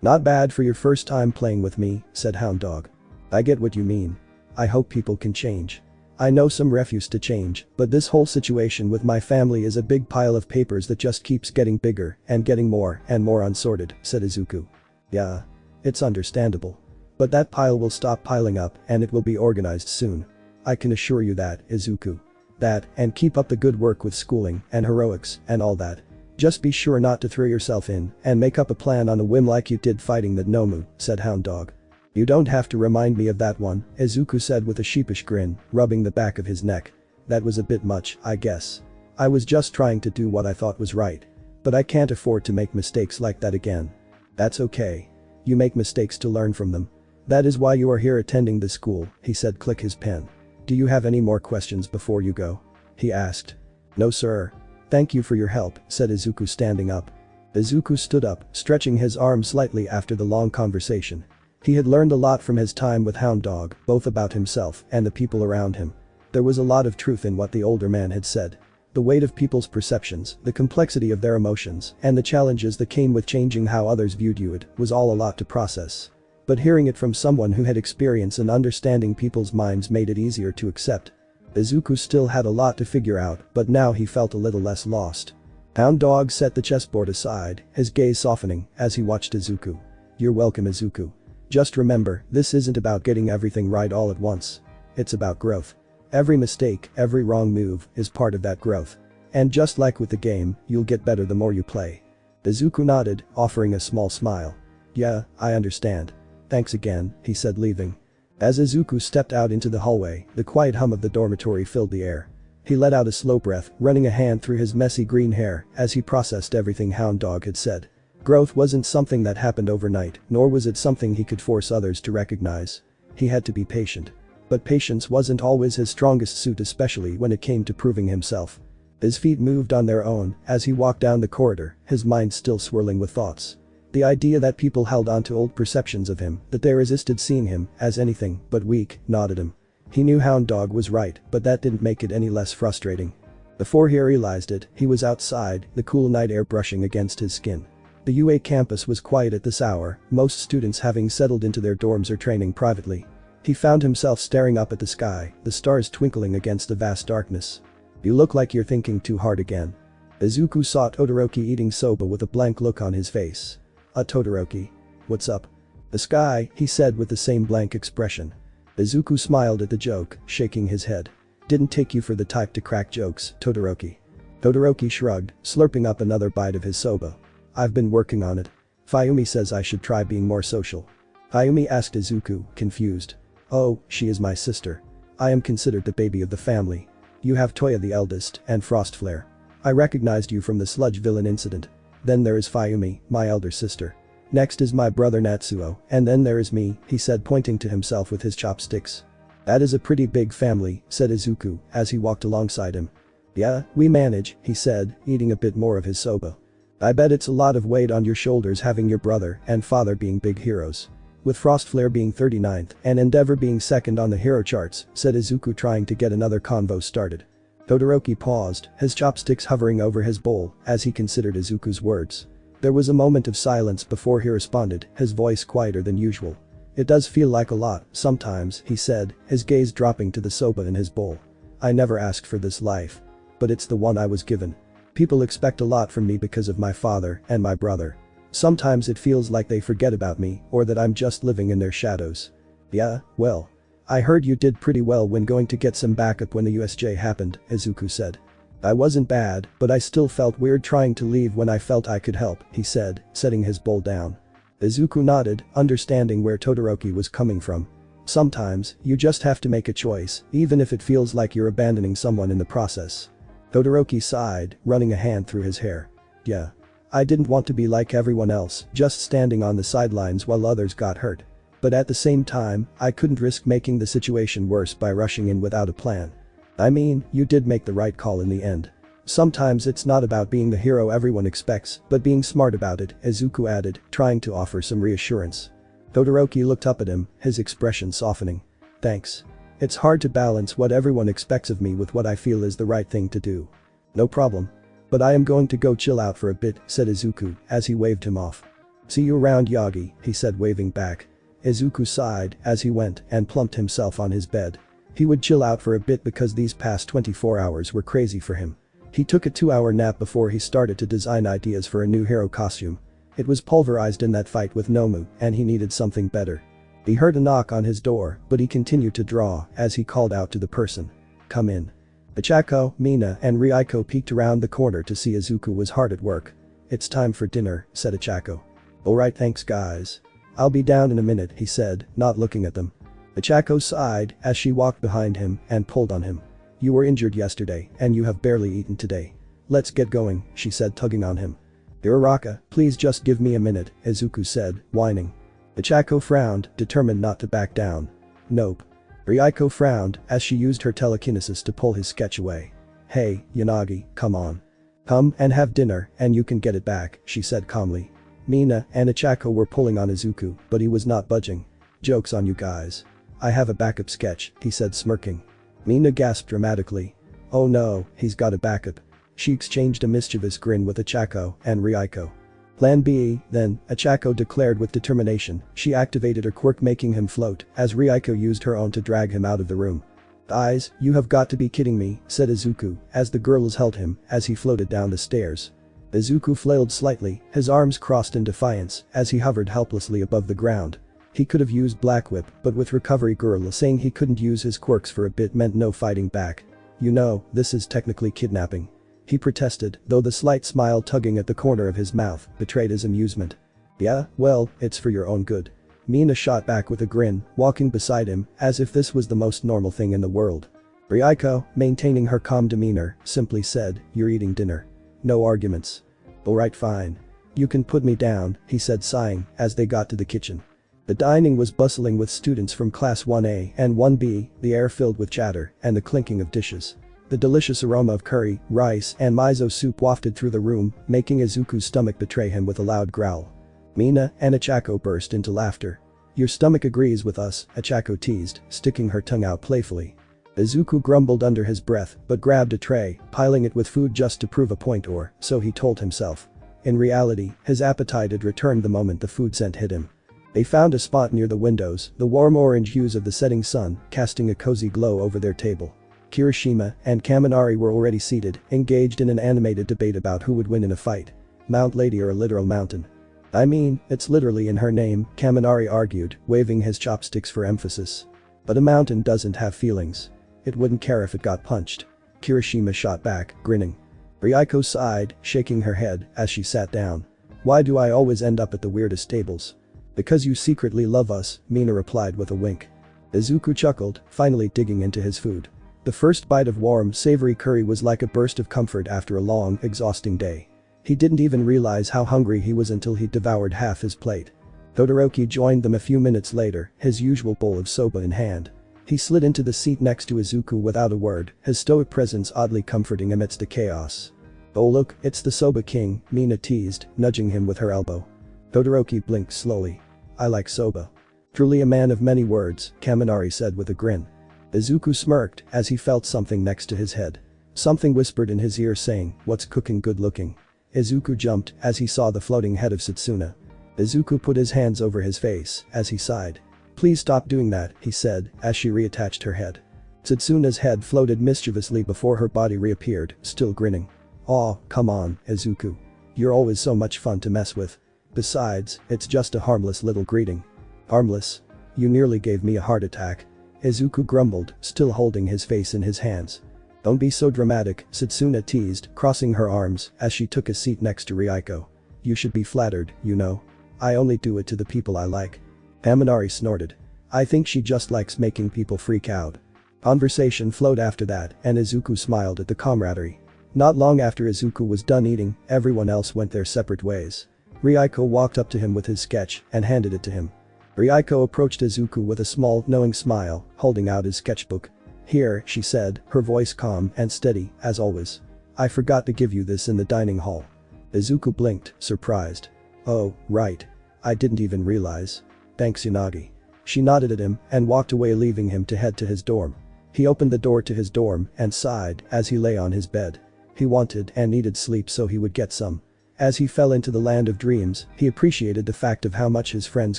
Not bad for your first time playing with me, said Hound Dog. I get what you mean. I hope people can change. I know some refuse to change, but this whole situation with my family is a big pile of papers that just keeps getting bigger and getting more and more unsorted, said Izuku. Yeah. It's understandable. But that pile will stop piling up and it will be organized soon. I can assure you that, Izuku. That, and keep up the good work with schooling and heroics and all that. Just be sure not to throw yourself in and make up a plan on a whim like you did fighting that Nomu, said Hound Dog. You don't have to remind me of that one, Izuku said with a sheepish grin, rubbing the back of his neck. That was a bit much, I guess. I was just trying to do what I thought was right. But I can't afford to make mistakes like that again. That's okay. You make mistakes to learn from them. That is why you are here attending the school, he said, click his pen. Do you have any more questions before you go? He asked. No sir. Thank you for your help, said Izuku standing up. Izuku stood up, stretching his arm slightly after the long conversation. He had learned a lot from his time with Hound Dog, both about himself and the people around him. There was a lot of truth in what the older man had said. The weight of people's perceptions, the complexity of their emotions, and the challenges that came with changing how others viewed you, it was all a lot to process. But hearing it from someone who had experience in understanding people's minds made it easier to accept. Izuku still had a lot to figure out, but now he felt a little less lost. Hound Dog set the chessboard aside, his gaze softening as he watched Izuku. You're welcome, Izuku. Just remember, this isn't about getting everything right all at once. It's about growth. Every mistake, every wrong move, is part of that growth. And just like with the game, you'll get better the more you play. Izuku nodded, offering a small smile. Yeah, I understand. Thanks again, he said, leaving. As Izuku stepped out into the hallway, the quiet hum of the dormitory filled the air. He let out a slow breath, running a hand through his messy green hair as he processed everything Hound Dog had said. Growth wasn't something that happened overnight, nor was it something he could force others to recognize. He had to be patient. But patience wasn't always his strongest suit, especially when it came to proving himself. His feet moved on their own as he walked down the corridor, his mind still swirling with thoughts. The idea that people held on to old perceptions of him, that they resisted seeing him as anything but weak, gnawed at him. He knew Hound Dog was right, but that didn't make it any less frustrating. Before he realized it, he was outside, the cool night air brushing against his skin. The UA campus was quiet at this hour, most students having settled into their dorms or training privately. He found himself staring up at the sky, the stars twinkling against the vast darkness. You look like you're thinking too hard again. Izuku saw Todoroki eating soba with a blank look on his face. Todoroki. What's up? The sky, he said with the same blank expression. Izuku smiled at the joke, shaking his head. Didn't take you for the type to crack jokes, Todoroki. Todoroki shrugged, slurping up another bite of his soba. I've been working on it. Fayumi says I should try being more social. Fayumi asked Izuku, confused. Oh, she is my sister. I am considered the baby of the family. You have Toya the eldest, and Frostflare. I recognized you from the sludge villain incident. Then there is Fayumi, my elder sister. Next is my brother Natsuo, and then there is me, he said, pointing to himself with his chopsticks. That is a pretty big family, said Izuku, as he walked alongside him. Yeah, we manage, he said, eating a bit more of his soba. I bet it's a lot of weight on your shoulders having your brother and father being big heroes. With Frostflare being 39th and Endeavor being second on the hero charts, said Izuku, trying to get another convo started. Todoroki paused, his chopsticks hovering over his bowl as he considered Izuku's words. There was a moment of silence before he responded, his voice quieter than usual. It does feel like a lot, sometimes, he said, his gaze dropping to the soba in his bowl. I never asked for this life. But it's the one I was given. People expect a lot from me because of my father and my brother. Sometimes it feels like they forget about me or that I'm just living in their shadows. Yeah, well. I heard you did pretty well when going to get some backup when the USJ happened, Izuku said. I wasn't bad, but I still felt weird trying to leave when I felt I could help, he said, setting his bowl down. Izuku nodded, understanding where Todoroki was coming from. Sometimes, you just have to make a choice, even if it feels like you're abandoning someone in the process. Todoroki sighed, running a hand through his hair. Yeah. I didn't want to be like everyone else, just standing on the sidelines while others got hurt. But at the same time, I couldn't risk making the situation worse by rushing in without a plan. I mean, you did make the right call in the end. Sometimes it's not about being the hero everyone expects, but being smart about it, Izuku added, trying to offer some reassurance. Todoroki looked up at him, his expression softening. Thanks. It's hard to balance what everyone expects of me with what I feel is the right thing to do. No problem. But I am going to go chill out for a bit, said Izuku as he waved him off. See you around, Yagi, he said, waving back. Izuku sighed as he went and plumped himself on his bed. He would chill out for a bit because these past 24 hours were crazy for him. He took a 2-hour nap before he started to design ideas for a new hero costume. It was pulverized in that fight with Nomu and he needed something better. He heard a knock on his door, but he continued to draw as he called out to the person. Come in. Ichako, Mina and Ryuko peeked around the corner to see Izuku was hard at work. It's time for dinner, said Ichako. Alright, thanks guys. I'll be down in a minute, he said, not looking at them. Ichako sighed as she walked behind him and pulled on him. You were injured yesterday and you have barely eaten today. Let's get going, she said, tugging on him. Uraraka, please just give me a minute, Izuku said, whining. Ichako frowned, determined not to back down. Nope. Ryuko frowned as she used her telekinesis to pull his sketch away. Hey, Yanagi, come on. Come and have dinner and you can get it back, she said calmly. Mina and Ichako were pulling on Izuku, but he was not budging. Joke's on you guys. I have a backup sketch, he said, smirking. Mina gasped dramatically. Oh no, he's got a backup. She exchanged a mischievous grin with Ichako and Ryuko. Plan B, then, Ichako declared with determination. She activated her quirk, making him float as Ryuko used her own to drag him out of the room. Eyes, you have got to be kidding me, said Izuku as the girls held him as he floated down the stairs. Izuku flailed slightly, his arms crossed in defiance as he hovered helplessly above the ground. He could have used Black Whip, but with Recovery Girl saying he couldn't use his quirks for a bit meant no fighting back. You know, this is technically kidnapping. He protested, though the slight smile tugging at the corner of his mouth betrayed his amusement. Yeah, well, it's for your own good. Mina shot back with a grin, walking beside him as if this was the most normal thing in the world. Ryuko, maintaining her calm demeanor, simply said, you're eating dinner. No arguments. Alright, fine. You can put me down, he said, sighing as they got to the kitchen. The dining was bustling with students from class 1A and 1B, the air filled with chatter and the clinking of dishes. The delicious aroma of curry, rice and miso soup wafted through the room, making Izuku's stomach betray him with a loud growl. Mina and Ichako burst into laughter. Your stomach agrees with us, Ichako teased, sticking her tongue out playfully. Izuku grumbled under his breath but grabbed a tray, piling it with food just to prove a point, or so he told himself. In reality, his appetite had returned the moment the food scent hit him. They found a spot near the windows, the warm orange hues of the setting sun casting a cozy glow over their table. Kirishima and Kaminari were already seated, engaged in an animated debate about who would win in a fight. Mount Lady or a literal mountain? I mean, it's literally in her name, Kaminari argued, waving his chopsticks for emphasis. But a mountain doesn't have feelings. It wouldn't care if it got punched. Kirishima shot back, grinning. Ryuko sighed, shaking her head as she sat down. Why do I always end up at the weirdest tables? Because you secretly love us, Mina replied with a wink. Izuku chuckled, finally digging into his food. The first bite of warm, savory curry was like a burst of comfort after a long, exhausting day. He didn't even realize how hungry he was until he devoured half his plate. Todoroki joined them a few minutes later, his usual bowl of soba in hand. He slid into the seat next to Izuku without a word, his stoic presence oddly comforting amidst the chaos. Oh look, it's the soba king, Mina teased, nudging him with her elbow. Todoroki blinked slowly. I like soba. Truly a man of many words, Kaminari said with a grin. Izuku smirked as he felt something next to his head. Something whispered in his ear saying, what's cooking good looking? Izuku jumped as he saw the floating head of Setsuna. Izuku put his hands over his face as he sighed. Please stop doing that, he said as she reattached her head. Setsuna's head floated mischievously before her body reappeared, still grinning. Aw, come on, Izuku. You're always so much fun to mess with. Besides, it's just a harmless little greeting. Harmless? You nearly gave me a heart attack. Izuku grumbled, still holding his face in his hands. Don't be so dramatic, Setsuna teased, crossing her arms as she took a seat next to Ryuko. You should be flattered, you know. I only do it to the people I like. Kaminari snorted. I think she just likes making people freak out. Conversation flowed after that and Izuku smiled at the camaraderie. Not long after Izuku was done eating, everyone else went their separate ways. Ryuko walked up to him with his sketch and handed it to him. Ryuko approached Izuku with a small, knowing smile, holding out his sketchbook. Here, she said, her voice calm and steady, as always. I forgot to give you this in the dining hall. Izuku blinked, surprised. Oh, right. I didn't even realize. Thanks, Yanagi. She nodded at him and walked away, leaving him to head to his dorm. He opened the door to his dorm and sighed as he lay on his bed. He wanted and needed sleep, so he would get some. As he fell into the land of dreams, he appreciated the fact of how much his friends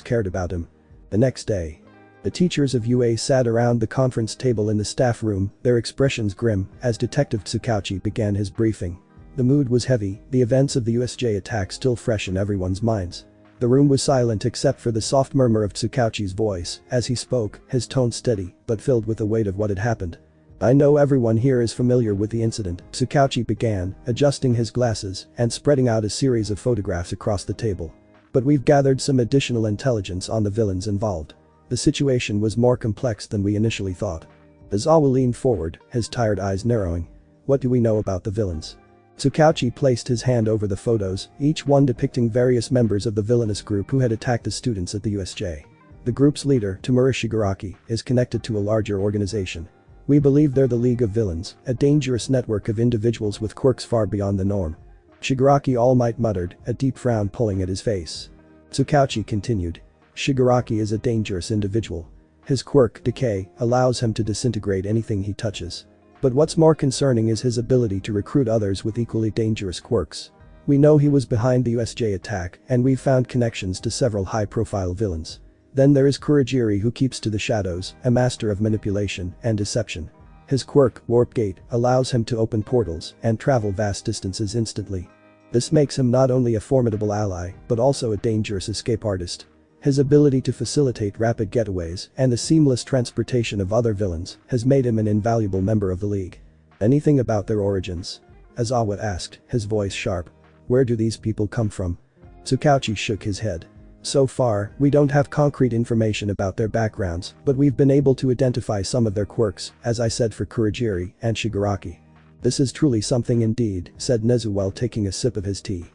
cared about him. The next day, the teachers of UA sat around the conference table in the staff room, their expressions grim, as Detective Tsukauchi began his briefing. The mood was heavy, the events of the USJ attack still fresh in everyone's minds. The room was silent except for the soft murmur of Tsukauchi's voice as he spoke, his tone steady but filled with the weight of what had happened. I know everyone here is familiar with the incident, Tsukauchi began, adjusting his glasses and spreading out a series of photographs across the table. But we've gathered some additional intelligence on the villains involved. The situation was more complex than we initially thought. Izawa leaned forward, his tired eyes narrowing. What do we know about the villains? Tsukauchi placed his hand over the photos, each one depicting various members of the villainous group who had attacked the students at the USJ. The group's leader, Tamura Shigaraki, is connected to a larger organization. We believe they're the League of Villains, a dangerous network of individuals with quirks far beyond the norm. Shigaraki All Might muttered, a deep frown pulling at his face. Tsukauchi continued. Shigaraki is a dangerous individual. His quirk, Decay, allows him to disintegrate anything he touches. But what's more concerning is his ability to recruit others with equally dangerous quirks. We know he was behind the USJ attack, and we've found connections to several high-profile villains. Then there is Kurogiri, who keeps to the shadows, a master of manipulation and deception. His quirk, Warp Gate, allows him to open portals and travel vast distances instantly. This makes him not only a formidable ally, but also a dangerous escape artist. His ability to facilitate rapid getaways and the seamless transportation of other villains has made him an invaluable member of the League. Anything about their origins? Izawa asked, his voice sharp. Where do these people come from? Tsukauchi shook his head. So far, we don't have concrete information about their backgrounds, but we've been able to identify some of their quirks, as I said for Kurogiri and Shigaraki. This is truly something indeed, said Nezu while taking a sip of his tea.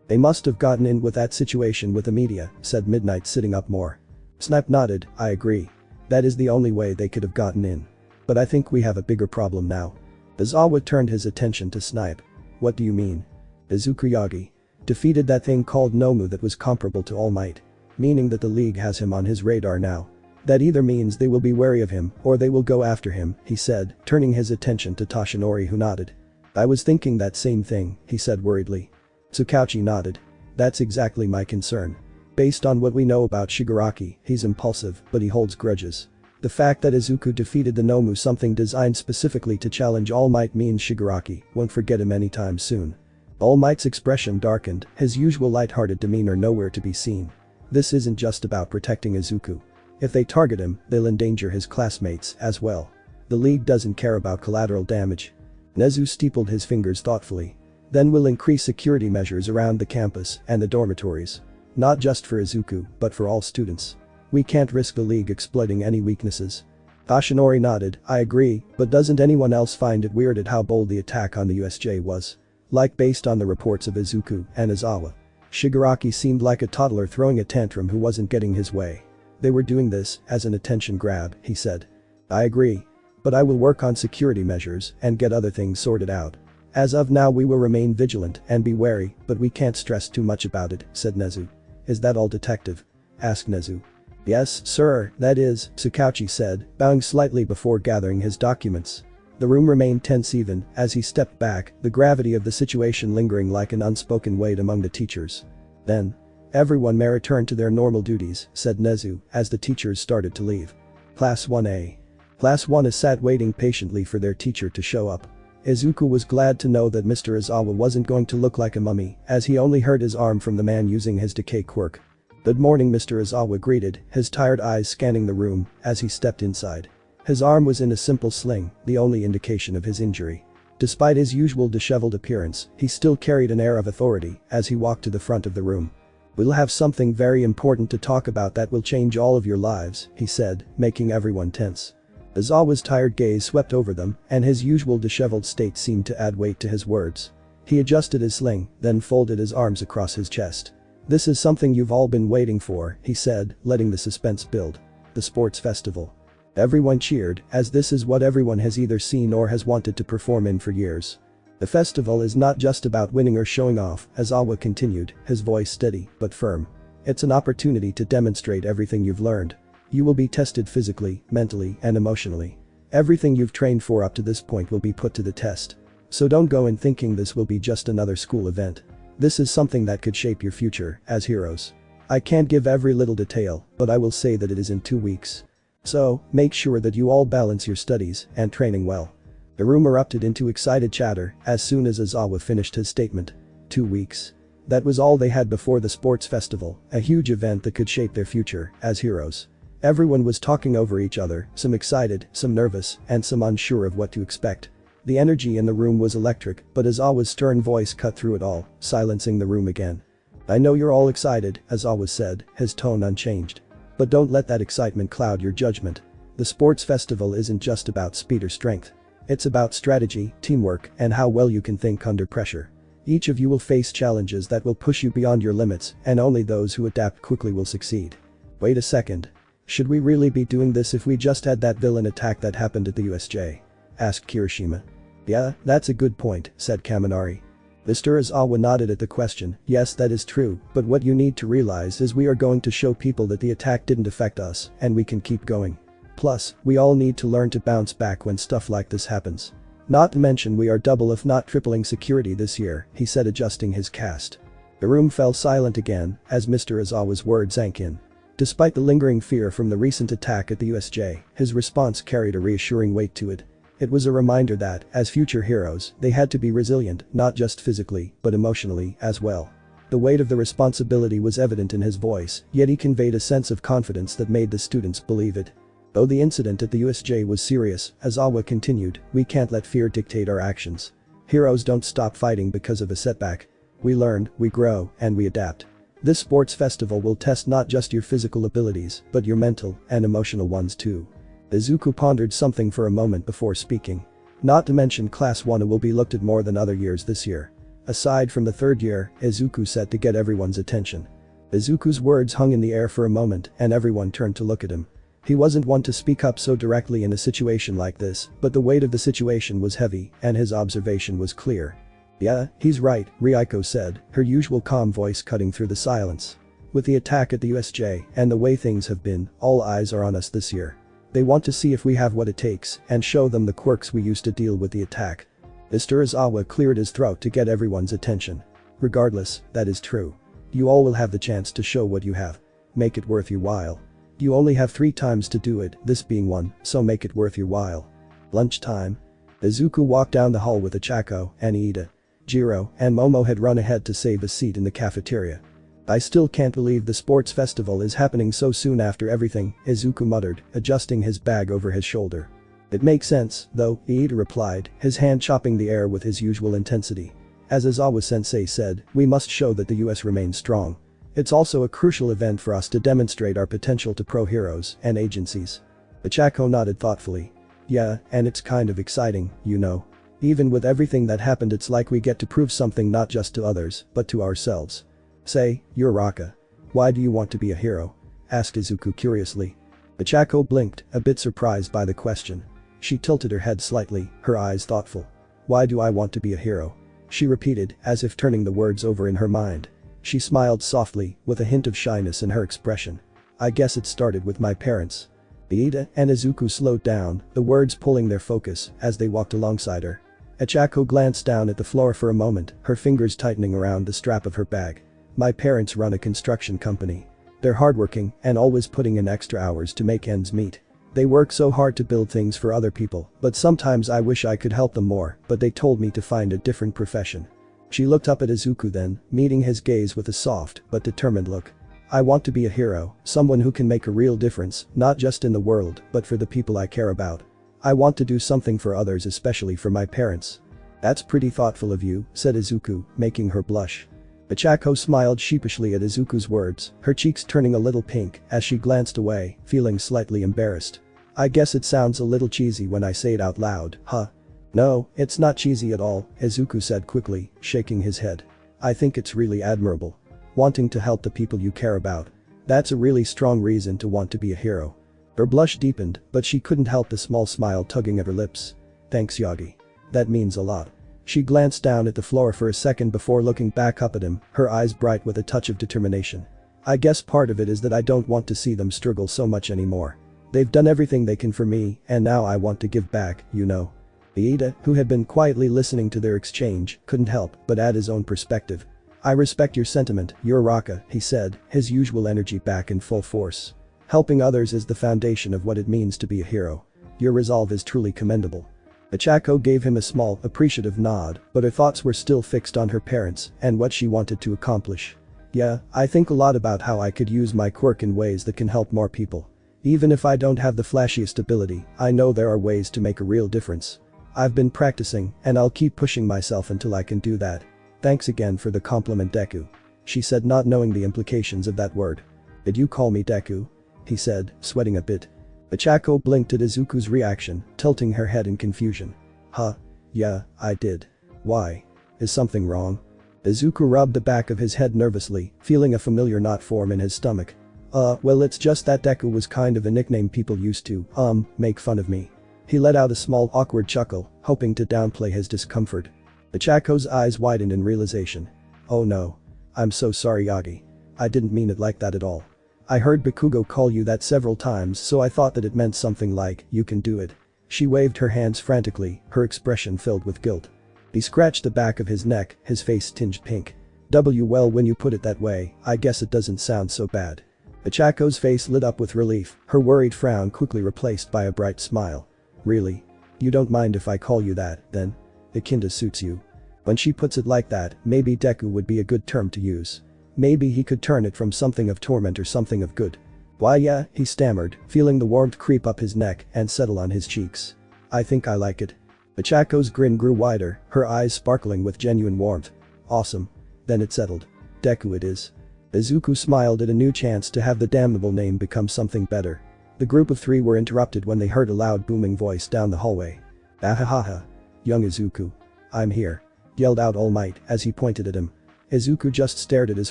They must have gotten in with that situation with the media, said Midnight, sitting up more. Snipe nodded, I agree. That is the only way they could have gotten in. But I think we have a bigger problem now. Izawa turned his attention to Snipe. What do you mean? Izuku Yagi defeated that thing called Nomu that was comparable to All Might. Meaning that the League has him on his radar now. That either means they will be wary of him or they will go after him, he said, turning his attention to Toshinori, who nodded. I was thinking that same thing, he said worriedly. Tsukauchi nodded. That's exactly my concern. Based on what we know about Shigaraki, he's impulsive, but he holds grudges. The fact that Izuku defeated the Nomu, something designed specifically to challenge All Might, means Shigaraki won't forget him anytime soon. All Might's expression darkened, his usual lighthearted demeanor nowhere to be seen. This isn't just about protecting Izuku. If they target him, they'll endanger his classmates as well. The League doesn't care about collateral damage. Nezu steepled his fingers thoughtfully. Then we'll increase security measures around the campus and the dormitories. Not just for Izuku, but for all students. We can't risk the League exploiting any weaknesses. Toshinori nodded, I agree, but doesn't anyone else find it weird at how bold the attack on the USJ was? Like, based on the reports of Izuku and Izawa. Shigaraki seemed like a toddler throwing a tantrum who wasn't getting his way. They were doing this as an attention grab, he said. I agree. But I will work on security measures and get other things sorted out. As of now, we will remain vigilant and be wary, but we can't stress too much about it, said Nezu. Is that all, Detective? Asked Nezu. Yes, sir, that is, Tsukauchi said, bowing slightly before gathering his documents. The room remained tense even as he stepped back, the gravity of the situation lingering like an unspoken weight among the teachers. Then, everyone may return to their normal duties, said Nezu as the teachers started to leave. Class 1A. Class 1A sat waiting patiently for their teacher to show up. Izuku was glad to know that Mr. Izawa wasn't going to look like a mummy, as he only hurt his arm from the man using his decay quirk. Good morning, Mr. Izawa greeted, his tired eyes scanning the room as he stepped inside. His arm was in a simple sling, the only indication of his injury. Despite his usual disheveled appearance, he still carried an air of authority as he walked to the front of the room. We'll have something very important to talk about that will change all of your lives, he said, making everyone tense. Izawa's tired gaze swept over them, and his usual disheveled state seemed to add weight to his words. He adjusted his sling, then folded his arms across his chest. This is something you've all been waiting for, he said, letting the suspense build. The sports festival. Everyone cheered, as this is what everyone has either seen or has wanted to perform in for years. The festival is not just about winning or showing off, Izawa continued, his voice steady but firm. It's an opportunity to demonstrate everything you've learned. You will be tested physically, mentally, and emotionally. Everything you've trained for up to this point will be put to the test. So don't go in thinking this will be just another school event. This is something that could shape your future as heroes. I can't give every little detail, but I will say that it is in 2 weeks. So, make sure that you all balance your studies and training well. The room erupted into excited chatter as soon as Aizawa finished his statement. 2 weeks. That was all they had before the sports festival, a huge event that could shape their future as heroes. Everyone was talking over each other, some excited, some nervous, and some unsure of what to expect. The energy in the room was electric, but Aizawa's stern voice cut through it all, silencing the room again. I know you're all excited, Aizawa said, his tone unchanged. But don't let that excitement cloud your judgment. The sports festival isn't just about speed or strength. It's about strategy, teamwork, and how well you can think under pressure. Each of you will face challenges that will push you beyond your limits, and only those who adapt quickly will succeed. Wait a second. Should we really be doing this if we just had that villain attack that happened at the USJ? Asked Kirishima. Yeah, that's a good point, said Kaminari. Mr. Aizawa nodded at the question. Yes, that is true, but what you need to realize is we are going to show people that the attack didn't affect us, and we can keep going. Plus, we all need to learn to bounce back when stuff like this happens. Not to mention we are double if not tripling security this year, he said, adjusting his cast. The room fell silent again as Mr. Aizawa's words sank in. Despite the lingering fear from the recent attack at the USJ, his response carried a reassuring weight to it. It was a reminder that, as future heroes, they had to be resilient, not just physically, but emotionally as well. The weight of the responsibility was evident in his voice, yet he conveyed a sense of confidence that made the students believe it. Though the incident at the USJ was serious, Aizawa continued, we can't let fear dictate our actions. Heroes don't stop fighting because of a setback. We learn, we grow, and we adapt. This sports festival will test not just your physical abilities, but your mental and emotional ones too. Izuku pondered something for a moment before speaking. Not to mention Class 1 will be looked at more than other years this year. Aside from the third year, Izuku said to get everyone's attention. Izuku's words hung in the air for a moment and everyone turned to look at him. He wasn't one to speak up so directly in a situation like this, but the weight of the situation was heavy and his observation was clear. Yeah, he's right, Ryuko said, her usual calm voice cutting through the silence. With the attack at the USJ and the way things have been, all eyes are on us this year. They want to see if we have what it takes and show them the quirks we used to deal with the attack. Mr. Aizawa cleared his throat to get everyone's attention. Regardless, that is true. You all will have the chance to show what you have. Make it worth your while. You only have 3 times to do it, this being one, so make it worth your while. Lunchtime. Izuku walked down the hall with Ochako and Iida. Jiro and Momo had run ahead to save a seat in the cafeteria. I still can't believe the sports festival is happening so soon after everything, Izuku muttered, adjusting his bag over his shoulder. It makes sense, though, Iida replied, his hand chopping the air with his usual intensity. As Aizawa-sensei said, we must show that the US remains strong. It's also a crucial event for us to demonstrate our potential to pro-heroes and agencies. Ochako nodded thoughtfully. Yeah, and it's kind of exciting, you know. Even with everything that happened, it's like we get to prove something not just to others, but to ourselves. Say, you're Raka. Why do you want to be a hero? Asked Izuku curiously. Ochako blinked, a bit surprised by the question. She tilted her head slightly, her eyes thoughtful. Why do I want to be a hero? She repeated, as if turning the words over in her mind. She smiled softly, with a hint of shyness in her expression. I guess it started with my parents. Iida and Izuku slowed down, the words pulling their focus as they walked alongside her. Ochako glanced down at the floor for a moment, her fingers tightening around the strap of her bag. My parents run a construction company. They're hardworking and always putting in extra hours to make ends meet. They work so hard to build things for other people, but sometimes I wish I could help them more, but they told me to find a different profession. She looked up at Izuku then, meeting his gaze with a soft but determined look. I want to be a hero, someone who can make a real difference, not just in the world, but for the people I care about. I want to do something for others, especially for my parents. That's pretty thoughtful of you, said Izuku, making her blush. Ochako smiled sheepishly at Izuku's words, her cheeks turning a little pink as she glanced away, feeling slightly embarrassed. I guess it sounds a little cheesy when I say it out loud, huh? No, it's not cheesy at all, Izuku said quickly, shaking his head. I think it's really admirable. Wanting to help the people you care about. That's a really strong reason to want to be a hero. Her blush deepened, but she couldn't help the small smile tugging at her lips. Thanks, Yagi. That means a lot. She glanced down at the floor for a second before looking back up at him, her eyes bright with a touch of determination. I guess part of it is that I don't want to see them struggle so much anymore. They've done everything they can for me, and now I want to give back, you know. Iida, who had been quietly listening to their exchange, couldn't help but add his own perspective. I respect your sentiment, Uraraka, he said, his usual energy back in full force. Helping others is the foundation of what it means to be a hero. Your resolve is truly commendable. Ichako gave him a small, appreciative nod, but her thoughts were still fixed on her parents and what she wanted to accomplish. Yeah, I think a lot about how I could use my quirk in ways that can help more people. Even if I don't have the flashiest ability, I know there are ways to make a real difference. I've been practicing, and I'll keep pushing myself until I can do that. Thanks again for the compliment, Deku. She said, not knowing the implications of that word. Did you call me Deku? He said, sweating a bit. Ichako blinked at Izuku's reaction, tilting her head in confusion. Huh? Yeah, I did. Why? Is something wrong? Izuku rubbed the back of his head nervously, feeling a familiar knot form in his stomach. Well, it's just that Deku was kind of a nickname people used to, make fun of me. He let out a small awkward chuckle, hoping to downplay his discomfort. Ichako's eyes widened in realization. Oh no. I'm so sorry, Yagi. I didn't mean it like that at all. I heard Bakugo call you that several times, so I thought that it meant something like, you can do it. She waved her hands frantically, her expression filled with guilt. He scratched the back of his neck, his face tinged pink. Well, when you put it that way, I guess it doesn't sound so bad. Ichako's face lit up with relief, her worried frown quickly replaced by a bright smile. Really? You don't mind if I call you that, then? It kinda suits you. When she puts it like that, maybe Deku would be a good term to use. Maybe he could turn it from something of torment or something of good. Why yeah, he stammered, feeling the warmth creep up his neck and settle on his cheeks. I think I like it. Ichako's grin grew wider, her eyes sparkling with genuine warmth. Awesome. Then it settled. Deku it is. Izuku smiled at a new chance to have the damnable name become something better. The group of three were interrupted when they heard a loud booming voice down the hallway. Ahahaha. Young Izuku. I'm here. Yelled out All Might as he pointed at him. Izuku just stared at his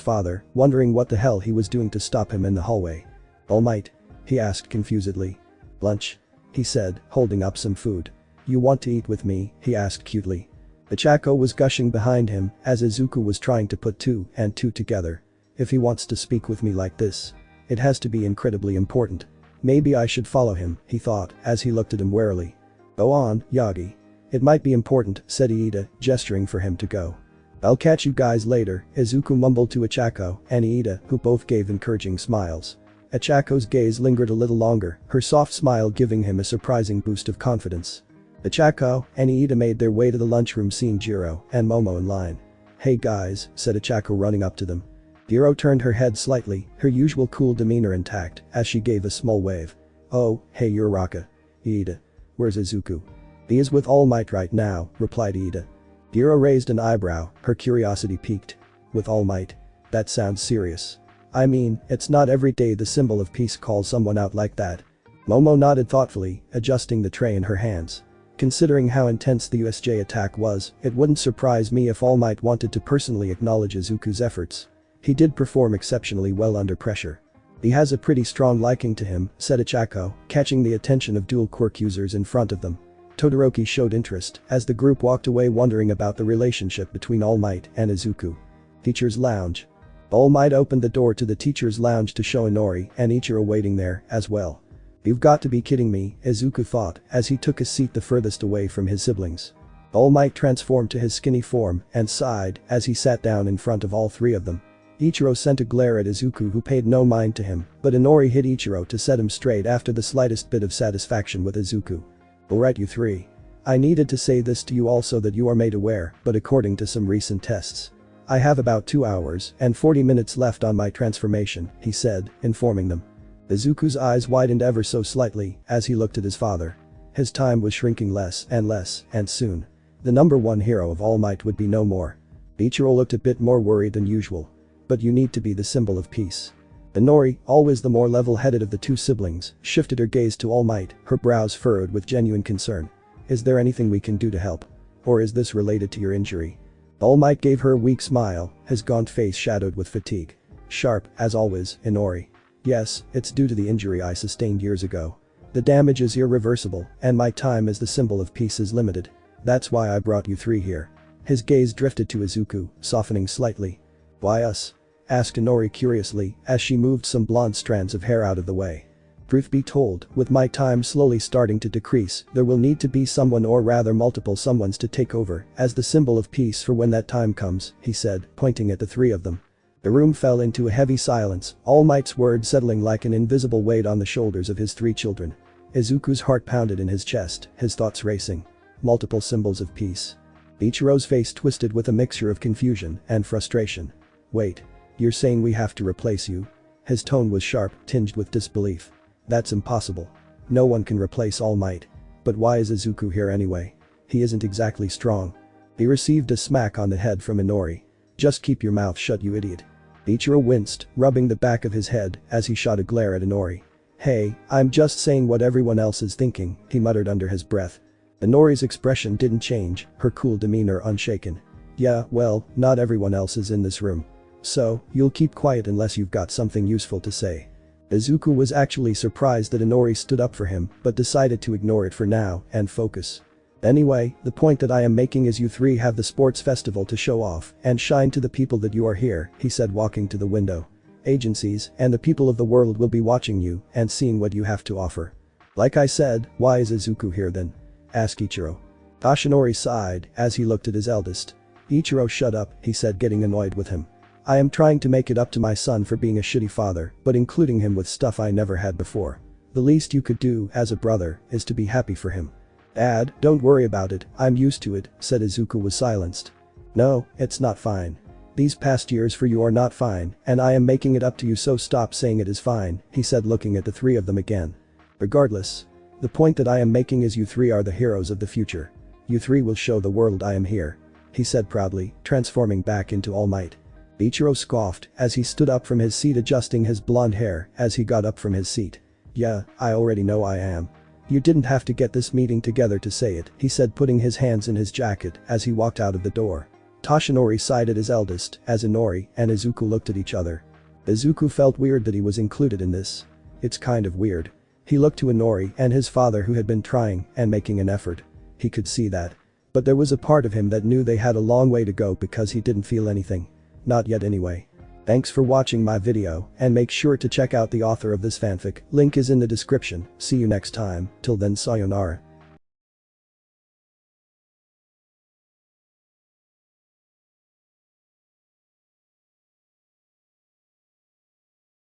father, wondering what the hell he was doing to stop him in the hallway. All Might? He asked confusedly. Lunch? He said, holding up some food. You want to eat with me? He asked cutely. Ichako was gushing behind him as Izuku was trying to put two and two together. If he wants to speak with me like this, it has to be incredibly important. Maybe I should follow him, he thought as he looked at him warily. Go on, Yagi. It might be important, said Iida, gesturing for him to go. I'll catch you guys later, Izuku mumbled to Ichako and Iida, who both gave encouraging smiles. Ichako's gaze lingered a little longer, her soft smile giving him a surprising boost of confidence. Ichako and Iida made their way to the lunchroom, seeing Jiro and Momo in line. Hey guys, said Ichako, running up to them. Jiro turned her head slightly, her usual cool demeanor intact, as she gave a small wave. Oh, hey Uraraka. Iida. Where's Izuku? He is with All Might right now, replied Iida. Jiro raised an eyebrow, her curiosity piqued. With All Might? That sounds serious. I mean, it's not every day the symbol of peace calls someone out like that. Momo nodded thoughtfully, adjusting the tray in her hands. Considering how intense the USJ attack was, it wouldn't surprise me if All Might wanted to personally acknowledge Izuku's efforts. He did perform exceptionally well under pressure. He has a pretty strong liking to him, said Ichako, catching the attention of dual quirk users in front of them. Todoroki showed interest as the group walked away, wondering about the relationship between All Might and Izuku. Teacher's Lounge. All Might opened the door to the teacher's lounge to show Inori and Ichiro waiting there as well. You've got to be kidding me, Izuku thought as he took a seat the furthest away from his siblings. All Might transformed to his skinny form and sighed as he sat down in front of all three of them. Ichiro sent a glare at Izuku, who paid no mind to him, but Inori hit Ichiro to set him straight after the slightest bit of satisfaction with Izuku. Alright you three. I needed to say this to you also that you are made aware, but according to some recent tests, I have about 2 hours and 40 minutes left on my transformation, he said, informing them. Izuku's eyes widened ever so slightly as he looked at his father. His time was shrinking less, and soon, the number one hero of All Might would be no more. Ichiro looked a bit more worried than usual. But you need to be the symbol of peace. Inori, always the more level-headed of the two siblings, shifted her gaze to All Might, her brows furrowed with genuine concern. Is there anything we can do to help? Or is this related to your injury? All Might gave her a weak smile, his gaunt face shadowed with fatigue. Sharp, as always, Inori. Yes, it's due to the injury I sustained years ago. The damage is irreversible, and my time as the symbol of peace is limited. That's why I brought you three here. His gaze drifted to Izuku, softening slightly. Why us? asked Inori curiously as she moved some blonde strands of hair out of the way. Truth be told, with my time slowly starting to decrease, there will need to be someone or rather multiple someones to take over as the symbol of peace for when that time comes, he said, pointing at the three of them. The room fell into a heavy silence, All Might's words settling like an invisible weight on the shoulders of his three children. Izuku's heart pounded in his chest, his thoughts racing. Multiple symbols of peace. Ichiro's face twisted with a mixture of confusion and frustration. Wait. You're saying we have to replace you? His tone was sharp, tinged with disbelief. That's impossible. No one can replace All Might. But why is Izuku here anyway? He isn't exactly strong. He received a smack on the head from Inori. Just keep your mouth shut, you idiot. Ichiro winced, rubbing the back of his head as he shot a glare at Inori. Hey, I'm just saying what everyone else is thinking, he muttered under his breath. Inori's expression didn't change, her cool demeanor unshaken. Yeah, well, not everyone else is in this room. So, you'll keep quiet unless you've got something useful to say. Izuku was actually surprised that Inori stood up for him, but decided to ignore it for now and focus. Anyway, the point that I am making is you three have the sports festival to show off and shine to the people that you are here, he said, walking to the window. Agencies and the people of the world will be watching you and seeing what you have to offer. Like I said, why is Izuku here then? Asked Ichiro. Toshinori sighed as he looked at his eldest. Ichiro, shut up, he said, getting annoyed with him. I am trying to make it up to my son for being a shitty father, but including him with stuff I never had before. The least you could do as a brother is to be happy for him. Dad, don't worry about it, I'm used to it, said Izuku was silenced. No, it's not fine. These past years for you are not fine, and I am making it up to you, so stop saying it is fine, he said, looking at the three of them again. Regardless. The point that I am making is you three are the heroes of the future. You three will show the world I am here. He said proudly, transforming back into All Might. Ichiro scoffed as he stood up from his seat, adjusting his blonde hair as he got up from his seat. Yeah, I already know I am. You didn't have to get this meeting together to say it, he said, putting his hands in his jacket as he walked out of the door. Toshinori sighed at his eldest as Inori and Izuku looked at each other. Izuku felt weird that he was included in this. It's kind of weird. He looked to Inori and his father, who had been trying and making an effort. He could see that. But there was a part of him that knew they had a long way to go because he didn't feel anything. Not yet anyway. Thanks for watching my video, and make sure to check out the author of this fanfic, link is in the description. See you next time, till then, sayonara.